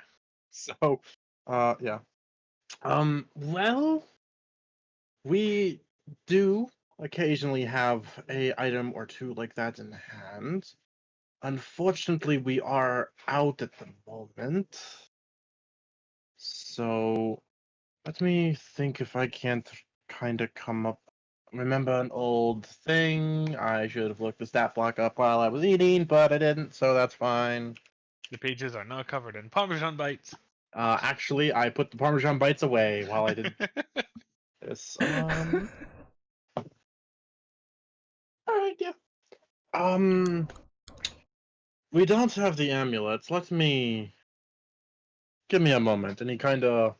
So, yeah. Well, we do occasionally have a item or two like that in hand. Unfortunately, we are out at the moment. So, let me think if I can't kind of come up. Remember an old thing? I should have looked the stat block up while I was eating, but I didn't, so that's fine. The pages are not covered in Parmesan bites. Actually, I put the Parmesan bites away while I did this. Alright, yeah. We don't have the amulets. Give me a moment. And he kind of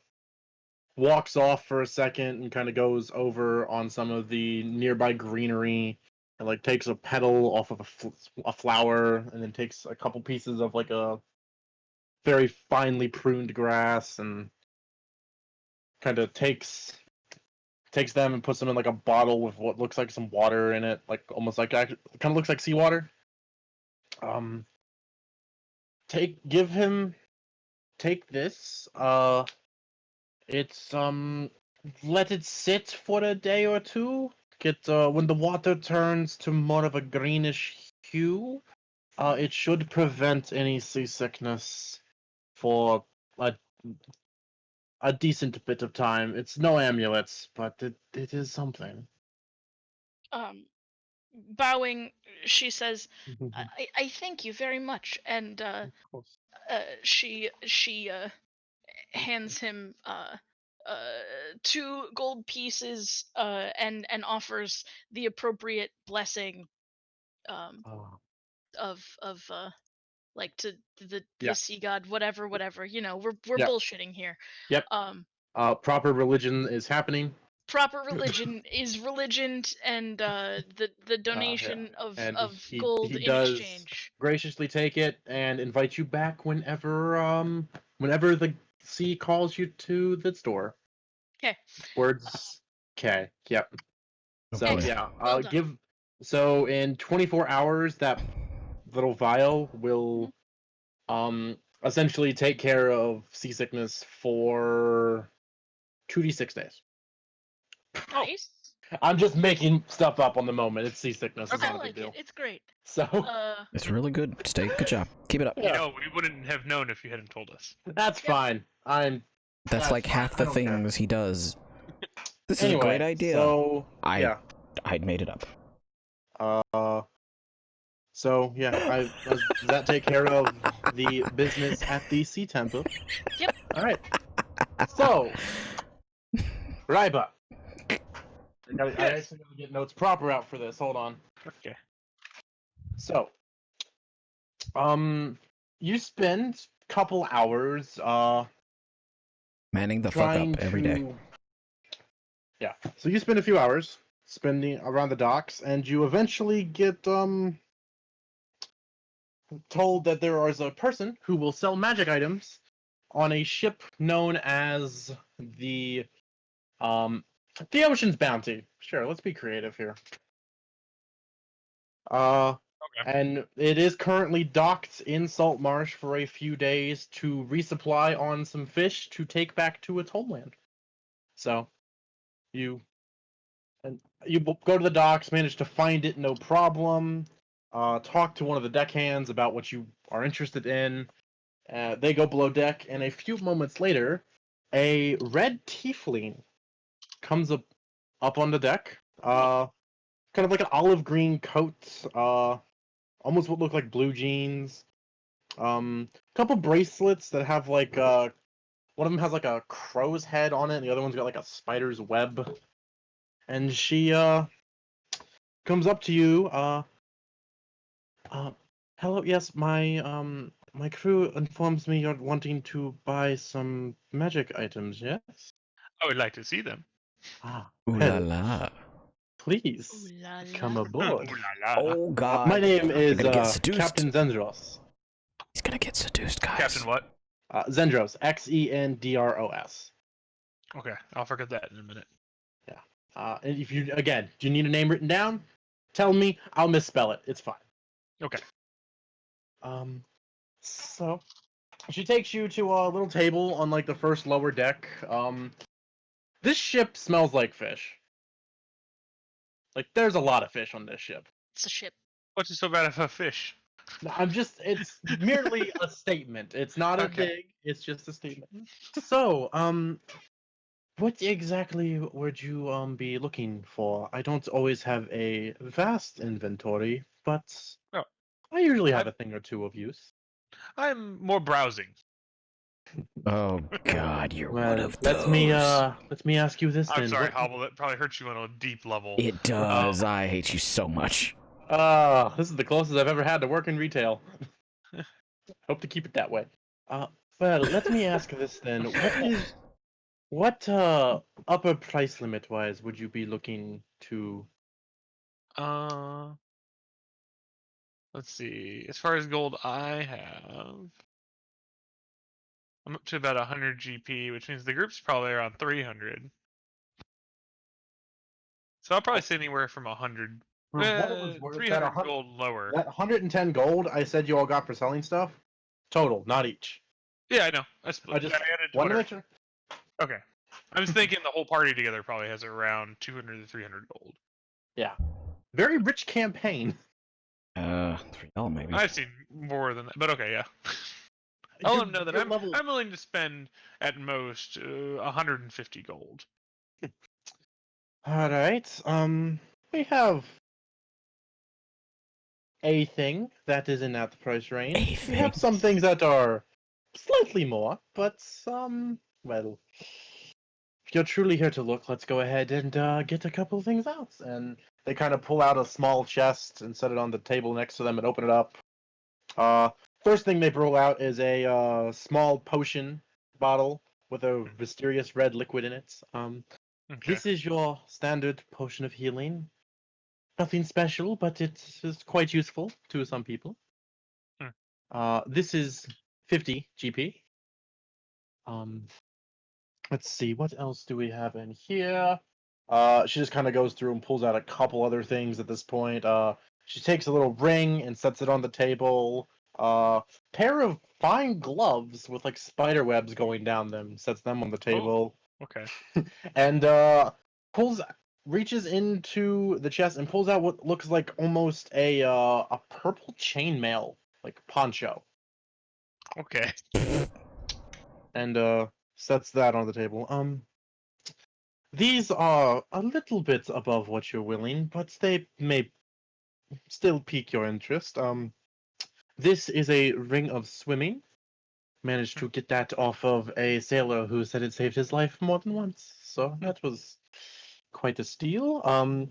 walks off for a second and kind of goes over on some of the nearby greenery and like takes a petal off of a flower and then takes a couple pieces of like a very finely pruned grass and kind of takes them and puts them in like a bottle with what looks like some water in it, like almost like kind of looks like seawater. Take this. It's let it sit for a day or two. Get when the water turns to more of a greenish hue, it should prevent any seasickness for a decent bit of time. It's no amulets, but it is something. Bowing, she says, I thank you very much," and she hands him 2 gold pieces and offers the appropriate blessing um Oh, of like to the yeah. sea god, whatever, we're Yeah. bullshitting here. Yep. um Proper religion is happening. Proper religion is religion, and the Yeah. donation And of he gold he in does exchange. graciously take it and invite you back whenever the sea calls you to the store. Okay. Words. Okay. Yep. Oh So boy. yeah, Well done. so in 24 hours that little vial will essentially take care of seasickness for 2d6 days. Oh, Nice. I'm just making stuff up on the moment. It's seasickness. It's I not a big like it. deal. It's great. So It's really good. Steak. Good job. Keep it up. you yeah, know, we wouldn't have known if you hadn't told us. that's Yep. fine. That's like fine. half I the don't care. things he does. This is a great Anyway, idea. so I'd made it up. so yeah, does that take care of the business at the sea temple? Yep. All right. So, Raiba, I Yes. actually gotta get notes proper out for this. Hold on. Okay. So, you spend a couple hours Manning the fuck trying up every day. to yeah. So you spend a few hours spending around the docks, and you eventually get told that there is a person who will sell magic items on a ship known as um the Ocean's Bounty. Sure, let's be creative here. Uh Okay. and it is currently docked in Salt Marsh for a few days to resupply on some fish to take back to its homeland. So you you go to the docks, manage to find it, no problem. Talk to one of the deckhands about what you are interested in. They go below deck, and a few moments later, a red tiefling comes up on the deck. Kind of like an olive green coat. Almost what look like blue jeans. A couple bracelets that have like one of them has like a crow's head on it, and the other one's got like a spider's web. And she comes up to you. Hello. Yes, my crew informs me you're wanting to buy some magic items. Yes. I would like to see them. Ah, Ooh la well, la. Ooh please la come la. aboard. Ooh la la. Oh god. My name You're is gonna get seduced. Captain Zendros. He's gonna get seduced, guys. Captain what? Zendros. Xendros. Okay, I'll forget that in a minute. And if you again, do you need a name written down? Tell me. I'll misspell it. It's fine. Okay. So she takes you to a little table on like the first lower deck. This ship smells like fish. Like there's a lot of fish on this ship. It's a ship. What's so bad about fish? It's merely a statement. It's not a Okay. dig, it's just a statement. So, what exactly would you be looking for? I don't always have a vast inventory, but Oh, I usually have I'm a thing or two of use. I'm more browsing. Oh god, you're one Well, of those. let me ask you this I'm then. sorry, What Hobble. That probably hurts you on a deep level. It does. I hate you so much. This is the closest I've ever had to work in retail. Hope to keep it that way. Uh, well, let me ask this then. What upper price limit wise would you be looking to? Uh, let's see. As far as gold, I'm up to about 100 GP, which means the group's probably around 300. So I'll probably say anywhere from 100, For what it was worth, 300 gold lower. that 110 gold I said you all got for selling stuff, total, not each. Yeah, I know. I split. I just I added want to whatever. make sure. Okay. I was thinking the whole party together probably has around 200 to 300 gold. Yeah, very rich campaign. $3 maybe. I've seen more than that, but okay, yeah. I'll let Your- him know that your level. I'm willing to spend at most 150 gold. All right. We have a thing that is in that price range. We have thing. some things that are slightly more, but well, if you're truly here to look, let's go ahead and get a couple of things out. And they kind of pull out a small chest and set it on the table next to them and open it up. First thing they roll out is a small potion bottle with a mysterious red liquid in it. Okay. This is your standard potion of healing. Nothing special, but it is quite useful to some people. This is 50 GP. Let's see, what else do we have in here? She just kind of goes through and pulls out a couple other things at this point. She takes a little ring and sets it on the table. Pair of fine gloves with like spider webs going down them, sets them on the table. Okay. And reaches into the chest and pulls out what looks like almost a purple chainmail, like poncho, Okay. and sets that on the table. These are a little bit above what you're willing, but they may still pique your interest. This is a ring of swimming. Managed to get that off of a sailor who said it saved his life more than once, so that was quite a steal.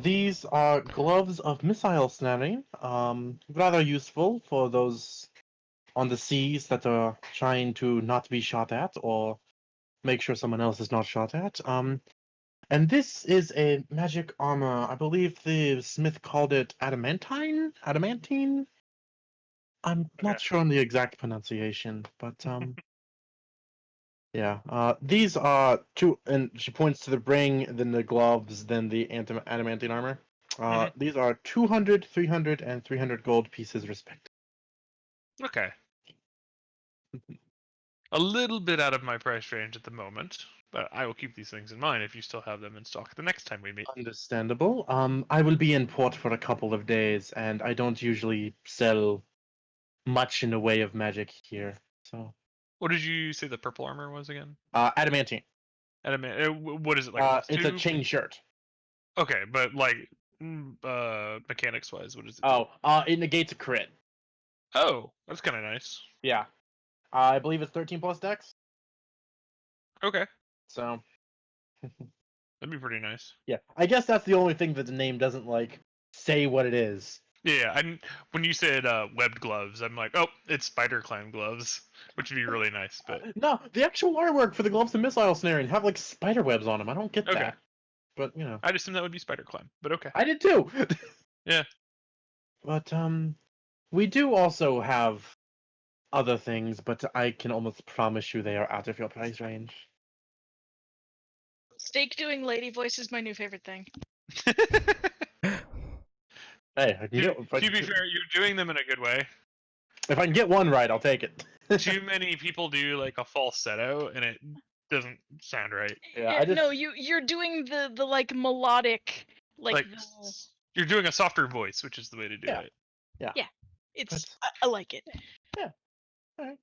These are gloves of missile snaring. Rather useful for those on the seas that are trying to not be shot at or make sure someone else is not shot at. And this is a magic armor. I believe the smith called it adamantine. Adamantine. I'm not Okay. sure on the exact pronunciation, but yeah. These are two, and she points to the ring, then the gloves, then the adamantine armor. These are 200, 300, and 300 gold pieces respectively. Okay. A little bit out of my price range at the moment, but I will keep these things in mind if you still have them in stock the next time we meet. Understandable. I will be in port for a couple of days, and I don't usually sell much in the way of magic here. So, What did you say the purple armor was again? adamantine. What is it, like a It's a +2? chain shirt. Okay, but like mechanics wise, what does it do? Oh, it negates a crit. Oh, that's kind of nice. Yeah. I believe it's 13 plus dex. Okay, So, that'd be pretty nice. yeah. I guess that's the only thing that the name doesn't like say what it is. Yeah, when you said webbed gloves, I'm like, oh, it's spider climb gloves, which would be really nice. But No, the actual artwork for the gloves and missile snaring have like spider webs on them. I don't get okay, that. But, you know. I'd assume that would be spider climb. But okay. I did too. Yeah. But we do also have other things, but I can almost promise you they are out of your price range. Steak doing lady voice is my new favorite thing. Hey, I can to, get, to be fair, you're doing them in a good way. if I can get one right, I'll take it. Too many people do like a falsetto, and it doesn't sound right. Yeah, I just No, you're doing the like melodic Like the, you're doing a softer voice, which is the way to do Yeah. it. it's But- I like it. Alright.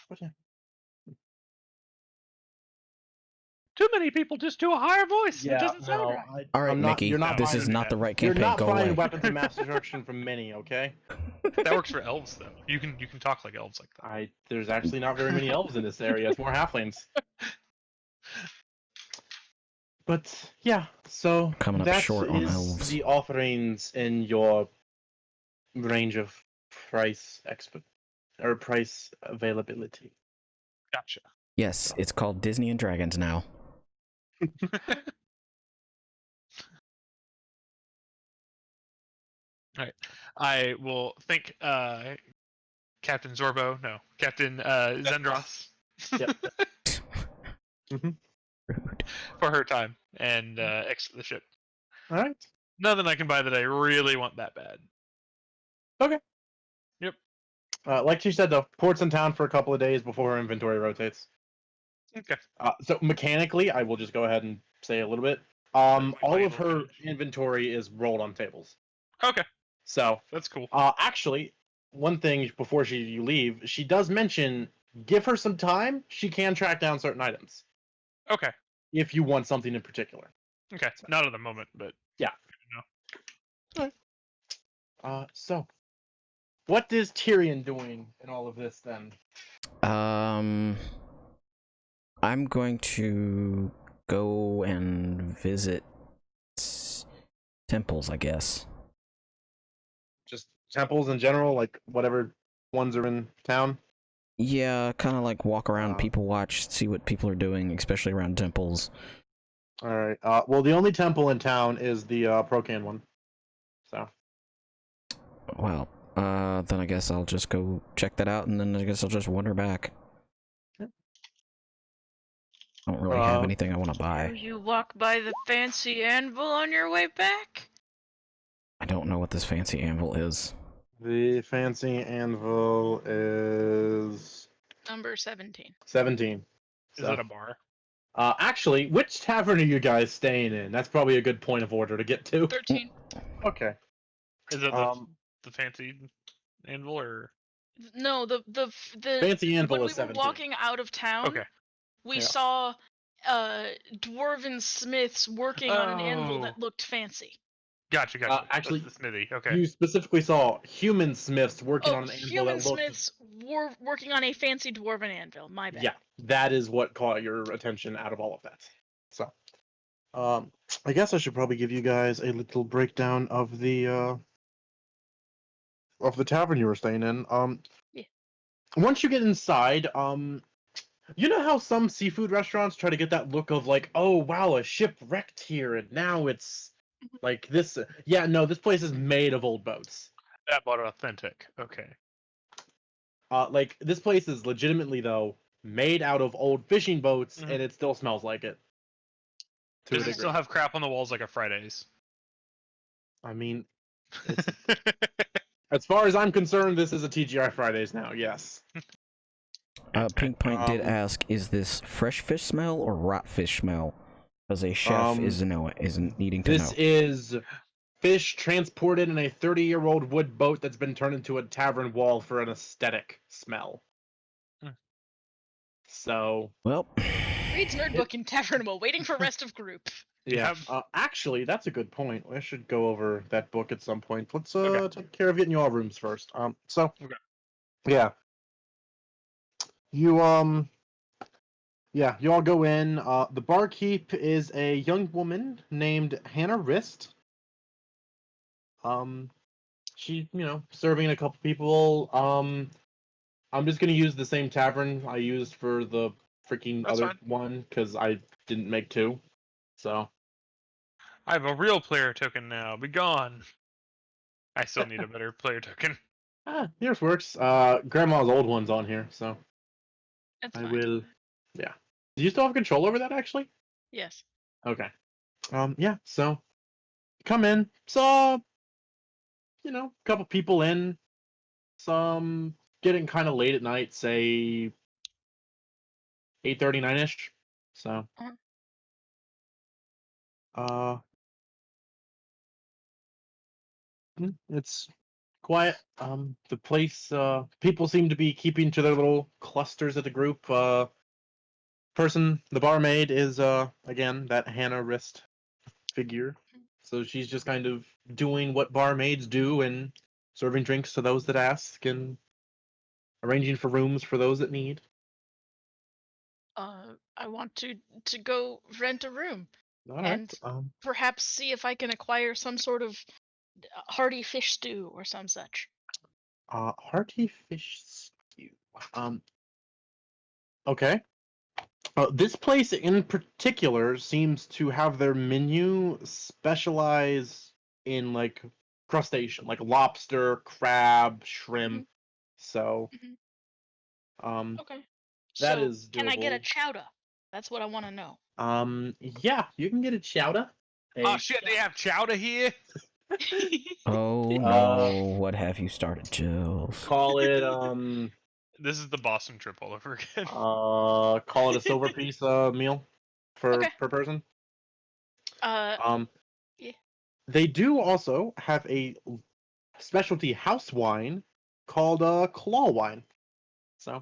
But yeah. Too many people just do a higher voice. It Yeah, doesn't sound no, right. All right, I'm not, Mickey. you're not This buying, is not the right you're campaign. not Go buying away. weapons of mass destruction from many, okay? That works for elves though. You can talk like elves like that. There's actually not very many elves in this area. It's more halflings. But yeah, so Coming up that short on is elves. the offerings in your range of price price availability. Gotcha. Yes, it's called Disney and Dragons now. All right. I will thank Captain Zorbo. No, Captain Zendros. Yep. Mhm. Rude. For her time and exit the ship. All right. Nothing I can buy that I really want that bad. Like she said, though, port's in town for a couple of days before her inventory rotates. Okay. So mechanically, I will just go ahead and say a little bit. Like All of label her change. inventory is rolled on tables. Okay, So, that's cool. actually, one thing before you leave, she does mention give her some time. She can track down certain items Okay. if you want something in particular. Okay. So, Not at the moment, but yeah. you know. So what is Tyrion doing in all of this then? I'm going to go and visit temples, I guess. Just temples in general, like whatever ones are in town. Yeah, kind of like walk around, Uh, people watch, see what people are doing, especially around temples. All right. Well, the only temple in town is the Procan one. So. Well, then I guess I'll just go check that out, and then I guess I'll just wander back. Yep. I don't really have anything I want to Do buy. you walk by the fancy anvil on your way back? I don't know what this fancy anvil is. The fancy anvil is Number 17. 17. Is So. that a bar? Actually, which tavern are you guys staying in? That's probably a good point of order to get to. 13. Okay. Is it the fancy anvil or? No, the Fancy anvil when we is were 17. walking out of town, Okay. we Yeah. saw dwarven smiths working on an anvil Oh. that looked fancy. Gotcha. Actually, That's the smithy. Okay. you specifically saw human smiths working Oh, on an anvil human that looked. smiths were working on a fancy dwarven anvil. My bad. Yeah, that is what caught your attention out of all of that. So, I guess I should probably give you guys a little breakdown of the tavern you were staying in. Yeah. Once you get inside, you know how some seafood restaurants try to get that look of like, oh wow, a ship wrecked here, and now it's like this. Yeah, no, this place is made of old boats. That bought authentic. Okay. Like this place is legitimately though made out of old fishing boats, Mhm. and it still smells like it. To a Does it degree. still have crap on the walls like a Fridays? I mean, it's as far as I'm concerned, this is a TGI Fridays now. Yes. Pink Pint did Um, ask, is this fresh fish smell or rot fish smell? Because a chef isn't needing to This know. is fish transported in a 30-year-old wood boat that's been turned into a tavern wall for an aesthetic smell. Hmm. So, Well, Reads nerd book in tavern while waiting for rest of group. yeah. Yep. Actually, that's a good point. I should go over that book at some point. Let's Okay. take care of getting you all rooms first. So, Okay. yeah. You Yeah, you all go in. The barkeep is a young woman named Hannah Wrist. She, serving a couple people. I'm just gonna use the same tavern I used for the freaking That's other fine. one because I didn't make two. So I have a real player token now. Be gone. I still need a better player token. yours works. Grandma's old one's on here, so That's I fine. will. Yeah. Do you still have control over that actually? Yes. Okay. Yeah. So come in. Saw a couple people in. Some getting kind of late at night, say 8:39ish. So, Uh-huh. uh, it's quiet. The place, people seem to be keeping to their little clusters of the group. The barmaid is, again, that Hannah Wrist figure. So she's just kind of doing what barmaids do and serving drinks to those that ask and arranging for rooms for those that need. I want to go rent a room All right. and perhaps see if I can acquire some sort of hearty fish stew or some such. Hearty fish stew. Okay. This place in particular seems to have their menu specialize in like crustacean, like lobster, crab, Mhm. shrimp. So, Mhm. um, Okay. that So is can I get a doable. chowder? That's what I want to know. Yeah, you can get a chowder. Oh shit, they have chowder here? oh Uh, no, what have you started, Jills? call it This is the Boston trip all over again. call it a silver piece meal Okay. per person. Uh, Um, yeah. they do also have a specialty house wine called claw wine. So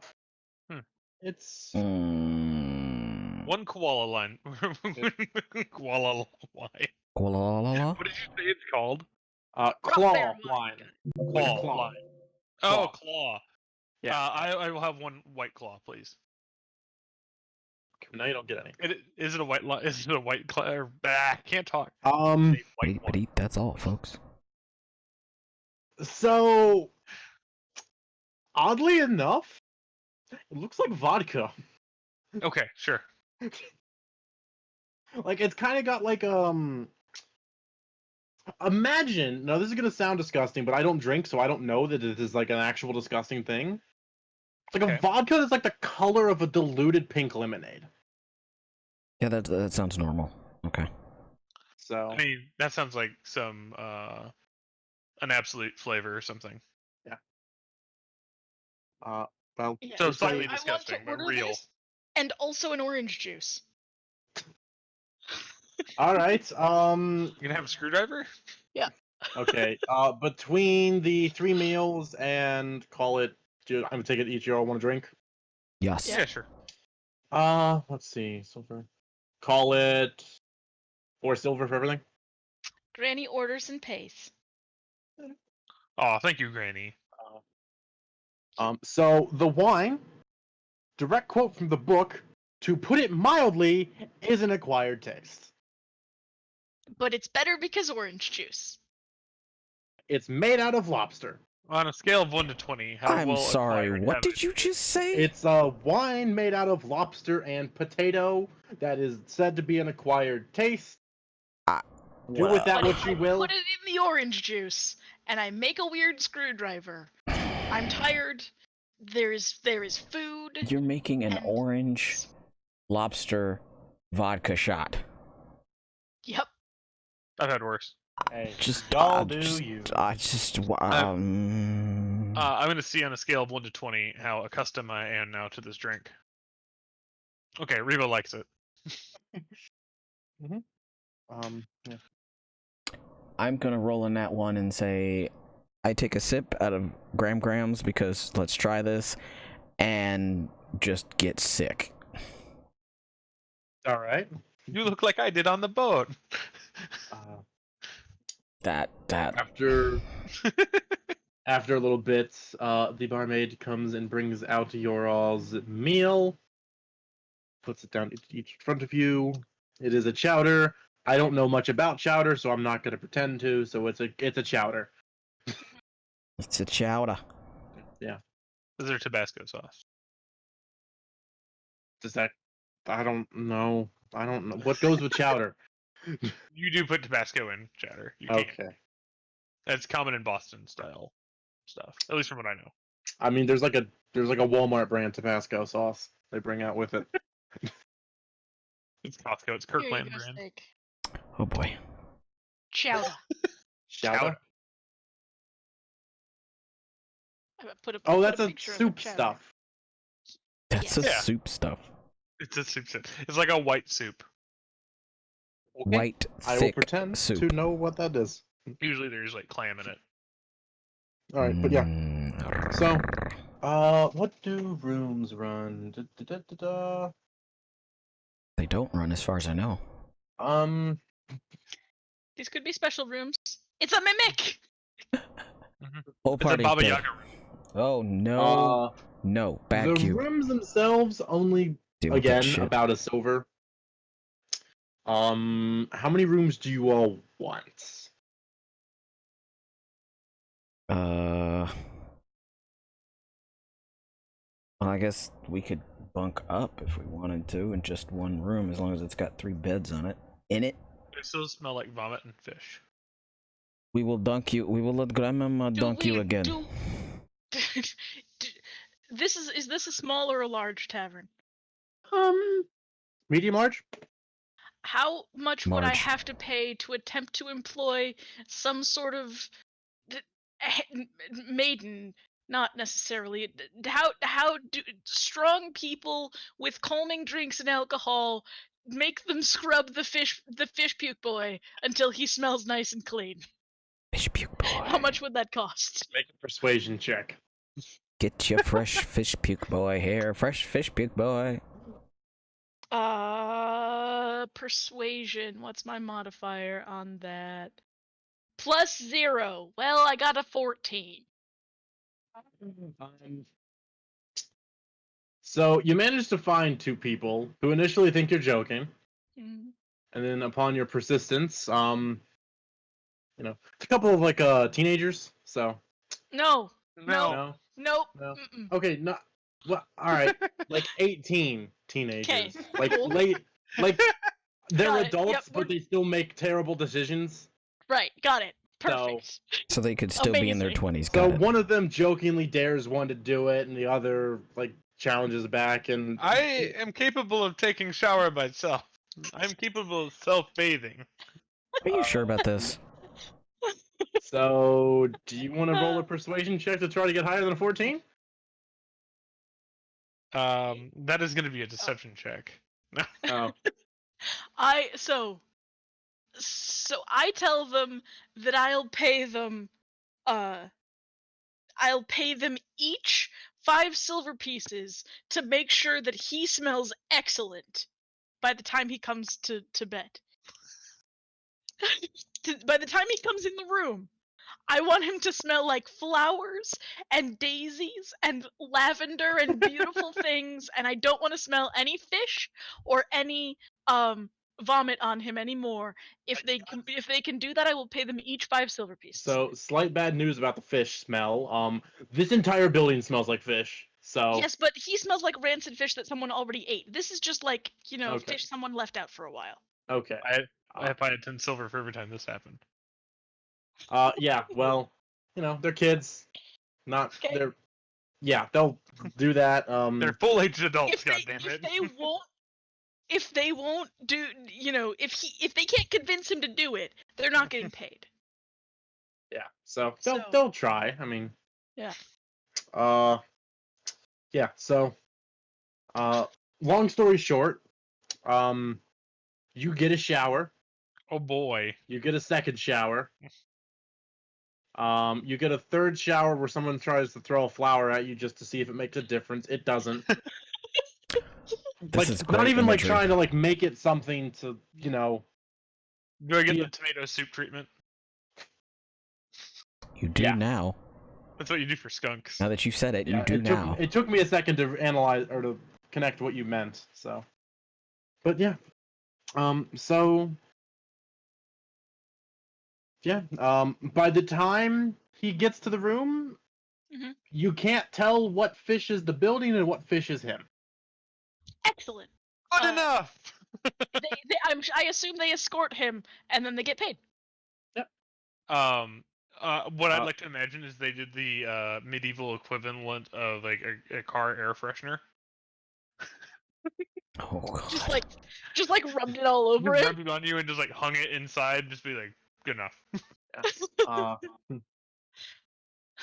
it's One koala line. Koala wine. Koala. What did you say it's called? claw Rockberry wine. Like Claw claw. line. Oh, Claw. claw. Yeah. I will have one white claw, please. Now you don't get any. Is it a white Is it a white claw? I can't talk. Beat, that's all, folks. So oddly enough, it looks like vodka. Okay, sure. Like it's kind of got like imagine, now this is gonna sound disgusting, but I don't drink, so I don't know that it is like an actual disgusting thing. It's like Okay. a vodka that's like the color of a diluted pink lemonade. Yeah, that sounds normal. Okay. So I mean, that sounds like some an absolute flavor or something. yeah. Well, Yeah, So it's slightly I want to disgusting, but order real. this, and also an orange juice. all right. You gonna have a screwdriver? Yeah. Okay. Between the 3 meals and call it, I'm gonna take it each you all want to drink. Yes. Yeah. Yeah, sure. Let's see, silver. Call it 4 silver for everything. Granny orders and pays. Oh, thank you, Granny. So the wine, direct quote from the book, to put it mildly, is an acquired taste. But it's better because orange juice. It's made out of lobster. On a scale of 1 to 20, how I'm well sorry, acquired what have did it? you just say? It's a wine made out of lobster and potato that is said to be an acquired taste. Do with that But what if you I will. put it in the orange juice and I make a weird screwdriver, I'm tired. There is food. You're making an and- orange lobster vodka shot. Yep. I've had worse. Hey, Just y'all I do just, you. I'm gonna see on a scale of 1 to 20 how accustomed I am now to this drink. Okay, Reba likes it. Yeah. I'm gonna roll in that one and say I take a sip out of grams because let's try this and just get sick. All right. You look like I did on the boat. That After a little bit, the barmaid comes and brings out your all's meal. Puts it down each in front of you. It is a chowder. I don't know much about chowder, so I'm not going to pretend to. So it's a chowder. it's a chowder. Is there Tabasco sauce? Does that? I don't know. What goes with chowder. You do put Tabasco in chowder. You can. Okay. That's common in Boston style stuff, at least from what I know. I mean, there's like a Walmart brand Tabasco sauce they bring out with it. It's Costco. It's Here you Kirkland go, brand. steak. Oh boy. Chowder. Chowder. Put That's a a picture of soup chowder. stuff. That's Yes. a Yeah. soup stuff. It's a soup. It's like a white soup. Okay. White, I will thick pretend soup. to know what that is. Usually there's like clam in it. All right, but yeah. Mm. So, what do rooms run? They don't run as far as I know. These could be special rooms. It's a mimic. Whole It's a party Baba dead. Yaga room. Oh no. No, bad the cube. rooms themselves only Deal with that again shit. about a silver. How many rooms do you all want? Well, I guess we could bunk up if we wanted to in just one room, as long as it's got 3 beds on it. In it. They still smell like vomit and fish. We will dunk you. We will let Grandmama dunk you again. Is this a small or a large tavern? Medium large? How much would I Large. have to pay to attempt to employ some sort of maiden? Not necessarily. How do strong people with calming drinks and alcohol make them scrub the fish puke boy until he smells nice and clean? Fish puke boy. How much would that cost? Make a persuasion check. Get your fresh fish puke boy here. Fresh fish puke boy. Persuasion. What's my modifier on that? +0. Well, I got a 14. So you managed to find two people who initially think you're joking, Mm. and then upon your persistence, it's a couple of like teenagers. So No. No. no, Nope. no. Mm-mm. Okay, no. Well, all right, like 18 Okay. teenagers, like Cool. late, like they're Got it. adults, Yep. but they still make terrible decisions. Right. Got it. So, Perfect. So they could still be in their Amazing. 20s. so Got it. one of them jokingly dares one to do it, and the other like challenges back, and I am capable of taking shower myself. I'm capable of self-bathing. Are you sure about this? so do you want to roll a persuasion check to try to get higher than a 14? That is going to be a deception check. Oh, So I tell them that I'll pay them each 5 silver pieces to make sure that he smells excellent by the time he comes to bed. By the time he comes in the room, I want him to smell like flowers and daisies and lavender and beautiful things, and I don't want to smell any fish or any vomit on him anymore. If they can do that, I will pay them each 5 silver pieces. so slight bad news about the fish smell. This entire building smells like fish. So Yes, but he smells like rancid fish that someone already ate. This is just like, Okay. fish someone left out for a while. okay. I buy 10 silver for every time this happened. Yeah. Well, they're kids. Not Okay. they're. Yeah, they'll do that. They're full-aged adults, If they goddammit. if they won't do, if they can't convince him to do it, they're not getting paid. Yeah. So So- they'll try. I mean. Yeah. Yeah. So. Long story short, you get a shower. Oh boy. You get a second shower. You get a third shower where someone tries to throw a flower at you just to see if it makes a difference. It doesn't. This is not great even imagery. like trying to like make it something to Do I get Yeah. the tomato soup treatment? You do Yeah. now. That's what you do for skunks. Now that you said it, Yeah, you do now. It took me a second to analyze or to connect what you meant. So, but yeah, so yeah, by the time he gets to the room, Mhm. you can't tell what fish is the building and what fish is him. Excellent. Good enough! I assume they escort him and then they get paid. What I'd like to imagine is they did the medieval equivalent of like a car air freshener. Oh god. Just like rubbed it all over Just it. rubbed it on you and just like hung it inside, just be like, good enough.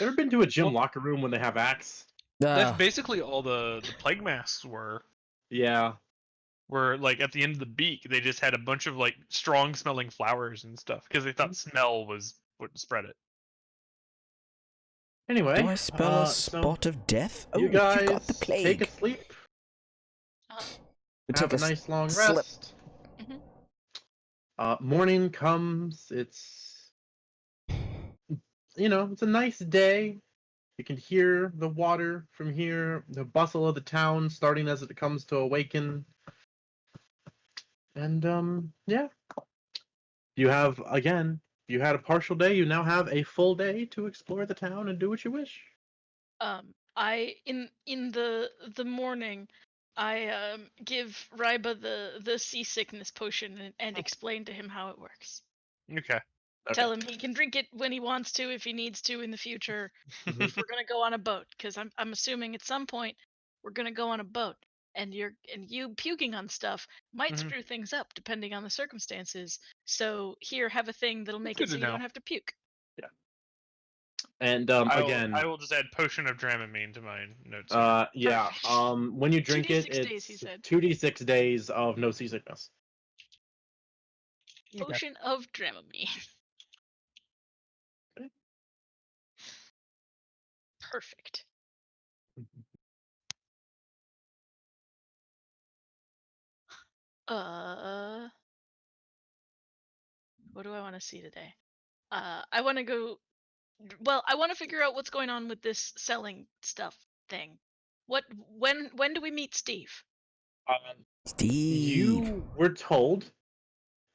Ever been to a gym Well- locker room when they have Axe? That's basically all the plague masks were. Yeah. Were like at the end of the beak, they just had a bunch of like strong smelling flowers and stuff because they thought smell was what spread it. Anyway, Do I spell a so spot of death? Oh, you guys you've got the plague. take a sleep. We Have take a s- nice long slip. rest. Mhm. Morning comes. It's it's a nice day. You can hear the water from here, the bustle of the town starting as it comes to awaken. And yeah. You had a partial day, you now have a full day to explore the town and do what you wish. I in the morning, I give Ryba the seasickness potion and explain to him how it works. Okay. Tell him he can drink it when he wants to, if he needs to in the future, if we're gonna go on a boat. Because I'm assuming at some point we're gonna go on a boat, and you puking on stuff might Mhm. screw things up depending on the circumstances. So here, have a thing that'll make Good it so to you know. don't have to puke. And again, I will just add potion of Dramamine to my notes. yeah. Perfect. When you drink it, 2d6 days, he it's said. 2d6 days of no seasickness. Potion of Dramamine. Okay. Perfect. What do I want to see today? I want to go. Well, I want to figure out what's going on with this selling stuff thing. What? When do we meet Steve? Steve. You were told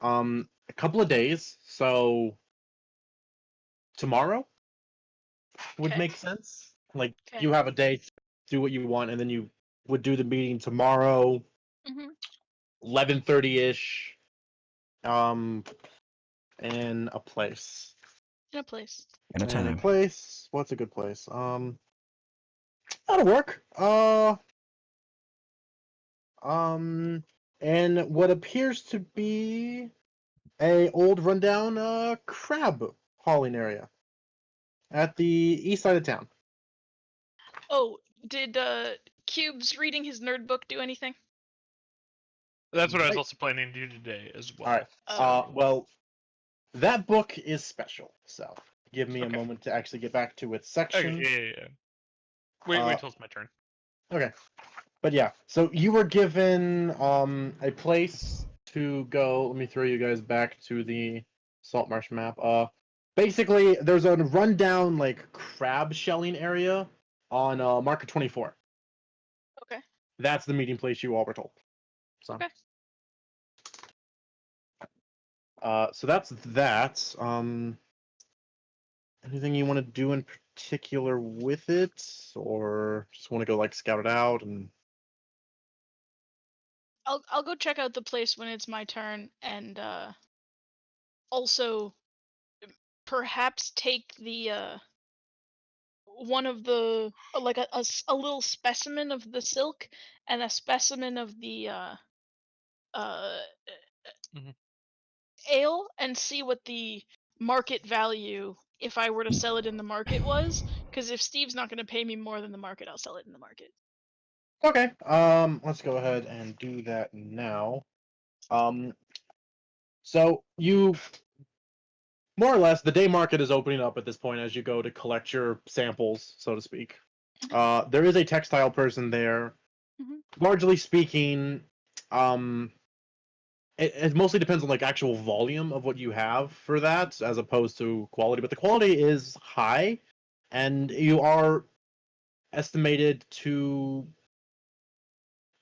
a couple of days, so tomorrow would Okay. make sense. Like Okay. you have a day to do what you want, and then you would do the meeting tomorrow, Mm-hmm. 11:30ish, um, in a place. In a place. In a In a time. place. What's a good place? That'll work. And what appears to be a old rundown crab hauling area at the east side of town. Oh, did Cubes reading his nerd book do anything? That's what I was Right. also planning to do today as All right. well. Oh. Well, that book is special, so give me a Okay. moment to actually get back to its Okay. section. Yeah. Wait till it's my turn. Okay. But yeah, so you were given a place to go. Let me throw you guys back to the Salt Marsh map. Basically there's a rundown like crab shelling area on marker 24. Okay. That's the meeting place you all were told. So Okay. so that's that. Anything you want to do in particular with it, or just want to go like scout it out and I'll go check out the place when it's my turn, and also perhaps take the one of the like a little specimen of the silk and a specimen of the uh Mhm. ale and see what the market value if I were to sell it in the market was, because if Steve's not going to pay me more than the market, I'll sell it in the market. okay. Let's go ahead and do that now. So you more or less the day market is opening up at this point as you go to collect your samples, so to speak. There is a textile person there. Mhm. Largely speaking, um, it mostly depends on like actual volume of what you have for that, as opposed to quality. But the quality is high, and you are estimated to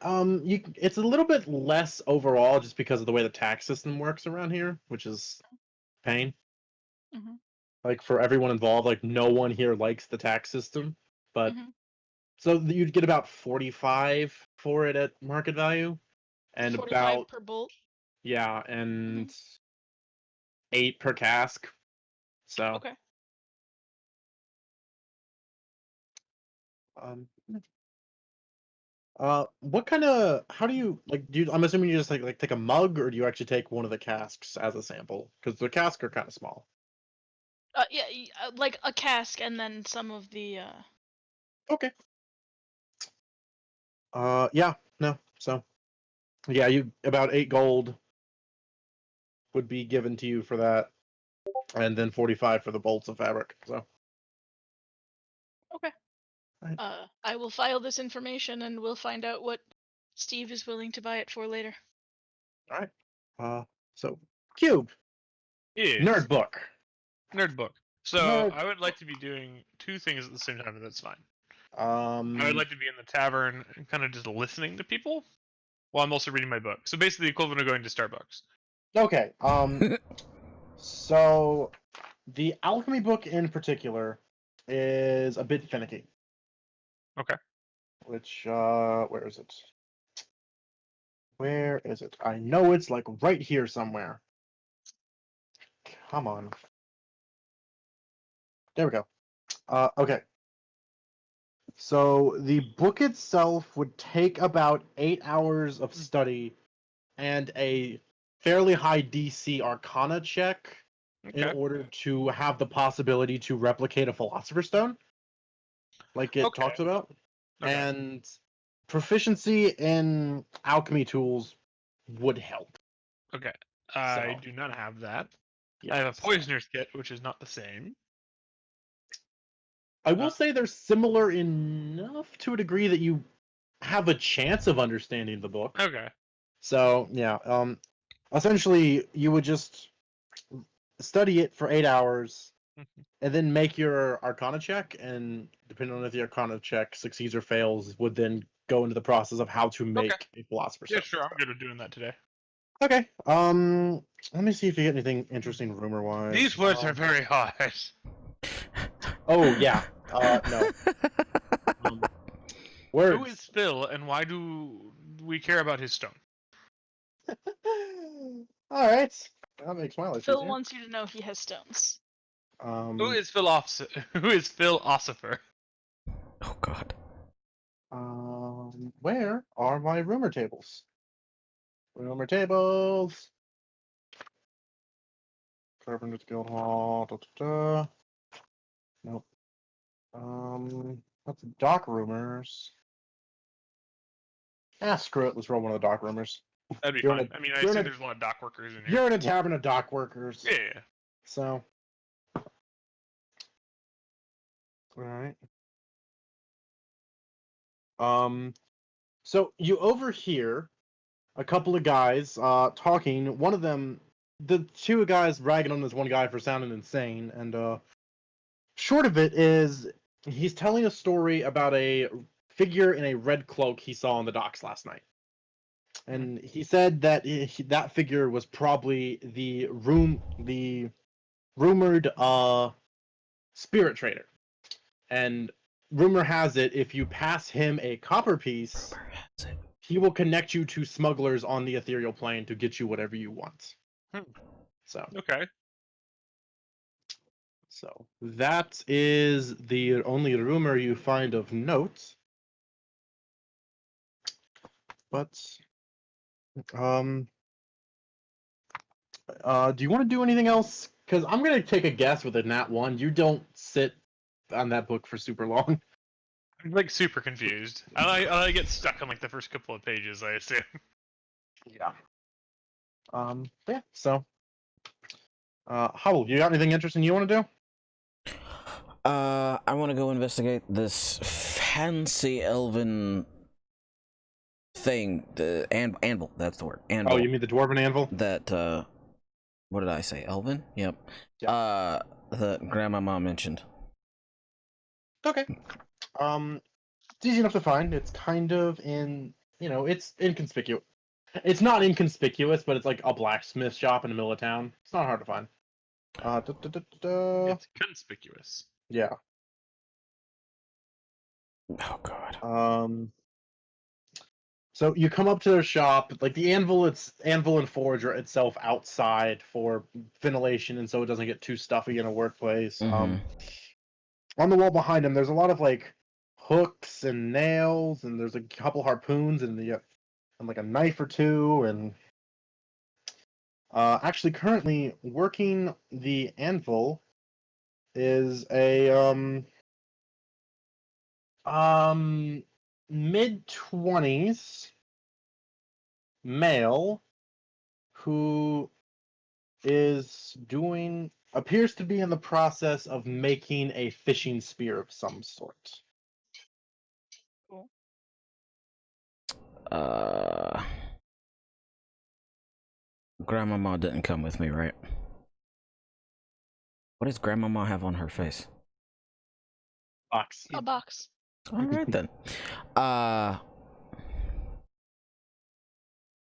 it's a little bit less overall just because of the way the tax system works around here, which is pain. Mhm. Like for everyone involved, like no one here likes the tax system, but Mhm. so you'd get about 45 for it at market value, and 45 about per bolt. yeah, Mhm. and 8 per cask. So Okay. um what kind of how do you like do you, I'm assuming you just like take a mug, or do you actually take one of the casks as a sample, because the casks are kind of small. Yeah, like a cask and then some of the Okay. Yeah, no. So, yeah, you about 8 gold would be given to you for that, and then 45 for the bolts of fabric. So, Okay. right. I will file this information and we'll find out what Steve is willing to buy it for later. All right. So Cube Yes. nerd book. Nerd book. So Nerd. I would like to be doing two things at the same time, and that's fine. I would Um. like to be in the tavern and kind of just listening to people while I'm also reading my book. So basically, the equivalent of going to Starbucks. Okay. So the alchemy book in particular is a bit finicky. Okay. Which where is it? Where is it? I know it's like right here somewhere. Come on. There we go. Okay. So the book itself would take about 8 hours of study and a fairly high DC Arcana check in Okay. order to have the possibility to replicate a Philosopher's Stone, like it Okay. talks about. Okay. And proficiency in alchemy tools would help. Okay. I So, do not have that. I yeah. have a So, poisoner's kit, which is not the same. I will say they're similar enough to a degree that you have a chance of understanding the book. Okay. So yeah, essentially you would just study it for 8 hours, and then make your Arcana check, and depending on if the Arcana check succeeds or fails, would then go into the process of how to make a Philosopher's Yeah, Stone. sure. I'm good at doing that today. Okay. Let me see if you get anything interesting rumor-wise. These words are very hard. Oh yeah. No. Um, words. Who is Phil, and why do we care about his stone? All right. That makes my life Phil easier. wants you to know he has stones. Who is Phil Who is Phil Ossifer? Oh God. Where are my rumor tables? Rumor tables. Carpenter's Guild Hall. Da, da, da. Nope. That's dock rumors. Ah, screw it. Let's roll one of the dock rumors. That'd be You're fine. in a- I mean, I you're in assume a- there's a lot of dock workers in here. You're in a tavern of dock workers. Yeah. So. All right. So you overhear a couple of guys talking. One of them, the two guys ragging on this one guy for sounding insane, and short of it is he's telling a story about a figure in a red cloak he saw on the docks last night. And he said that that figure was probably the rumored spirit trader. And rumor has it, if you pass him a copper piece, he will connect you to smugglers on the ethereal plane to get you whatever you want. So Okay. that is the only rumor you find of note. But do you want to do anything else? Because I'm gonna take a guess with a nat 1. You don't sit on that book for super long. I'm like super confused. I get stuck on like the first couple of pages, I assume. Yeah. Yeah. So, Hubble, you got anything interesting you want to do? I want to go investigate this fancy elven thing. The anvil. That's the word. Anvil. Oh, you mean the dwarven anvil? That what did I say? Elven? Yep. Yeah. That Grandmama mentioned. Okay. It's easy enough to find. It's kind of it's inconspicuous. It's not inconspicuous, but it's like a blacksmith shop in the middle of town. It's not hard to find. It's conspicuous. Yeah. Oh God. So you come up to their shop, like the anvil, it's anvil and forge itself outside for ventilation, and so it doesn't get too stuffy in a workplace. Mhm. On the wall behind him, there's a lot of like hooks and nails, and there's a couple harpoons, and like a knife or two, and actually currently working the anvil is a mid-20s male who appears to be in the process of making a fishing spear of some sort. Cool. Grandmama didn't come with me, right? What does Grandmama have on her face? Box. A box. All right then.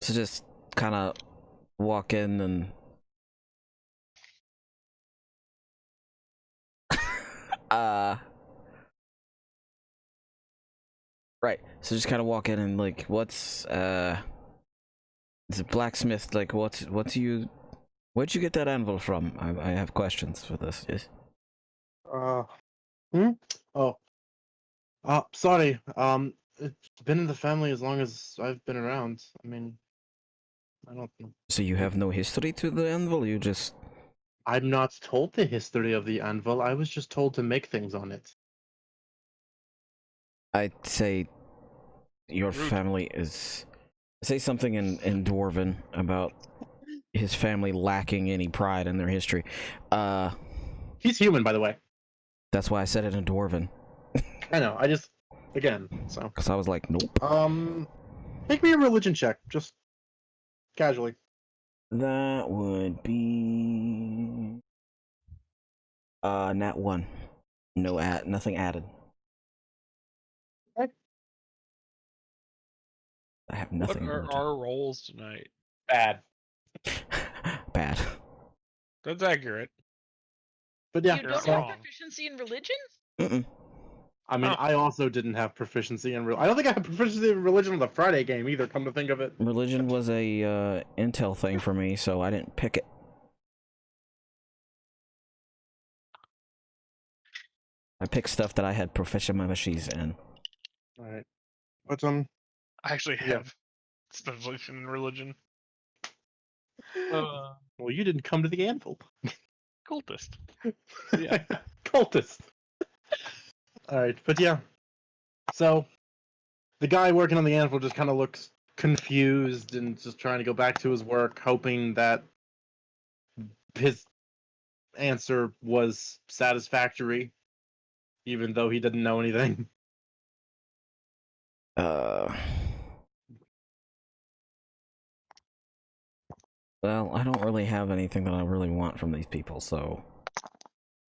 So just kind of walk in and right. So just kind of walk in and like, what's is it blacksmith? Like, what's you? Where'd you get that anvil from? I have questions for this. Yes. Oh. Sorry. It's been in the family as long as I've been around. I mean, I don't know. So you have no history to the anvil? You just... I'm not told the history of the anvil. I was just told to make things on it. I'd say your Rude. family is... Say something in Dwarven about his family lacking any pride in their history. He's human, by the way. That's why I said it in Dwarven. I know. I just again. So Because I was like, nope. make me a religion check, just casually. That would be nat 1. Nothing added. Okay. I have What nothing. are our rolls tonight? Bad. Bad. That's accurate. But yeah. You You're don't not have wrong. proficiency in religion? Mm-mm. I mean, Oh. I also didn't have proficiency in I don't think I had proficiency in religion on the Friday game either. Come to think of it. Religion was a intel thing for me, so I didn't pick it. I picked stuff that I had proficiencies in. All right. But I actually Yeah. have specialization in religion. well, you didn't come to the anvil. Cultist. Yeah. Cultist. All right, but yeah. So the guy working on the anvil just kind of looks confused and just trying to go back to his work, hoping that his answer was satisfactory, even though he didn't know anything. Well, I don't really have anything that I really want from these people, so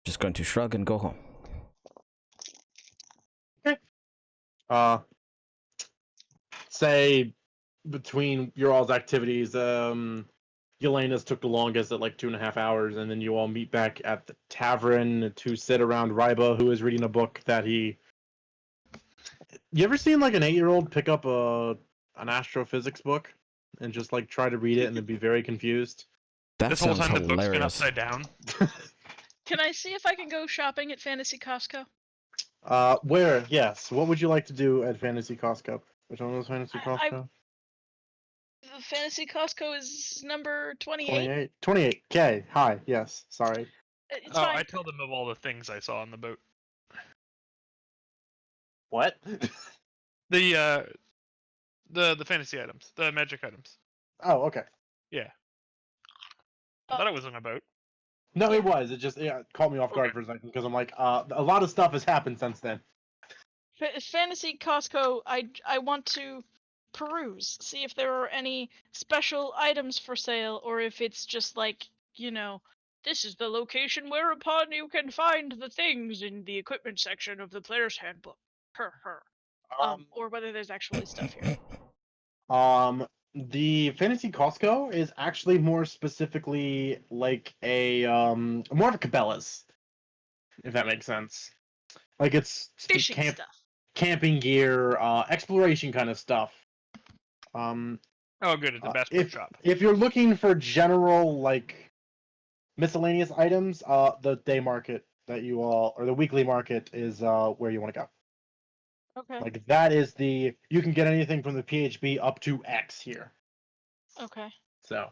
just going to shrug and go home. Okay. Say between your all's activities, Yelena's took the longest at like 2.5 hours, and then you all meet back at the tavern to sit around Ryba, who is reading a book that he. You ever seen like an 8-year-old pick up an astrophysics book and just like try to read it and then be very confused? That This whole sounds time the book's been hilarious. upside down. Can I see if I can go shopping at Fantasy Costco? Where? Yes. What would you like to do at Fantasy Costco? Which one was Fantasy I- Costco? The Fantasy Costco is number 28. 28. 28. Okay. Hi. Yes. Sorry. It's Oh, fine. I tell them of all the things I saw on the boat. What? The fantasy items, the magic items. Oh, okay. Yeah. I thought it was on a boat. No, Yeah. it was. It just caught me off guard Okay. for a second because I'm like, a lot of stuff has happened since then. Fantasy Costco, I want to peruse, see if there are any special items for sale, or if it's just like, this is the location whereupon you can find the things in the equipment section of the player's handbook. Or whether there's actually stuff here. The Fantasy Costco is actually more specifically like a more of a Cabela's, if that makes sense. Like it's Fishing stuff. camping gear, exploration kind of stuff. Oh, good. It's a Bass Pro Shop. If you're looking for general like miscellaneous items, the day market that you all or the weekly market is where you want to go. Okay. Like that is you can get anything from the PHB up to X here. Okay. So.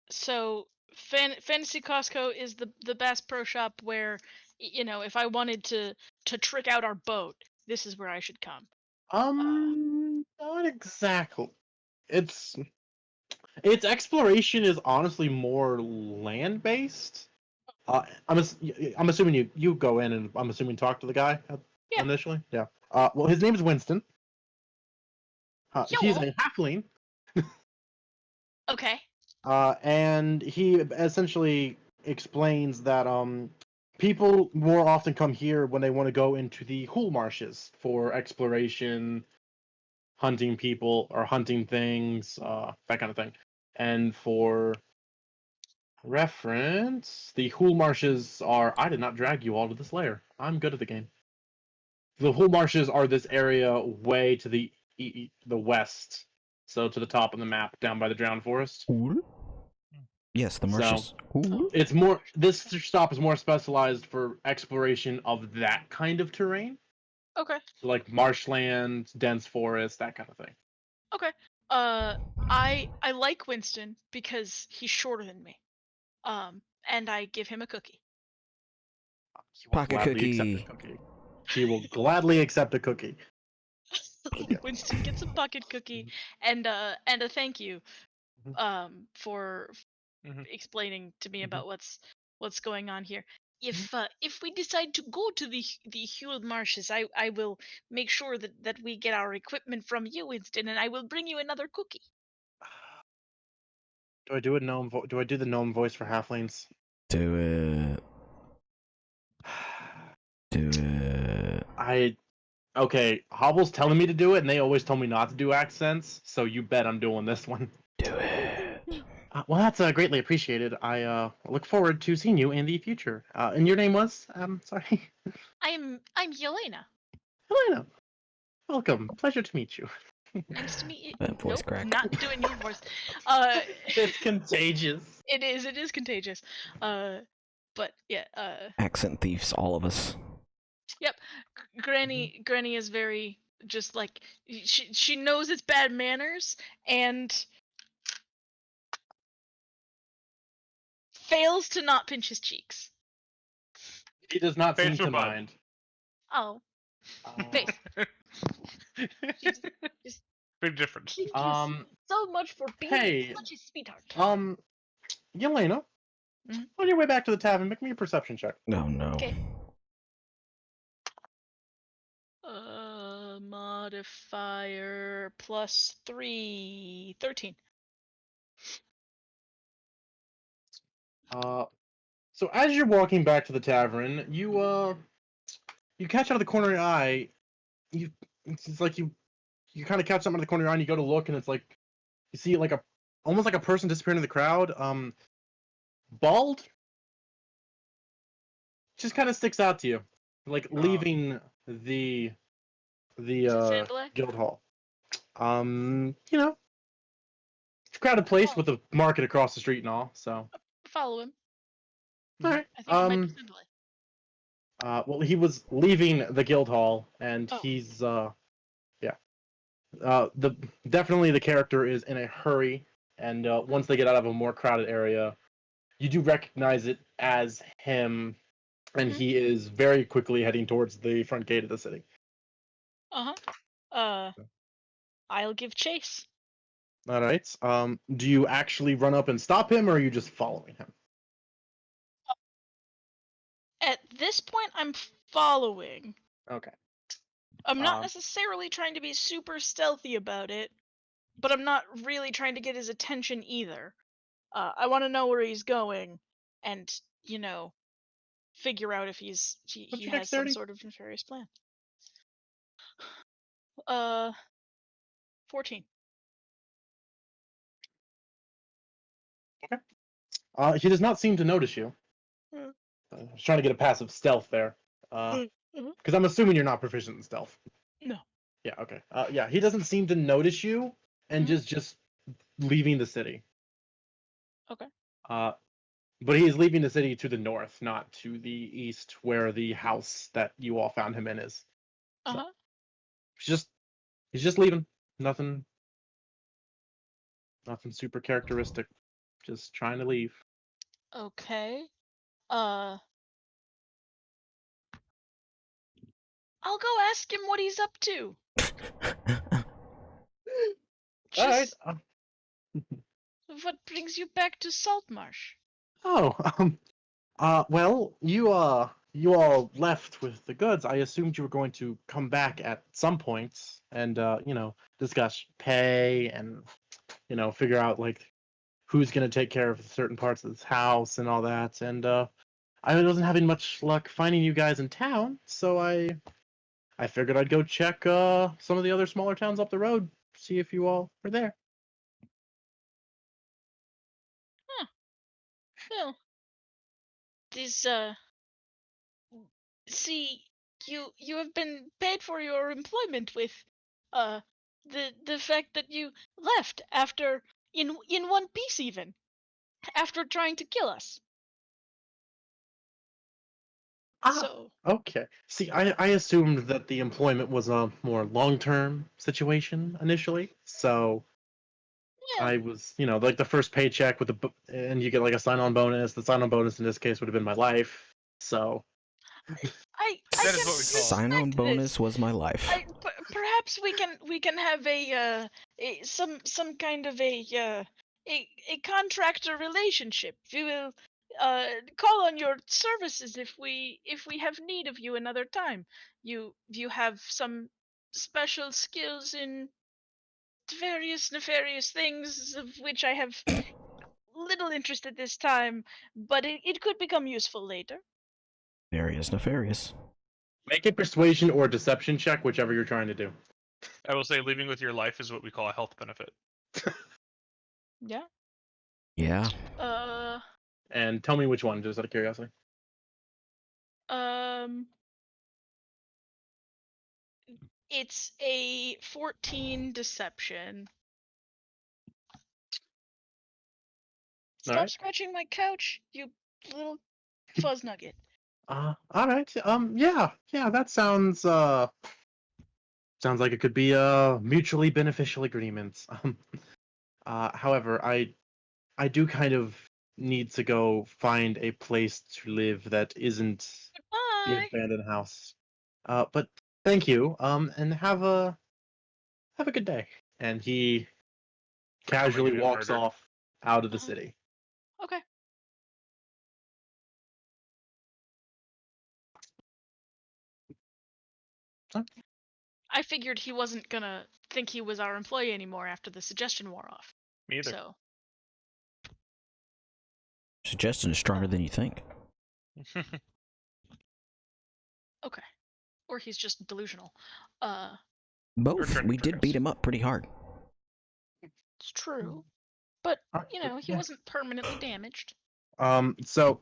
So Fantasy Costco is the Bass Pro Shop where, if I wanted to trick out our boat, this is where I should come. Not exactly. Its exploration is honestly more land based. I'm assuming you go in and I'm assuming talk to the guy initially. Yeah. Well, his name is Winston. He's a halfling. Okay. And he essentially explains that people more often come here when they want to go into the Hool Marshes for exploration, hunting people or hunting things, that kind of thing. And for reference, the Hool Marshes are. I did not drag you all to this lair. I'm good at the game. The Hool Marshes are this area way to the west, so to the top of the map, down by the Drowned Forest. Yes, the marshes. So, it's more. This stop is more specialized for exploration of that kind of terrain. Okay. So like marshland, dense forest, that kind of thing. Okay. I like Winston because he's shorter than me. And I give him a cookie. Pocket cookie. He will gladly accept a cookie. Winston gets a pocket cookie and a thank you for explaining to me about what's going on here. If we decide to go to the Huel Marshes, I will make sure that we get our equipment from you, Winston, and I will bring you another cookie. Do I do a gnome? Do I do the gnome voice for halflings? Do it. Do it. Okay, Hobble's telling me to do it, and they always told me not to do accents, so you bet I'm doing this one. Do it. Well, that's greatly appreciated. I look forward to seeing you in the future. And your name was? Sorry. I'm Yelena. Helena. Welcome. Pleasure to meet you. Nice to meet you. That voice Nope, crack. not doing your voice. It's contagious. It is contagious. But yeah. Accent thieves, all of us. Yep. Granny is very just like she knows it's bad manners and fails to not pinch his cheeks. He does not seem Face or to butt? mind. Oh, face. Just Big difference. thank you so much for being hey, such a sweetheart. Yelena, Mhm. on your way back to the tavern, make me a perception check. No, no. Okay. Modifier +3, 13. So as you're walking back to the tavern, you catch out of the corner of your eye, it's like you kind of catch something out of the corner of your eye, and you go to look, and it's like you see like almost like a person disappearing in the crowd. Bald, just kind of sticks out to you, like leaving the Is it Sandalak? guild hall. You know, it's a crowded place with a market across the street and all. So, Follow him. all right. I think it might be Sandalak. Well, he was leaving the guild hall, and Oh. he's yeah. Definitely the character is in a hurry, and once they get out of a more crowded area, you do recognize it as him, and Mhm. he is very quickly heading towards the front gate of the city. I'll give chase. All right. Do you actually run up and stop him, or are you just following him? At this point, I'm following. Okay. I'm not necessarily trying to be super stealthy about it, but I'm not really trying to get his attention either. I want to know where he's going, and figure out if he What's has your some dexterity? sort of nefarious plan. 14. Okay. He does not seem to notice you. Mm. I was trying to get a passive stealth there. Because I'm assuming you're not proficient in stealth. No. Yeah, okay. Yeah, he doesn't seem to notice you and Mhm. just leaving the city. Okay. But he is leaving the city to the north, not to the east, where the house that you all found him in is. So, he's just leaving. Nothing super characteristic. Just trying to leave. Okay. I'll go ask him what he's up to. All right. Just what brings you back to Saltmarsh? Oh, well, you all left with the goods. I assumed you were going to come back at some point and discuss pay and figure out like who's going to take care of certain parts of this house and all that. And I wasn't having much luck finding you guys in town, so I figured I'd go check some of the other smaller towns up the road, see if you all were there. Huh. Well, these see, you have been paid for your employment with the fact that you left after in one piece, even after trying to kill us. So Okay. See, I assumed that the employment was a more long-term situation initially, so well, I was, like the first paycheck with and you get like a sign-on bonus. The sign-on bonus in this case would have been my life. So I That is can what we call it. Sign-on respect bonus this. was my life. Perhaps we can have some kind of a contractor relationship. If you will call on your services if we have need of you another time. You have some special skills in various nefarious things of which I have little interest at this time, but it could become useful later. Nefarious, nefarious. Make a persuasion or deception check, whichever you're trying to do. I will say, leaving with your life is what we call a health benefit. Yeah. Yeah. And tell me which one, just out of curiosity. Um. It's a 14 deception. All Stop right. scratching my couch, you little fuzz nugget. All right. Yeah. That sounds like it could be a mutually beneficial agreement. However, I do kind of need to go find a place to live that isn't the Bye. abandoned house. But thank you. And have a good day. And he casually you get walks murdered. off out of the Uh-huh. city. Okay. Huh? I figured he wasn't gonna think he was our employee anymore after the suggestion wore off. Me either. So, Suggestion is stronger than you think. okay. Or he's just delusional. Both. trying to We trick did us. beat him up pretty hard. It's true. But, Alright, he yeah. wasn't permanently damaged. So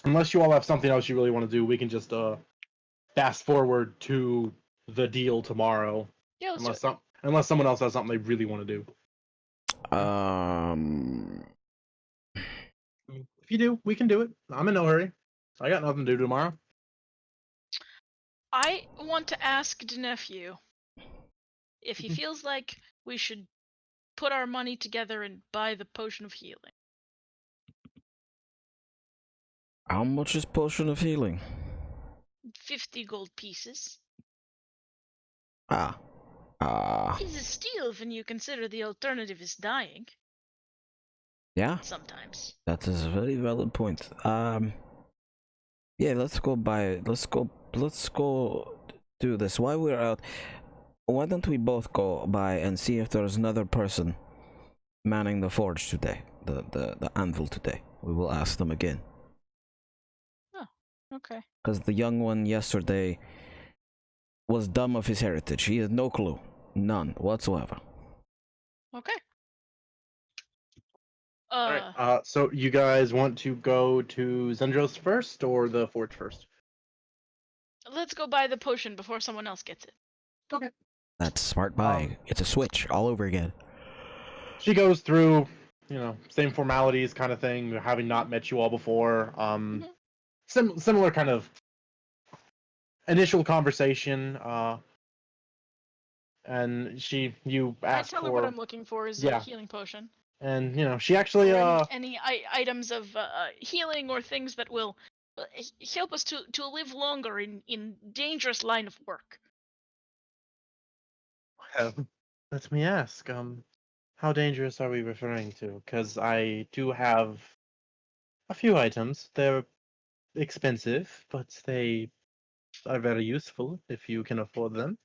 unless you all have something else you really want to do, we can just fast forward to the deal tomorrow. Yeah, let's do it. Unless someone else has something they really want to do. If you do, we can do it. I'm in no hurry. I got nothing to do tomorrow. I want to ask Nephew if he feels like we should put our money together and buy the potion of healing. How much is potion of healing? 50 gold pieces. Is a steal when you consider the alternative is dying. Yeah, Sometimes. that is a very valid point. Yeah, let's go do this. While we're out, why don't we both go by and see if there's another person manning the forge today, the anvil today. We will ask them again. Oh, okay. Because the young one yesterday was dumb of his heritage. He has no clue. None whatsoever. Okay. All right. So you guys want to go to Zendros first or the forge first? Let's go buy the potion before someone else gets it. Okay. That's smart buy. It's a switch all over again. She goes through, same formalities kind of thing, having not met you all before. Similar kind of initial conversation. And you ask I tell her what I'm looking for is a healing potion. And she actually or any items of healing or things that will help us to live longer in dangerous line of work. Let me ask. How dangerous are we referring to? Because I do have a few items. They're expensive, but they are very useful if you can afford them.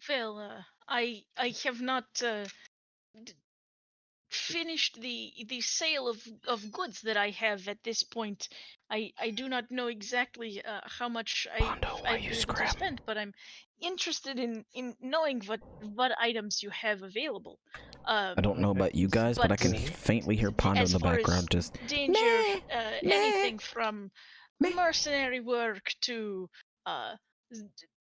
Well, I have not finished the sale of goods that I have at this point. I do not know exactly how much I've been able to spend, but I'm interested in knowing what items you have available. I don't know about you guys, but I can faintly hear Pondo in the background just danger, anything from mercenary work to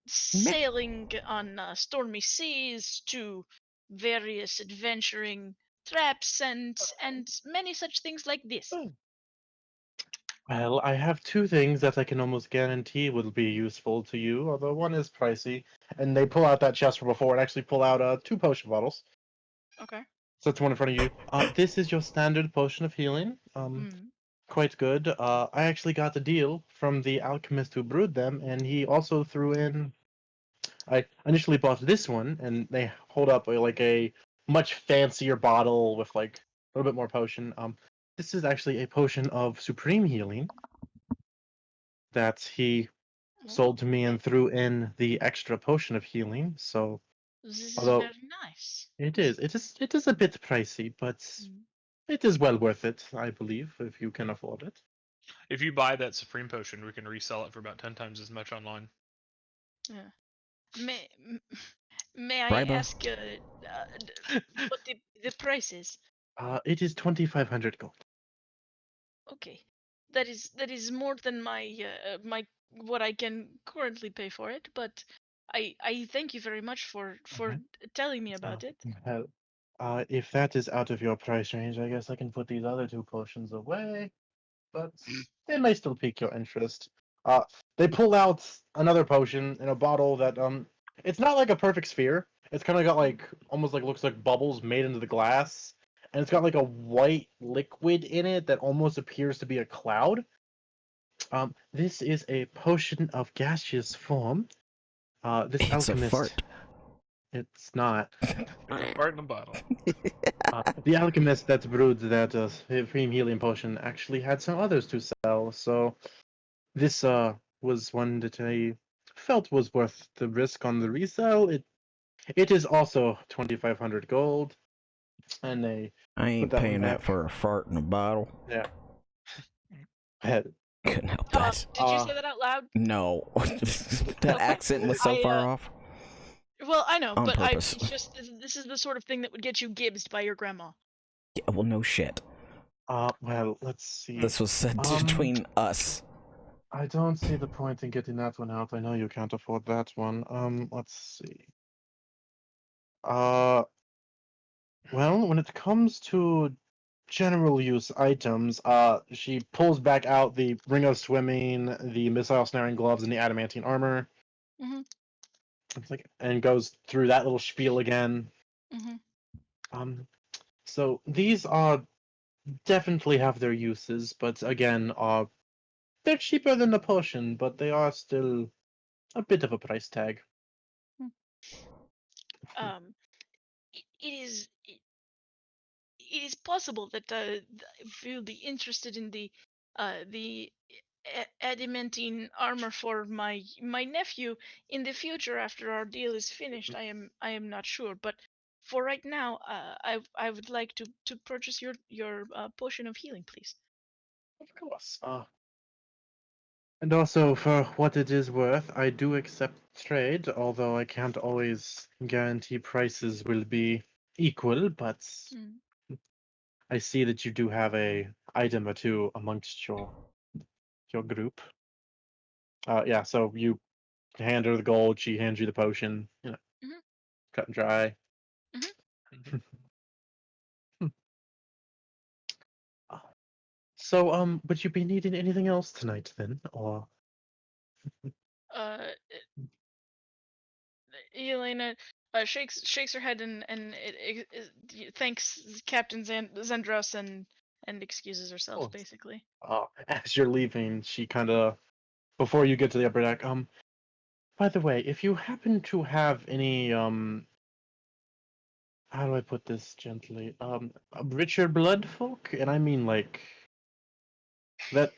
sailing on stormy seas to various adventuring traps and many such things like this. Well, I have two things that I can almost guarantee will be useful to you, although one is pricey. And they pull out that chest from before and actually pull out 2 potion bottles. Okay. So that's one in front of you. This is your standard potion of healing. Quite good. I actually got the deal from the alchemist who brewed them, and he also threw in. I initially bought this one, and they hold up like a much fancier bottle with like a little bit more potion. This is actually a potion of supreme healing that he sold to me and threw in the extra potion of healing. So, This is although very nice. it is a bit pricey, but Mm. it is well worth it, I believe, if you can afford it. If you buy that Supreme Potion, we can resell it for about 10 times as much online. Yeah. May may I Right, bro? ask what the price is? It is 2,500 gold. Okay, that is more than my what I can currently pay for it, but I thank you very much for Alright. telling me about it. Well, if that is out of your price range, I guess I can put these other two potions away, but it may still pique your interest. Uh, they pull out another potion in a bottle that it's not like a perfect sphere. It's kind of got like almost like looks like bubbles made into the glass, and it's got like a white liquid in it that almost appears to be a cloud. This is a potion of gaseous form. This It's a alchemist, fart. it's not. It's a fart in a bottle. The alchemist that brewed that supreme healing potion actually had some others to sell, so this was one that I felt was worth the risk on the resale. It is also 2,500 gold, and they I put ain't that one paying that back. for a fart in a bottle. Yeah. Head. Couldn't help that. Did you say that out loud? No. That Okay. accent was so I far off. well, I know, On but purpose. it's just this is the sort of thing that would get you gibbsed by your grandma. Yeah, well, no shit. Well, let's see. This was said between us. I don't see the point in getting that one out. I know you can't afford that one. Let's see. Well, when it comes to general use items, she pulls back out the ring of swimming, the missile snaring gloves, and the adamantine armor. Mhm. It's like, and goes through that little spiel again. Mhm. Um, so these are definitely have their uses, but again, they're cheaper than the potion, but they are still a bit of a price tag. Um, it is possible that if you'll be interested in the adamantine armor for my nephew in the future after our deal is finished. I am not sure, but for right now, I would like to purchase your potion of healing, please. Of course. And also, for what it is worth, I do accept trade, although I can't always guarantee prices will be equal, but Mm. I see that you do have a item or two amongst your group. Yeah, so you hand her the gold, she hands you the potion, Mhm. cut and dry. Mhm. Uh, So, would you be needing anything else tonight then, or? Uh, Elena shakes her head and thanks Captain Zendros and excuses herself Oh, basically. as you're leaving, she kind of before you get to the upper deck. By the way, if you happen to have any how do I put this gently? Richer blood folk, and I mean like that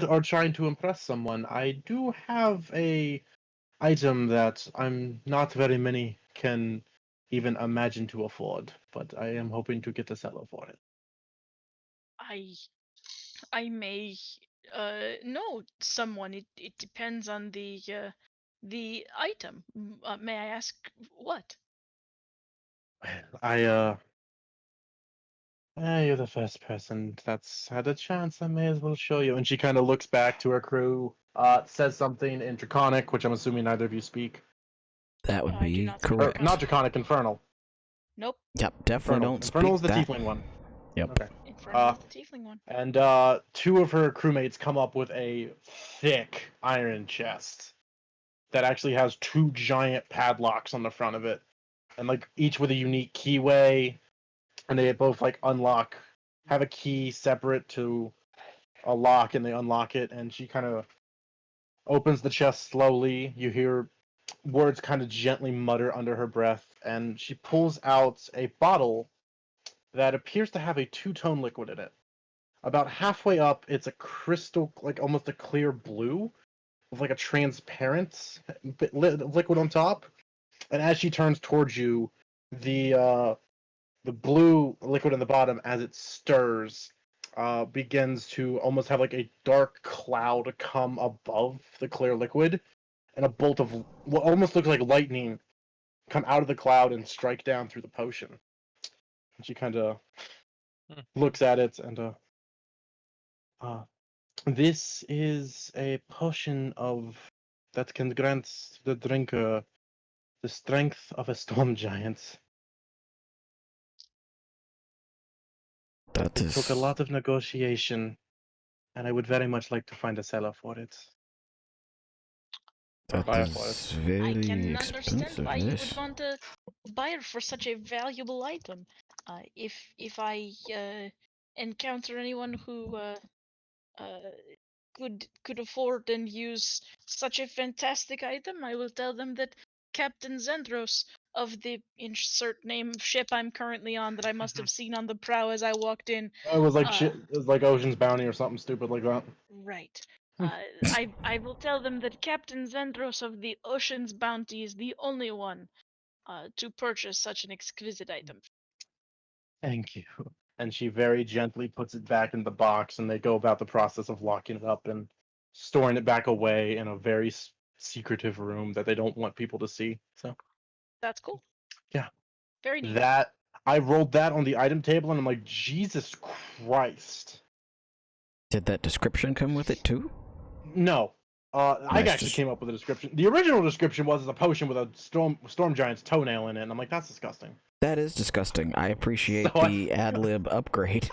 are trying to impress someone. I do have a item that I'm not very many can even imagine to afford, but I am hoping to get a seller for it. I I may know someone. It depends on the item. May I ask what? I you're the first person that's had a chance. I may as well show you. And she kind of looks back to her crew, says something in Draconic, which I'm assuming neither of you speak. That would I do be not speak Or correct. not Draconic. Draconic, Infernal. Nope. Yep, definitely Infernal. don't Infernal speak is the that. Tiefling one. Yep. Okay. Infernal Uh, is the tiefling one. and two of her crewmates come up with a thick iron chest that actually has two giant padlocks on the front of it, and like each with a unique keyway, and they both like unlock, have a key separate to a lock, and they unlock it. And she kind of opens the chest slowly. You hear words kind of gently mutter under her breath, and she pulls out a bottle that appears to have a two-tone liquid in it. About halfway up, it's a crystal, like almost a clear blue, with like a transparent liquid on top. And as she turns towards you, the the blue liquid in the bottom, as it stirs, begins to almost have like a dark cloud come above the clear liquid, and a bolt of what almost looks like lightning come out of the cloud and strike down through the potion. And she kind of looks at it and uh, this is a potion of that can grant the drinker the strength of a storm giant. That It took a is lot of negotiation, and I would very much like to find a seller for it. Or that buyer for it. is I very can understand expensive. why you would Yes. want a buyer for such a valuable item. If I encounter anyone who uh, could afford and use such a fantastic item, I will tell them that Captain Zendros of the insert name ship I'm currently on that I must have seen on the prow as I walked in. It was like Uh, shit. It was like Ocean's Bounty or something stupid like that. right. Hmm. I will tell them that Captain Zendros of the Ocean's Bounty is the only one to purchase such an exquisite item. Thank you. And she very gently puts it back in the box, and they go about the process of locking it up and storing it back away in a very secretive room that they don't want people to see. So That's cool. yeah, Very neat. that I rolled that on the item table, and I'm like, Jesus Christ. Did that description come with it too? No. I Nice. actually came up with a description. The original description was a potion with a storm giant's toenail in it, and I'm like, that's disgusting. That is disgusting. I appreciate So the ad lib upgrade.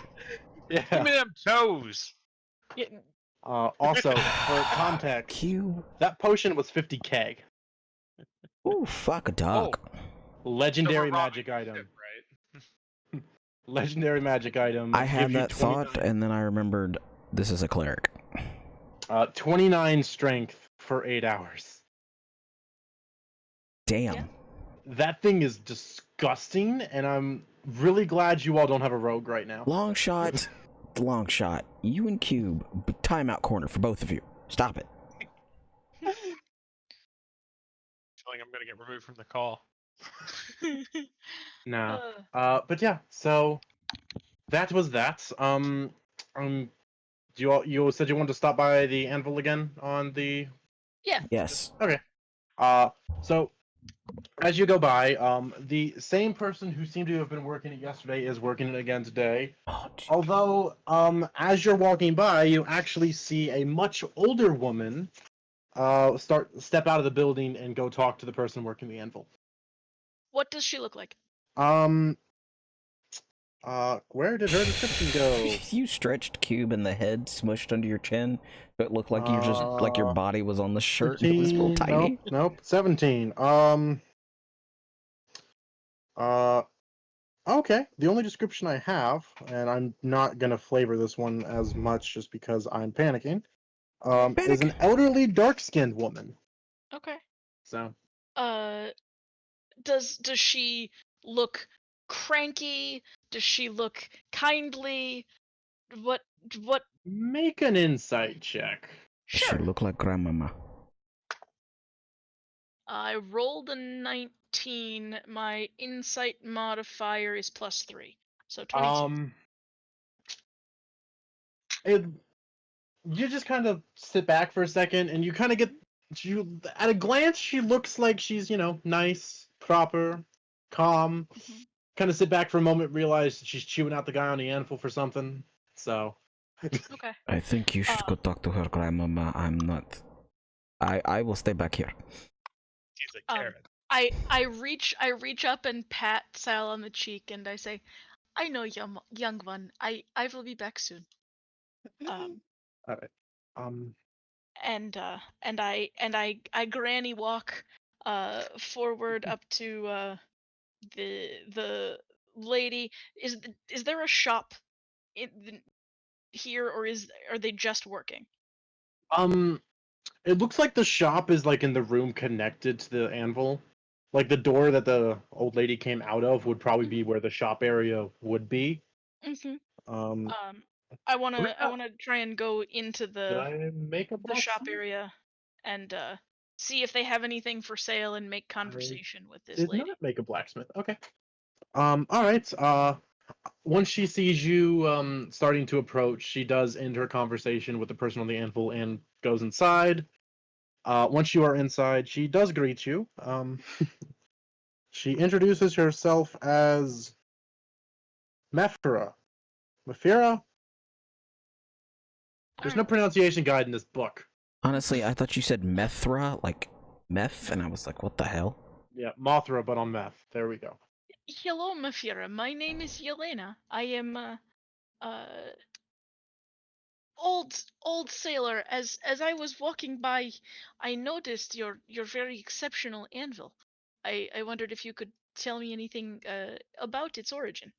Give Yeah. me them toes. Yeah, Also, for context, Q. that potion was 50k. Ooh, fuck a dog. Legendary So we're magic robbing the item. ship, right? Legendary magic item. I had gives you that thought, and then I remembered this is a cleric. 29 strength for 8 hours. Damn. Yeah. That thing is disgusting, and I'm really glad you all don't have a rogue right now. Long shot. Long shot. You and Cube. Timeout corner for both of you. Stop it. Feeling I'm gonna get removed from the call. Nah. uh, But yeah, so that was that. You said you wanted to stop by the anvil again on the. yeah. Yes. Okay. So as you go by, the same person who seemed to have been working it yesterday is working it again today. Oh, Although, as you're walking by, you actually see a much older woman step out of the building and go talk to the person working the anvil. What does she look like? Where did her description go? You stretched Cube in the head, smushed under your chin. It looked like you just like your body was on the shirt. It was real 13, tiny. Nope, 17. Okay. The only description I have, and I'm not gonna flavor this one as much just because I'm panicking, is Panic. an elderly, dark-skinned woman. Okay. So, Does she look cranky? Does she look kindly? What make an insight check. She sure. looked like grandmama. I rolled a 19. My insight modifier is +3. So 22. It you just kind of sit back for a second, and you kind of get you at a glance. She looks like she's nice, proper, calm. Mhm. Kind of sit back for a moment, realize she's chewing out the guy on the anvil for something. So, Okay. I think you should go talk to her grandmama. I'm not. I will stay back here. He's a carrot. I reach up and pat Sal on the cheek and I say, "I know, young one. I will be back soon." Um, all right. and I granny walk forward up to the lady. Is there a shop here, or are they just working? It looks like the shop is like in the room connected to the anvil. Like the door that the old lady came out of would probably be where the shop area would be. Mm-hmm. Um, I Okay, wanna I wanna try and go into did I make a the shop blacksmith? area and see if they have anything for sale and make I conversation with this did lady. not make a blacksmith. Okay. All right. Once she sees you starting to approach, she does end her conversation with the person on the anvil and goes inside. Once you are inside, she does greet you. She introduces herself as Mephira. Mephira? All There's no right. pronunciation guide in this book. Honestly, I thought you said Methra, like meth, and I was like, what the hell? Yeah, Mothra, but on meth. There we go. Hello, Mafira. My name is Yelena. I am uh old sailor. As I was walking by, I noticed your very exceptional anvil. I wondered if you could tell me anything about its origin.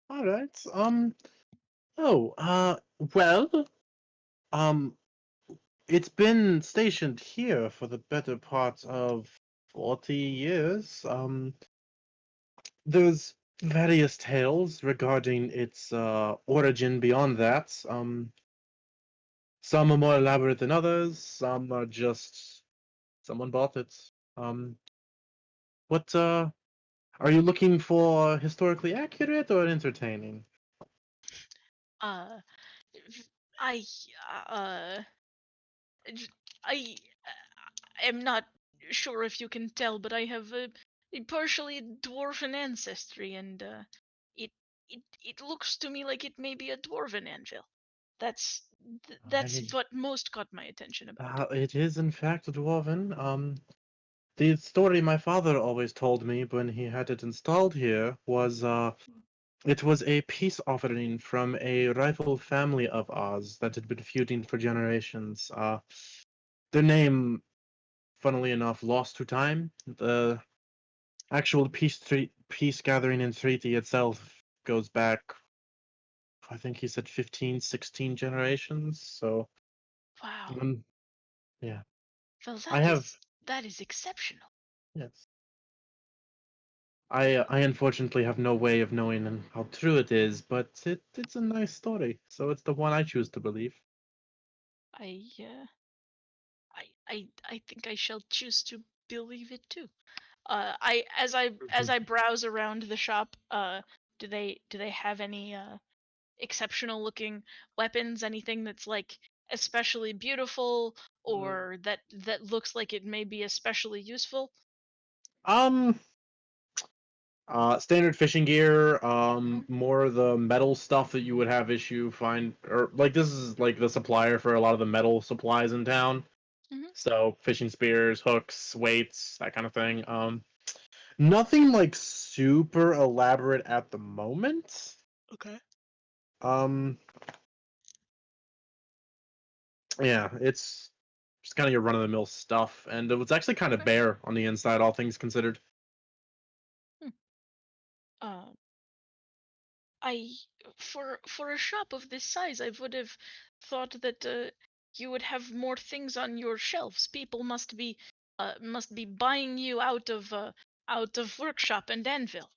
All right. Oh. Well. Um. It's been stationed here for the better part of 40 years. There's various tales regarding its origin beyond that. Some are more elaborate than others. Some are just someone bought it. Um, what are you looking for? Historically accurate or entertaining? Uh, I uh j- I am not sure if you can tell, but I have a partially dwarven ancestry, and it it looks to me like it may be a dwarven anvil. That's that's I, what most caught my attention about it. it is in fact dwarven. The story my father always told me when he had it installed here was it was a peace offering from a rival family of ours that had been feuding for generations. Their name, funnily enough, lost to time. The actual peace gathering and treaty itself goes back, I think he said 15, 16 generations. So, Wow. um, yeah, Well, I have, that is exceptional. yes. I unfortunately have no way of knowing how true it is, but it's a nice story, so it's the one I choose to believe. I I think I shall choose to believe it too. I as I browse around the shop, do they have any exceptional looking weapons? Anything that's like especially beautiful Mm. or that looks like it may be especially useful? Um, Standard fishing gear, Hmm. more of the metal stuff that you would have issue find, or like this is like the supplier for a lot of the metal supplies in town. Hmm. So fishing spears, hooks, weights, that kind of thing. Nothing like super elaborate at the moment. Okay. Um, yeah, it's just kind of your run of the mill stuff, and it was actually kind of Okay. bare on the inside, all things considered. Hmm. Uh, I for a shop of this size, I would have thought that you would have more things on your shelves. People must be buying you out of workshop and anvil.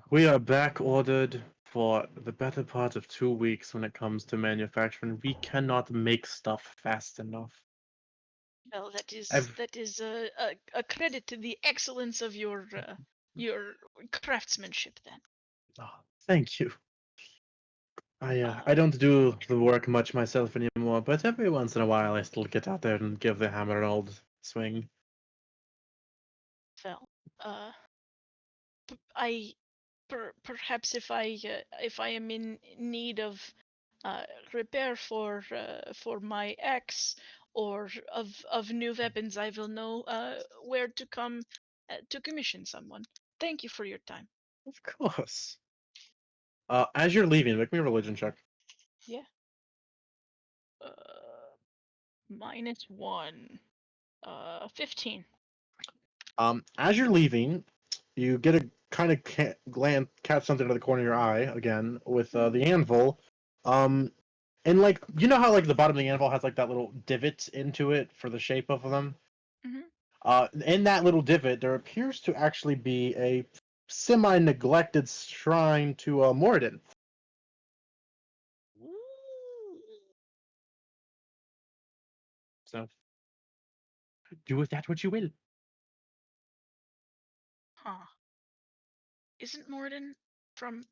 We are back ordered for the better part of 2 weeks when it comes to manufacturing. We cannot make stuff fast enough. Well, I've, that is a credit to the excellence of your craftsmanship. Then, oh, thank you. I uh, don't do the work much myself anymore, but every once in a while I still get out there and give the hammer an old swing. well, uh, I perhaps if I am in need of repair for my axe or of new weapons, I will know where to come to commission someone. Thank you for your time. Of course. As you're leaving, make me a religion check. Yeah. -1. 15. As you're leaving, you get a kind of glance, catch something out of the corner of your eye again with Mhm. the anvil. Um, and like you know how like the bottom of the anvil has like that little divot into it for the shape of them. Mhm. In that little divot, there appears to actually be a semi-neglected shrine to Morden. So, do with that what you will. Huh. Isn't Morden from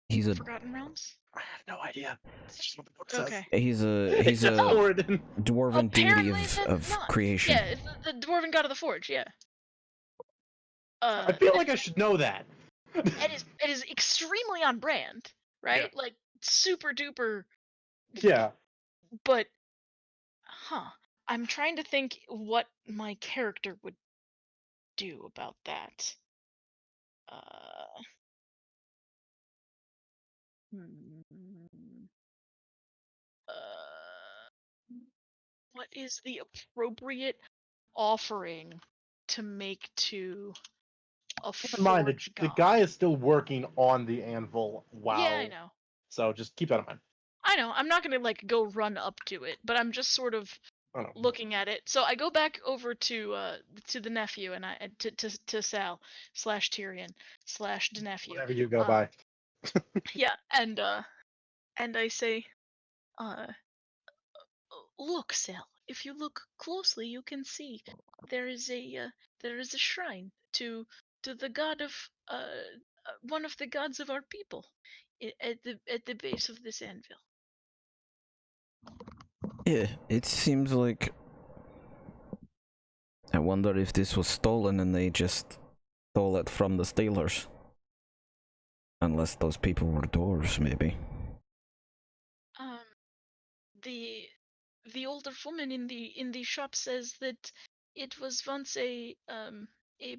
He's a Forgotten Realms? I have no idea. It's just what the book says. Okay. he's a It's Morden. dwarven deity Apparently of not. creation. Yeah, it's the dwarven god of the forge. Yeah. I feel like I should know that. It is extremely on brand, right? Yeah. Like super duper. Yeah. But, huh? I'm trying to think what my character would do about that. Hmm. Uh, what is the appropriate offering to make to a Keep in mind, forge the god? guy is still working on the anvil. Wow. Yeah, I know. So just keep that in mind. I know. I'm not gonna like go run up to it, but I'm just sort of I don't know. looking at it. So I go back over to the nephew and to Sal slash Tyrion slash the nephew. Whatever you go by. Yeah, and I say, uh, look, Sal. If you look closely, you can see there is a shrine to the god of one of the gods of our people at the base of this anvil. Yeah, it seems like. I wonder if this was stolen and they just stole it from the stealers. Unless those people were dwarves, maybe. Um, the the older woman in the shop says that it was once a a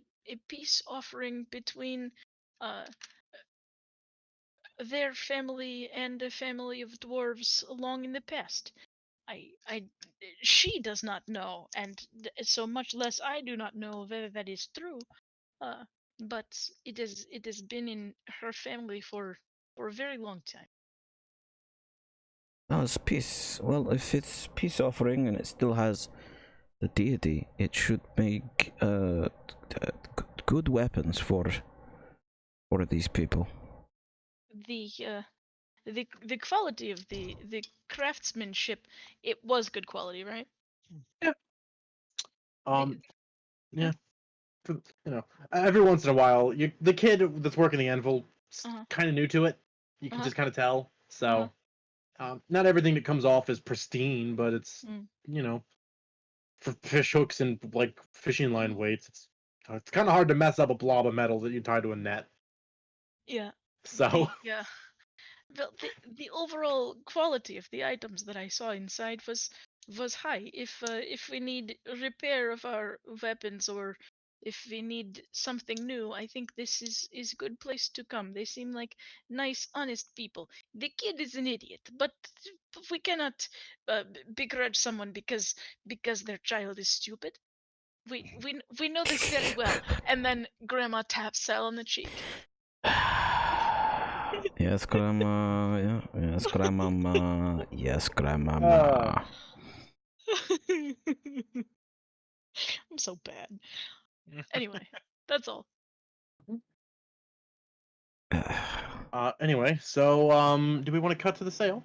peace offering between uh their family and a family of dwarves long in the past. I she does not know, and so much less I do not know whether that is true. Uh, but it has been in her family for a very long time. Oh, it's peace. Well, if it's peace offering and it still has the deity, it should make good weapons for these people. The the quality of the craftsmanship, it was good quality, right? Yeah. The- Yeah. You know, every once in a while, the kid that's working the anvil Uh-huh. kind of new to it. You can Uh-huh. just kind of tell. Uh-huh. So, not everything that comes off is pristine, but it's Mm. for fish hooks and like fishing line Mm. weights. It's kind of hard to mess up a blob of metal that you tie to a net. Yeah. So, Yeah. Well, the overall quality of the items that I saw inside was high. If we need repair of our weapons or if we need something new, I think this is a good place to come. They seem like nice, honest people. The kid is an idiot, but we cannot begrudge someone because their child is stupid. We know this very well. And then Grandma taps Sal on the cheek. Yes, grandma. Yeah, yes, grandmama. Yes, grandmama. I'm so bad. Anyway, that's all. anyway, so do we want to cut to the sale?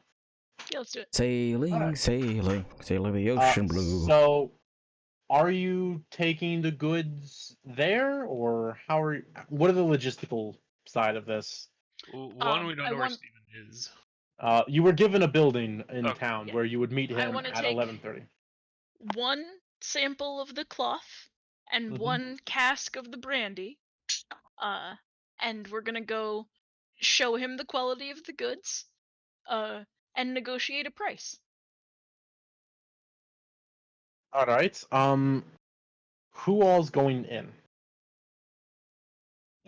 Yeah, let's do it. Sailing, Alright. sailing the ocean blue. So, are you taking the goods there, or what are the logistical side of this? One, we don't I know where want Steven is. You were given a building in Okay. town Yeah. where you would meet I him want to at take 11:30. one sample of the cloth and Mhm. one cask of the brandy. And we're gonna go show him the quality of the goods, and negotiate a price. All right. Who all's going in?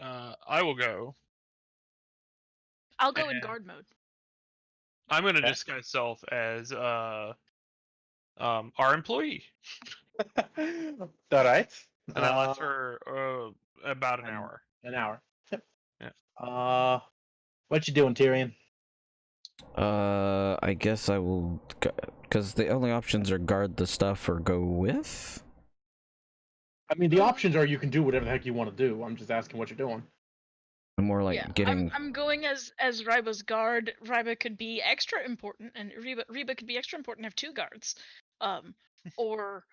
I will go. I'll go in And guard mode. I'm gonna Okay. disguise self as our employee, All right. and I last for about an hour. An hour. Yep. Yeah. What you doing, Tyrion? I guess I will, because the only options are guard the stuff or go with. I mean, the options are you can do whatever the heck you want to do. I'm just asking what you're doing. I'm more like Yeah, getting. I'm going as Ryba's guard. Ryba could be extra important, and Reba could be extra important and have 2 guards. Or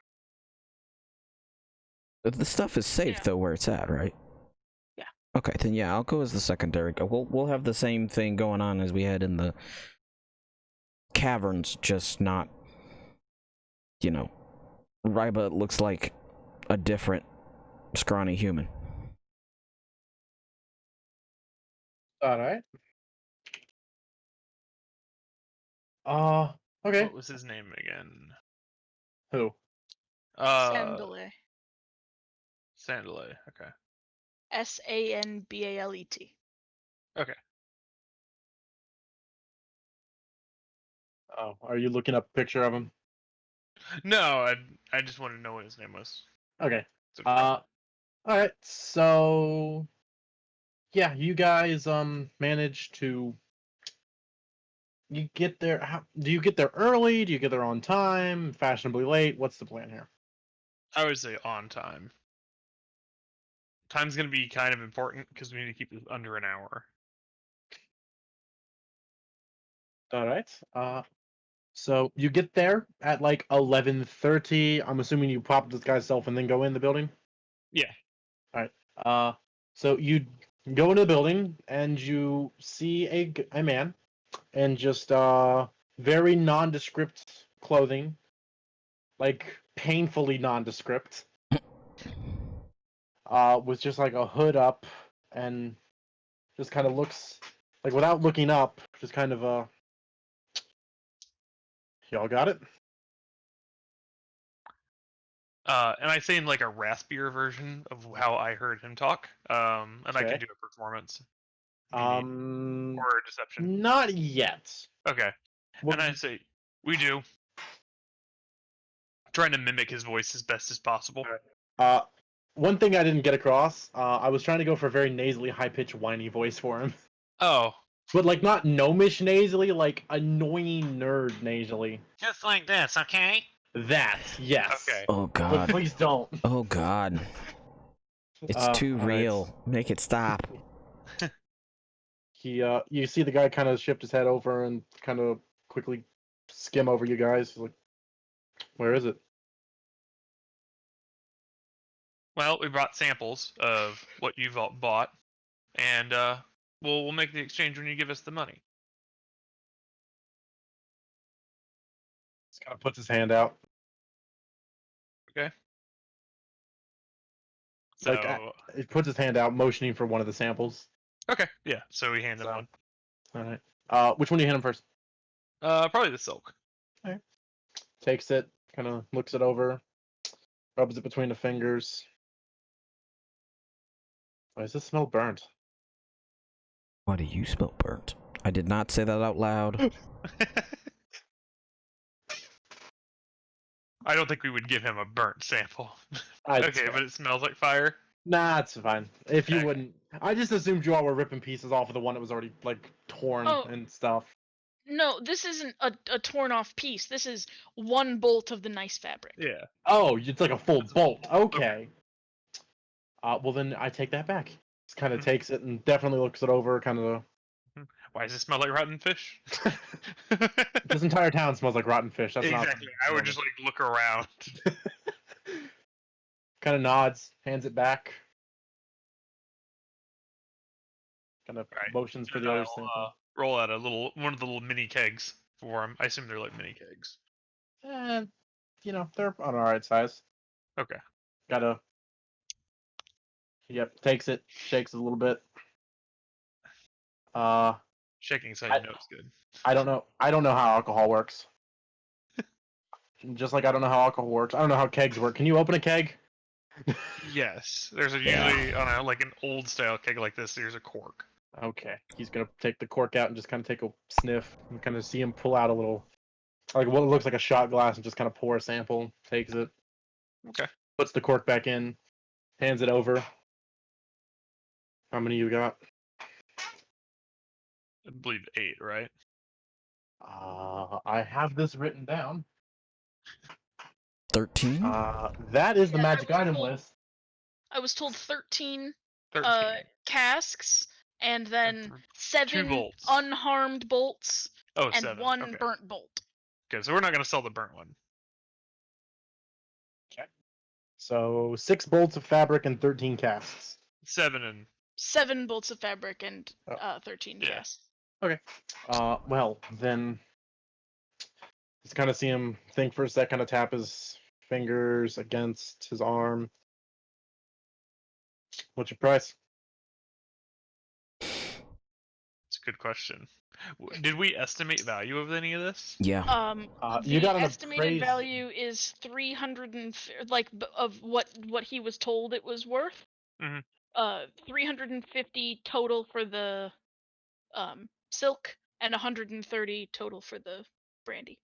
The stuff is safe Yeah. though where it's at, right? Yeah. Okay, then yeah, I'll go as the secondary. We'll have the same thing going on as we had in the caverns, just not. Ryba looks like a different scrawny human. All right. Okay. What was his name again? Who? Sandale. Sandalay. Okay. Sanbalet. Okay. Oh, are you looking up a picture of him? No, I just wanted to know what his name was. Okay. So, All right. So, yeah, you guys managed to. You get there. Do you get there early? Do you get there on time? Fashionably late? What's the plan here? I would say on time. Time's gonna be kind of important because we need to keep it under an hour. All right. So you get there at like 11:30. I'm assuming you pop this guy's self and then go in the building. Yeah. All right. So you go into the building and you see a man in just very nondescript clothing, like painfully nondescript. With just like a hood up and just kind of looks like without looking up, just kind of y'all got it? And I say in like a raspier version of how I heard him talk. And I can Okay. do a performance. If you need. Or deception. Not yet. Okay. What, And I say, we do. Trying to mimic his voice as best as possible. one thing I didn't get across, I was trying to go for a very nasally, high-pitched, whiny voice for him. Oh. But like not gnomish nasally, like annoying nerd nasally. Just like this, okay? That, yes. Okay. Oh But god. please don't. Oh god. It's too all right. real. Make it stop. You see the guy kind of shift his head over and kind of quickly skim over you guys. He's like, where is it? Well, we brought samples of what you've all bought, and we'll make the exchange when you give us the money. Just kind of puts his hand out. Okay. So Like he puts his hand out, motioning for one of the samples. okay, yeah. So we hand him So- one. All right. Which one do you hand him first? Probably the silk. Takes it, kind of looks it over, rubs it between the fingers. Why does this smell burnt? Why do you smell burnt? I did not say that out loud. I don't think we would give him a burnt sample. I'd Okay, say- but it smells like fire. Nah, it's fine. If you Okay. wouldn't, I just assumed you all were ripping pieces off of the one that was already like torn Oh. and stuff. No, this isn't a torn off piece. This is one bolt of the nice fabric. Yeah. Oh, it's like a full It's a bolt. full- Okay. Well then I take that back. Just kind of Mhm. takes it and definitely looks it over. Kind of. Why does it smell like rotten fish? This entire town smells like rotten fish. That's Exactly. I would just like look around. kind of nods, hands it back. Kind of Right. motions for And the other I'll, sample. roll out one of the little mini kegs for him. I assume they're like mini kegs. And they're on alright size. Okay. Gotta. Yep, takes it, shakes it a little bit. Shaking so I- you know it's good. I don't know. I don't know how alcohol works. Just like I don't know how alcohol works. I don't know how kegs work. Can you open a keg? Yes. There's Yeah. usually on a like an old style keg like this, there's a cork. Okay. He's gonna take the cork out and just kind of take a sniff and kind of see him pull out a little, like what looks like a shot glass, and just kind of pour a sample. Takes it. Okay. Puts the cork back in. Hands it over. How many you got? I believe 8, right? I have this written down. 13? That is the Yeah, I magic was item told- list. I was told 13 13. casks and then Two 7 bolts. unharmed bolts, Oh, and 7. 1 Okay. burnt bolt. Okay, so we're not gonna sell the burnt one. So 6 bolts of fabric and 13 casts. 7 and 7 bolts of fabric and Oh. 13 Yeah. casts. Okay. Well, then just kind of see him think for a second, kind of tap his fingers against his arm. What's your price? it's a good question. Did we estimate value of any of this? Yeah. You The got an estimated appraise- value is 300 of what he was told it was worth. Mhm. 350 total for the silk and 130 total for the brandy.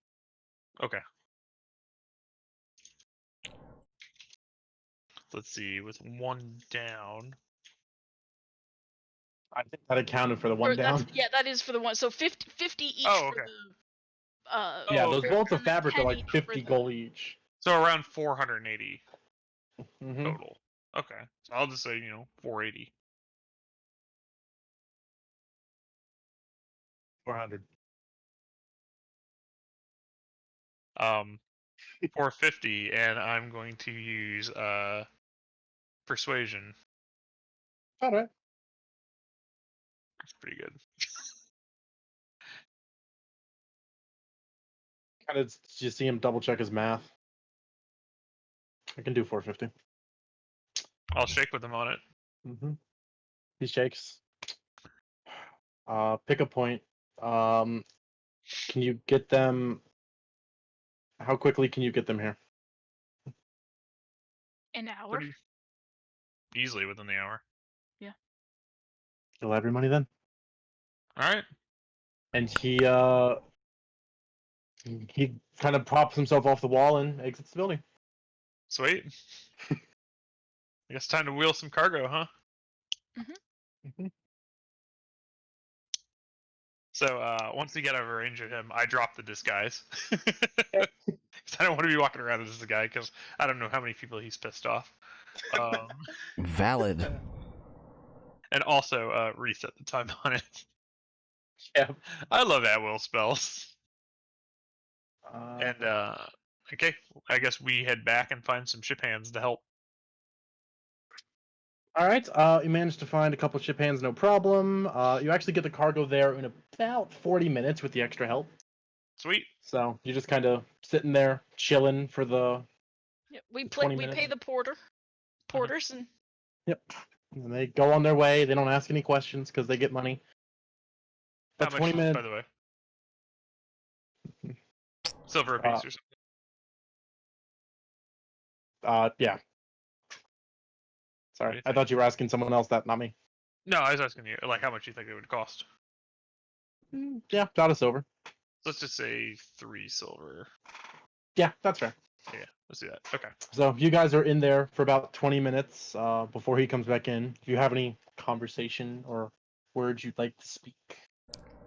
Okay. Let's see, with 1 down. I think that accounted for the one Or down. that is for the one. So 50 each Oh, for okay. the Yeah, Oh, those okay. bolts of and then fabric are 10 like each for 50 the- gold each. So around 480 Mm-hmm. total. Okay. So I'll just say, 480. 400. 450, and I'm going to use persuasion. All right. That's pretty good. Kind of just see him double check his math. I can do 450. I'll shake with him on it. Mm-hmm. He shakes. Pick a point. Can you get them? How quickly can you get them here? an hour. Pretty easily within the hour. You'll have your money then. All right. And he kind of props himself off the wall and exits the building. Sweet. I guess time to wheel some cargo, huh? Mm-hmm. So once we get over range of him, I drop the disguise. 'Cause I don't want to be walking around as this guy because I don't know how many people he's pissed off. Valid. And also reset the time on it. Yeah. I love at-will spells. Uh, And okay, I guess we head back and find some ship hands to help. all right. You managed to find a couple ship hands, no problem. You actually get the cargo there in about 40 minutes with the extra help. Sweet. So you're just kind of sitting there chilling for the Yep, we 20 pay minutes. the porters and Yep. And they go on their way. They don't ask any questions because they get money. How But much, 20 minutes. by the way? Silver a piece or something. Yeah. What do Sorry, you I think? thought you were asking someone else that, not me. No, I was asking you, like, how much you think it would cost. Yeah, about a silver. Let's just say 3 silver. Yeah, that's fair. Yeah, let's do that. Okay. So you guys are in there for about 20 minutes before he comes back in. If you have any conversation or words you'd like to speak.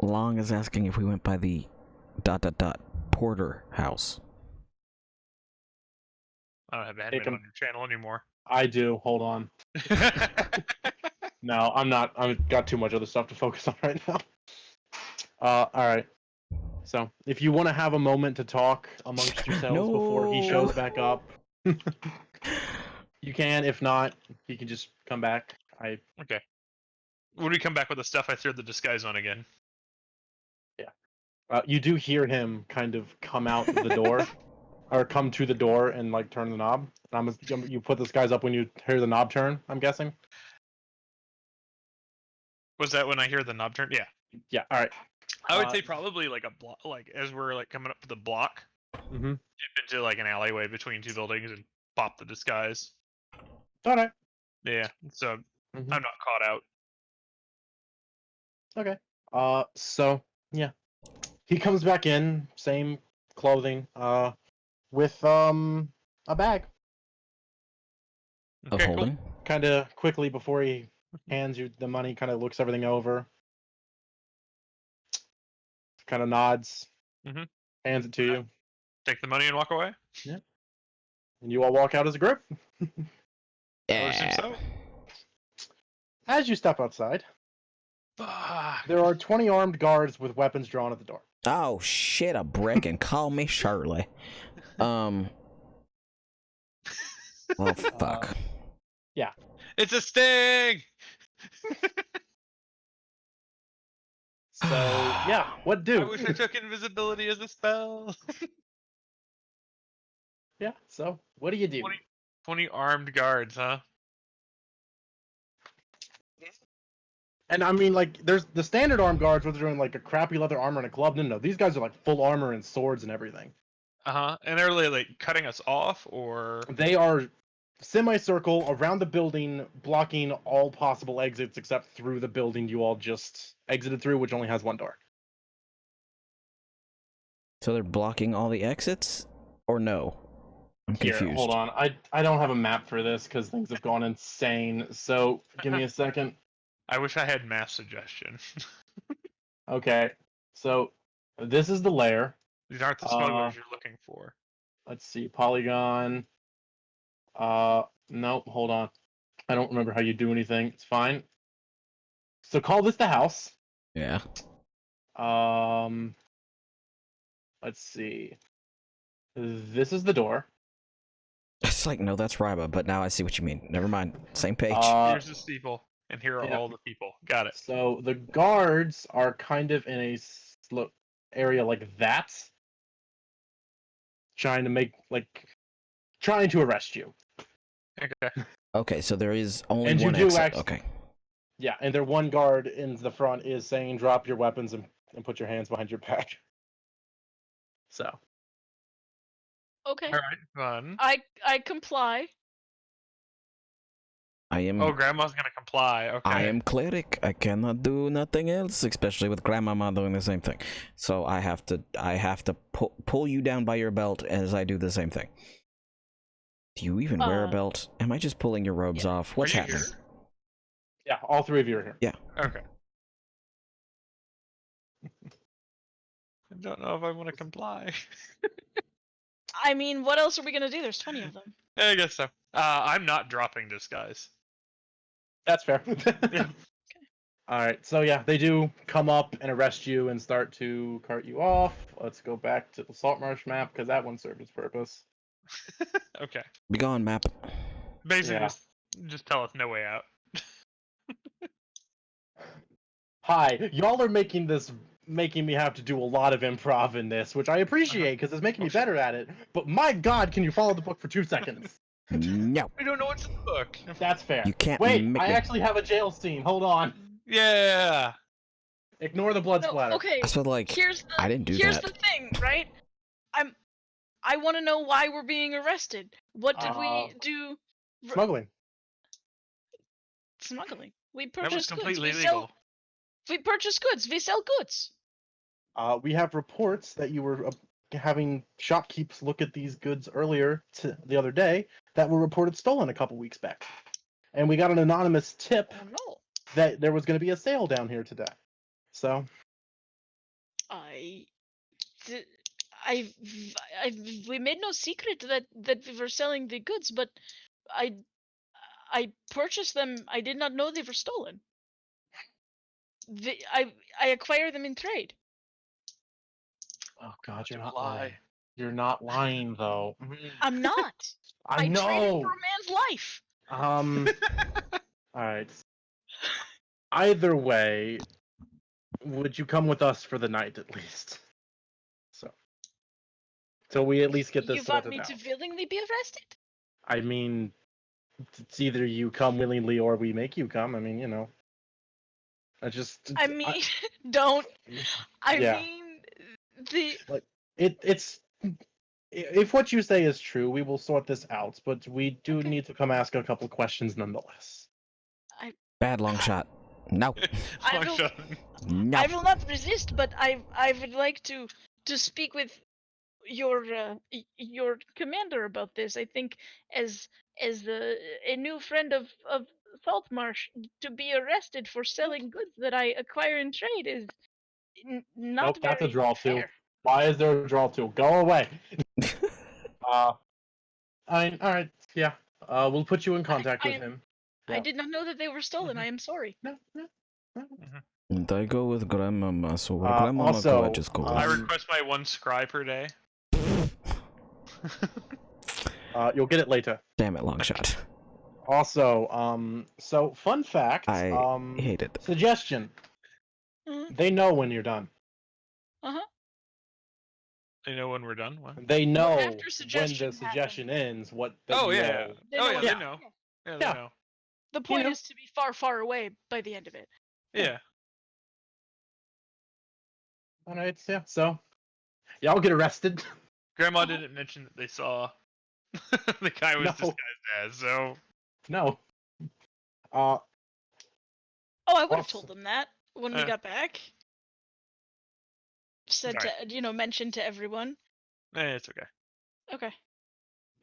Long is asking if we went by the ... Porter house. I don't have admin Take 'em. on your channel anymore. I do. Hold on. No, I'm not. I've got too much other stuff to focus on right now. All right. So if you want to have a moment to talk amongst yourselves before he shows No. back up, you can. If not, you can just come back. Okay. When we come back with the stuff, I throw the disguise on again. You do hear him kind of come out the door, or come to the door and like turn the knob. You put this guy's up when you hear the knob turn. I'm guessing. Was that when I hear the knob turn? Yeah. Yeah. All right. I would say probably like a block, like as we're like coming up to the block, Mm-hmm. dip into like an alleyway between 2 buildings and pop the disguise. All right. Yeah. So Mhm. I'm not caught out. Okay. So yeah, he comes back in, same clothing, with a bag. Of Okay, cool. holding. Kind of quickly before he hands you the money, kind of looks everything over, kind of nods, Mhm. hands it to you, Take the money and walk away. and you all walk out as a group. I would assume so. As you step outside, Fuck. There are 20 armed guards with weapons drawn at the door. Oh shit, a brick and call me Shirley. Well, fuck. It's a sting. So yeah, what I do? wish I took invisibility as a spell. Yeah. So what do you do? 20 armed guards, huh? And I mean, like, there's the standard armed guards, where they're doing like a crappy leather armor and a club. No, these guys are like full armor and swords and everything. Uh-huh. And are they like cutting us off or They are semicircle around the building, blocking all possible exits except through the building you all just exited through, which only has one door. So they're blocking all the exits? Or no? I'm Here, confused. hold on. I don't have a map for this because things have gone insane. So give me a second. I wish I had mass suggestion. Okay. So this is the lair. These aren't the smugglers you're looking for. Let's see. Polygon. Nope, hold on. I don't remember how you do anything. It's fine. So call this the house. Yeah. Let's see. This is the door. It's like, no, that's Ryba, but now I see what you mean. Never mind. Same page. Here's the steeple, and here are yeah. all the people. Got it. So the guards are kind of in a area like that, trying to arrest you. Okay. Okay, so there is only And you one do exit. actually- Okay. Yeah, and their one guard in the front is saying, "Drop your weapons and put your hands behind your back." So Okay. All right. Fun. I comply. I am Oh, Grandma's gonna comply. Okay. I am cleric. I cannot do nothing else, especially with grandmama doing the same thing. So I have to pull you down by your belt as I do the same thing. Do you even wear a belt? Am I just pulling your robes off? What's Are you happening? here? yeah, all three of you are here. Okay. I don't know if I want to comply. I mean, what else are we gonna do? There's 20 of them. I guess so. I'm not dropping disguise. That's fair. Yeah. All right, so yeah, they do come up and arrest you and start to cart you off. Let's go back to the Salt Marsh map because that one served its purpose. Okay. Be gone, map. Basically, Yeah. just tell us no way out. Hi, y'all are making me have to do a lot of improv in this, which I appreciate because it's making me better at it. But my God, can you follow the book for 2 seconds? No, We don't know what's in the book. That's fair. you can't Wait, make I me. actually have a jail scene. Hold on. Yeah. Ignore the blood No, splatter. okay. I feel like Here's the I didn't do here's that. the thing, right? I want to know why we're being arrested. What did we do? Smuggling. Smuggling. We That was purchase goods. completely We legal. sell. We purchase goods. We sell goods. We have reports that you were having shopkeepers look at these goods the other day that were reported stolen a couple weeks back. And we got an anonymous tip Oh no. that there was going to be a sale down here today. So, We made no secret that we were selling the goods, but I purchased them. I did not know they were stolen. I acquire them in trade. oh God, you're To not lie. lying. You're not lying though. I'm not. I traded know. for a man's life. All right. Either way, would you come with us for the night at least? So we at least get this You want sorted me out. to willingly be arrested? I mean, it's either you come willingly or we make you come. I mean, you know. I mean, don't. I Yeah. mean, the. It's if what you say is true, we will sort this out. But we do Okay. need to come ask a couple questions nonetheless. Bad long shot. No, I Long will- shot. no. I will not resist, but I would like to speak with your commander about this. I think as a new friend of Saltmarsh, to be arrested for selling goods that I acquire in trade is not Nope, that's a very draw too. fair. Why is there a draw tool? Go away. I mean, all right, yeah. We'll put you in contact with him. I Yeah. did not know that they were stolen. I am sorry. No. And I go with Grandmama, so where Grandmama also, go, I just go. I Um, request my 1 scry per day. you'll get it later. Damn it, long shot. Also, so fun fact. I hate it. Suggestion. Mhm. They know when you're done. Uh-huh. They know when we're done. What? They know after when suggestion the suggestion ends. What? Oh you yeah, know. yeah. They Oh know yeah, what they Yeah. know. Yeah, Yeah. they know. The point know. is to be far, far away by the end of it. Yeah. All right. Yeah. So, y'all get arrested. Grandma Uh-huh. didn't mention that they saw the guy was No. disguised as. So No. Uh. Oh, I would have Also- told them that when we Eh. got back. Said Sorry. to, mentioned to everyone. It's okay. Okay.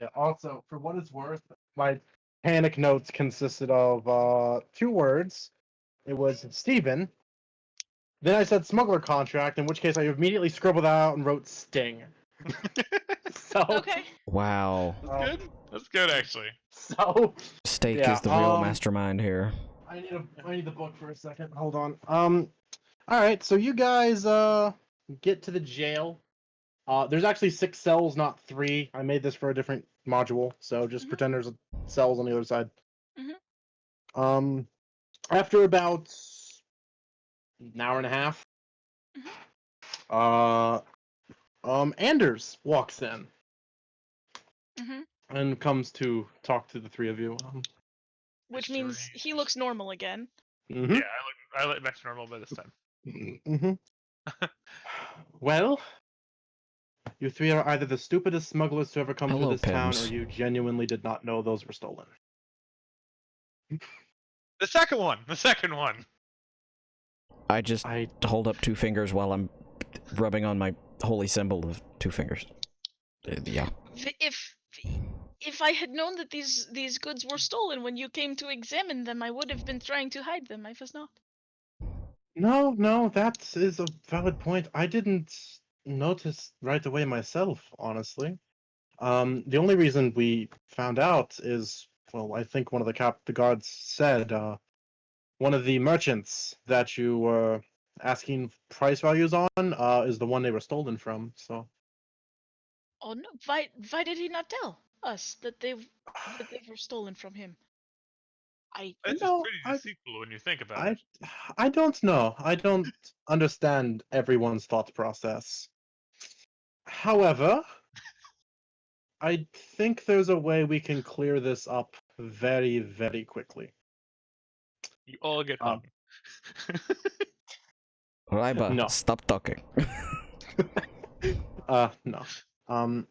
Yeah. Also, for what it's worth, my panic notes consisted of 2 words. It was Steven. Then I said smuggler contract, in which case I immediately scribbled that out and wrote Sting. So. Okay. Wow. That's good. That's good actually. So. Steak Yeah, is the real mastermind here. I need the book for a second. Hold on. All right. So you guys get to the jail. There's actually 6 cells, not 3. I made this for a different module, so just Mhm. pretend there's cells on the other side. Mhm. After about an hour and a half, Anders walks in Mhm. and comes to talk to the 3 of you. Which Mystery. means he looks normal again. Mm-hmm. Yeah, I look back to normal by this time. Mm-hmm. Well, you 3 are either the stupidest smugglers to ever come Hello, through this town, or Pims. you genuinely did not know those were stolen. The second one. The second one. I just hold up 2 fingers while I'm rubbing on my holy symbol of 2 fingers. Yeah. If I had known that these goods were stolen when you came to examine them, I would have been trying to hide them. I was not. No, that is a valid point. I didn't notice right away myself, honestly. The only reason we found out is, well, I think one of the guards said, one of the merchants that you were asking price values on, is the one they were stolen from. So, Oh no! Why did he not tell us that they were stolen from him? This is no, pretty deceitful when you think about I, it. I don't know. I don't understand everyone's thought process. However, I think there's a way we can clear this up very, very quickly. You all get Um, hung. Raiba, No. stop talking. No.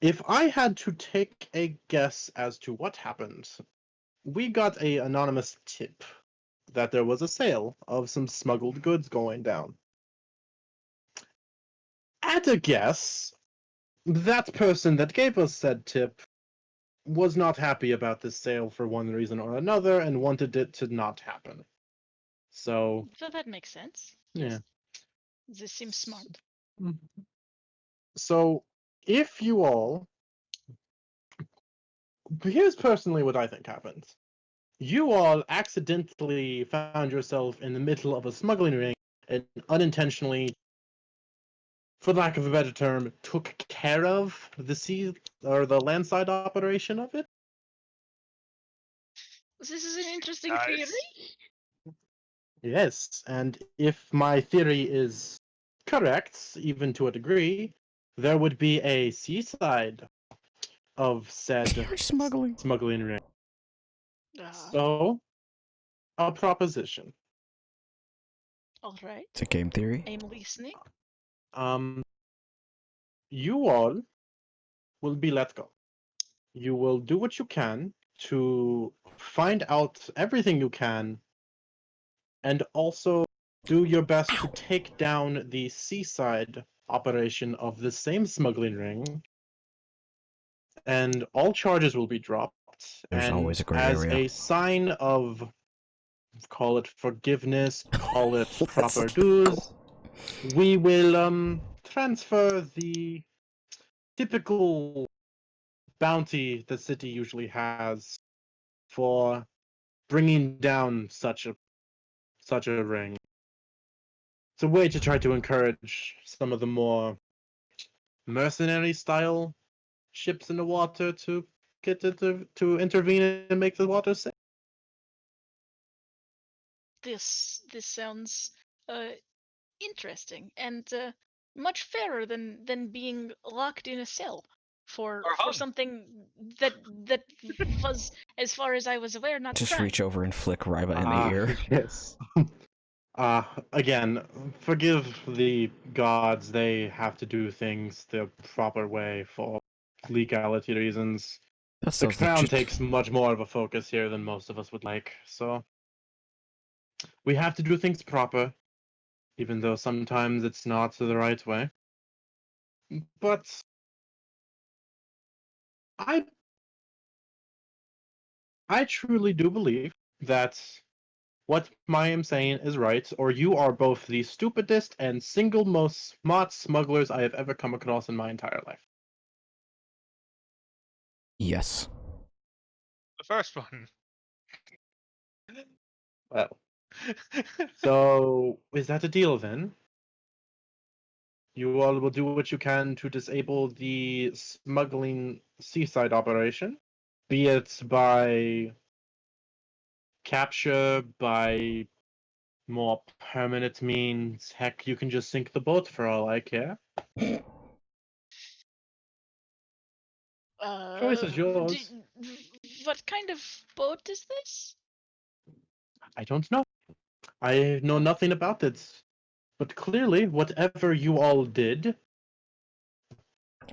If I had to take a guess as to what happened, we got a anonymous tip that there was a sale of some smuggled goods going down. At a guess, that person that gave us said tip was not happy about this sale for one reason or another and wanted it to not happen. So, So that makes sense. yeah. This seems smart. So, if you all. Here's personally what I think happened. You all accidentally found yourself in the middle of a smuggling ring and unintentionally, for lack of a better term, took care of the sea or the landside operation of it. This is an interesting Nice. theory. Yes, and if my theory is correct, even to a degree, there would be a seaside of said You're smuggling. smuggling ring. Ah, So, a proposition. all right. It's a game theory. I'm listening. Um, you all will be let go. You will do what you can to find out everything you can, and also do your best to take down the seaside operation of the same smuggling ring, and all charges will be dropped. There's and always a gray as area. a sign of, call it forgiveness, call it Let's proper dues, we will transfer the typical bounty the city usually has for bringing down such a ring. it's a way to try to encourage some of the more mercenary style ships in the water to get it to intervene and make the water safe. This sounds interesting and much fairer than being locked in a cell Or for hung. something that was, as far as I was aware, not a Just crime. reach over and flick Ryba in the ear. Yes. Again, forgive the gods. They have to do things the proper way for legality reasons. That The sounds crown legit. takes much more of a focus here than most of us would like, so we have to do things proper, even though sometimes it's not the right way. But I I truly do believe that what I am saying is right, or you are both the stupidest and single most smart smugglers I have ever come across in my entire life. Yes. The first one. Well, so is that a deal then? You all will do what you can to disable the smuggling seaside operation, be it by capture, by more permanent means. Heck, you can just sink the boat for all I care. Choice is Do, yours. what kind of boat is this? I don't know. I know nothing about it. But clearly, whatever you all did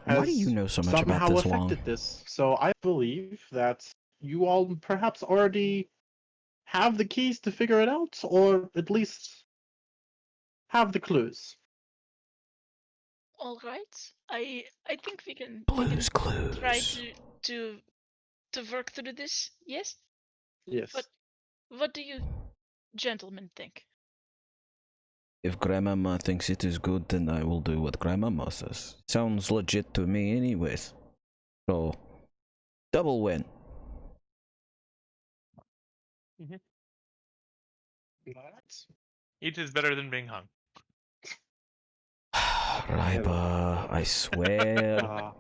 Why do you has know so much about somehow this, Wong? affected this. So I believe that you all perhaps already have the keys to figure it out, or at least have the clues. All right, I think we can Blues try Clues. to to work through this. Yes, but Yes. what do you gentlemen think? If Grandmama thinks it is good, then I will do what Grandmama says. Sounds legit to me, anyways. So, double win. What? Each is better than being hung. Ryba, I swear.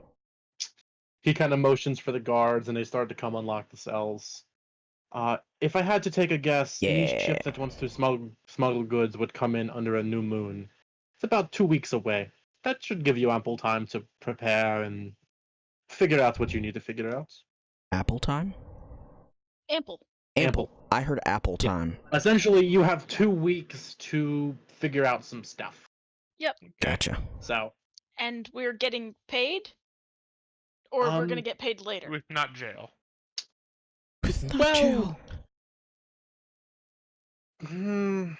He kind of motions for the guards, and they start to come unlock the cells. If I had to take a guess, any Yeah. ship that wants to smuggle goods would come in under a new moon. It's about 2 weeks away. That should give you ample time to prepare and figure out what you need to figure out. Apple time? Ample. Ample. I heard apple Yeah. time. Essentially, you have 2 weeks to figure out some stuff. Yep. Gotcha. So, And we're getting paid, or we're gonna um, get paid later. With not jail. With not well, jail. hmm,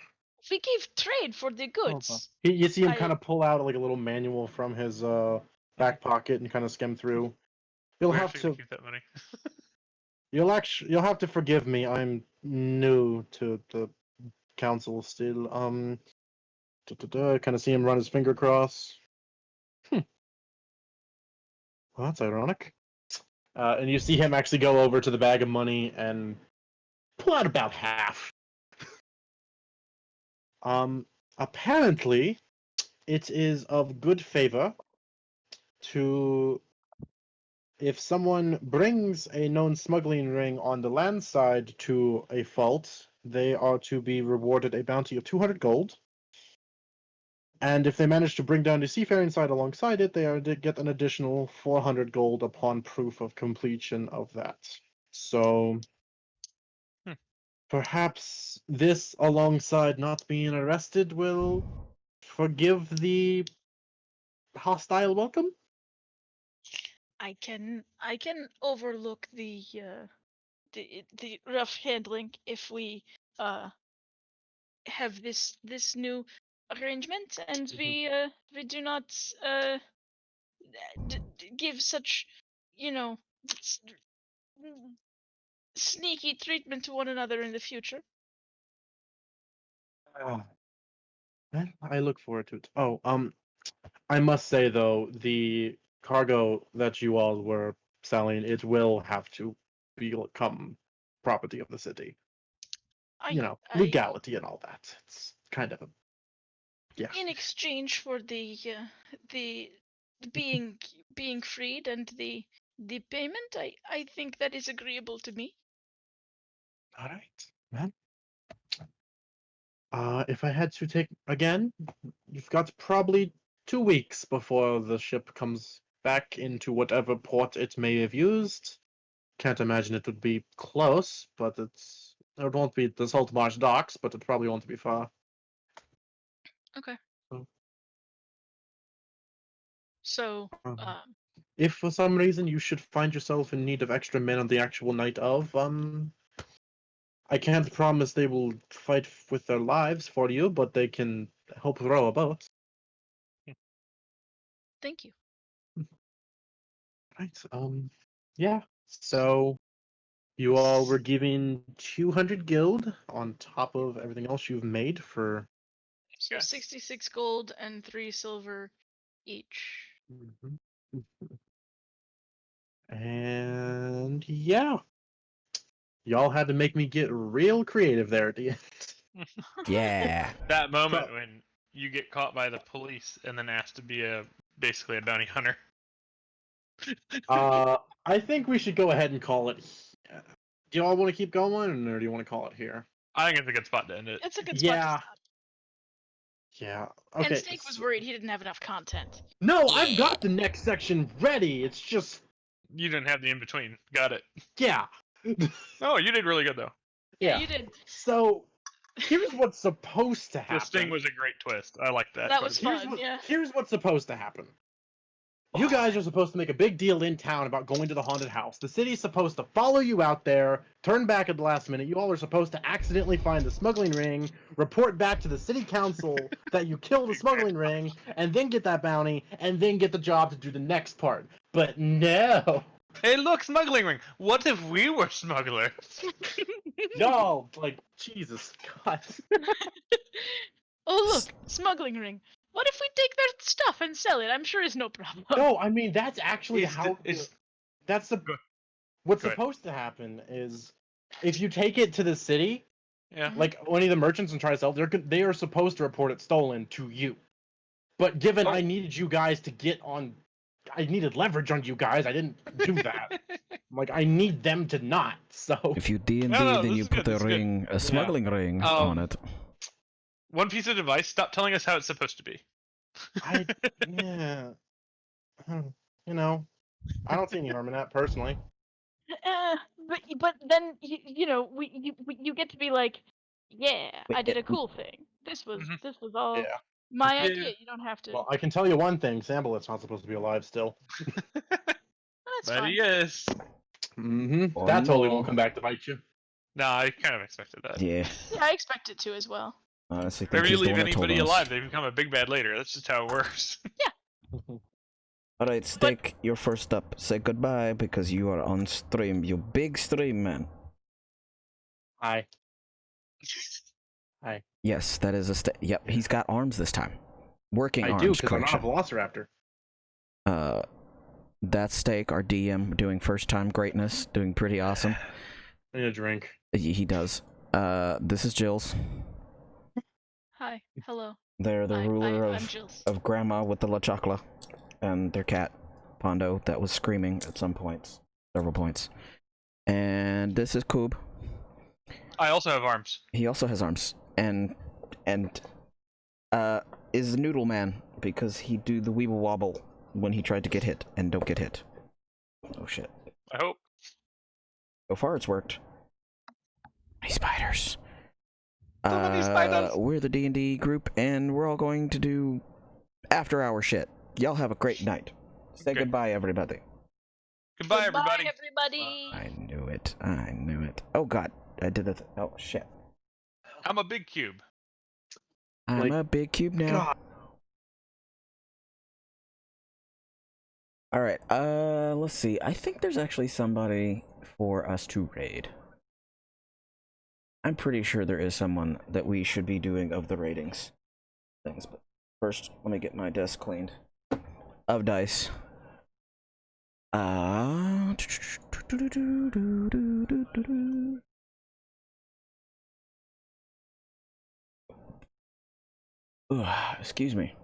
We gave trade for the hold on. goods. You see him I- kind of pull out like a little manual from his back pocket and kind of skim through. You'll We're have actually gonna to keep that money. you'll have to forgive me. I'm new to the council still. Kind of see him run his finger across. Well, that's ironic. And you see him actually go over to the bag of money and pull out about half. Um, Apparently, it is of good favor to if someone brings a known smuggling ring on the land side to a fault, they are to be rewarded a bounty of 200 gold. And if they manage to bring down the seafaring side alongside it, they are to get an additional 400 gold upon proof of completion of that. So Hmm. perhaps this, alongside not being arrested, will forgive the hostile welcome? I can overlook the rough handling if we uh have this new arrangement, and we do not uh give such, you know, s- sneaky treatment to one another in the future. Ah, I look forward to it. Oh, I must say though, the cargo that you all were selling, it will have to become property of the city. I You know, I legality and all that. It's kind of a Yeah. in exchange for the being being freed and the payment, I think that is agreeable to me. All right, man. If I had to take again, you've got probably 2 weeks before the ship comes back into whatever port it may have used. Can't imagine it would be close, but it won't be the Saltmarsh docks, but it probably won't be far. Okay. So, So, um, if for some reason you should find yourself in need of extra men on the actual night of, I can't promise they will fight with their lives for you, but they can help row a boat. thank you. Right. Yeah. So you all were given 200 guild on top of everything else you've made for. So Okay. 66 gold and 3 silver each. Mhm. And yeah, y'all had to make me get real creative there at the end. Yeah. That moment Pro- when you get caught by the police and then asked to be basically a bounty hunter. I think we should go ahead and call it. Do y'all want to keep going, or do you want to call it here? I think it's a good spot to end it. It's a good spot to Yeah. stop. Yeah. And Okay. Snake was worried he didn't have enough content. No, I've Yeah. got the next section ready. It's just You didn't have the in between. Got it. yeah. Oh, you did really good though. Yeah, Yeah. you did. So here's what's supposed to The sting happen. was a great twist. I like that. That quite was a bit. fun, yeah. Here's what's supposed to happen. You guys are supposed to make a big deal in town about going to the haunted house. The city's supposed to follow you out there, turn back at the last minute. You all are supposed to accidentally find the smuggling ring, report back to the city council that you killed the smuggling ring, and then get that bounty, and then get the job to do the next part. But no! Hey, look, smuggling ring. What if we were smugglers? Y'all, like, Jesus, God. Oh, look, smuggling ring. What if we take their stuff and sell it? I'm sure it's no problem. No, I mean, that's actually Is how. is That's the. Go- What's go ahead. supposed to happen is if you take it to the city, Yeah. like any of the merchants and try to sell, they are supposed to report it stolen to you. But given Oh. I needed you guys to get on, I needed leverage on you guys. I didn't do that. Like I need them to not. So If you D&D, No, then this you is put good, a this is good. ring, a smuggling ring on it. One piece of advice: stop telling us how it's supposed to be. yeah, you know, I don't see any harm in that personally. But then you get to be like, yeah, I did a cool thing. This was all Yeah. my Yeah. idea. You don't have to. Well, I can tell you one thing: Sambalet's not supposed to be alive still. That's But fine. he is. Oh, That totally no. won't come back to bite you. No, I kind of expected that. Yeah. Yeah, I expect it to as well. Honestly, think Whenever you he's the leave one that told anybody us. alive, they become a big bad later. That's just how it works. Alright, Steak, you're first up. Say goodbye because you are on stream. You big stream, man. Hi. Hi. Yes, that is a Steak. Yep, he's got arms this time. Working I arms, do because I'm not a correction. velociraptor. That's Steak, our DM, doing first time greatness, doing pretty awesome. I need a drink. He does. This is Jills. Hi, hello. They're the ruler I'm of Jills. Grandma with the La Chocla, and their cat, Pondo, that was screaming at some points. Several points. And this is Koob. I also have arms. He also has arms. And is Noodle Man, because he do the weeble wobble when he tried to get hit, and don't get hit. Oh shit. I hope. So far it's worked. Hey, spiders. So many spiders. We're the D&D group, and we're all going to do after-hour shit. Y'all have a great night. Say Okay. goodbye, everybody. Goodbye, everybody. everybody. I knew it. I knew it. Oh god, I did it. Oh shit. I'm a big cube. I'm Like, a big cube now. God. Alright, let's see. I think there's actually somebody for us to raid. I'm pretty sure there is someone that we should be doing of the ratings things, but first, let me get my desk cleaned of dice. Excuse me.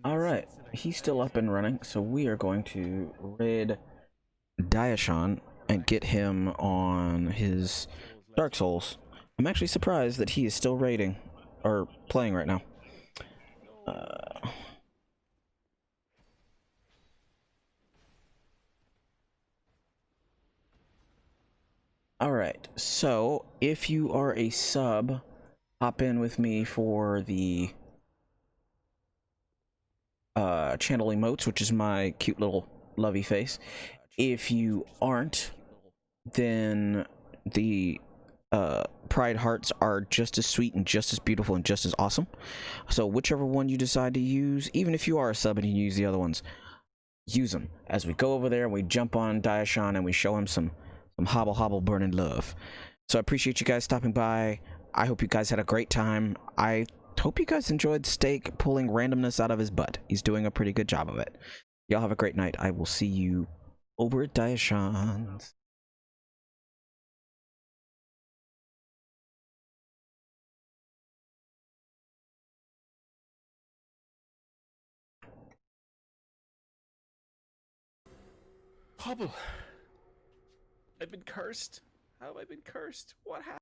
Alright, he's still up and running, so we are going to raid Diashon and get him on his Dark Souls. I'm actually surprised that he is still raiding, or playing right now. Alright, so if you are a sub, hop in with me for the channel emotes, which is my cute little lovey face. If you aren't, then the pride hearts are just as sweet and just as beautiful and just as awesome. So whichever one you decide to use, even if you are a sub and you use the other ones, use them as we go over there and we jump on Diashon and we show him some hobble hobble burning love. So I appreciate you guys stopping by. I hope you guys had a great time. I hope you guys enjoyed Steak pulling randomness out of his butt. He's doing a pretty good job of it. Y'all have a great night. I will see you over at Diashon's. Hobble. I've been cursed. How have I been cursed? What happened?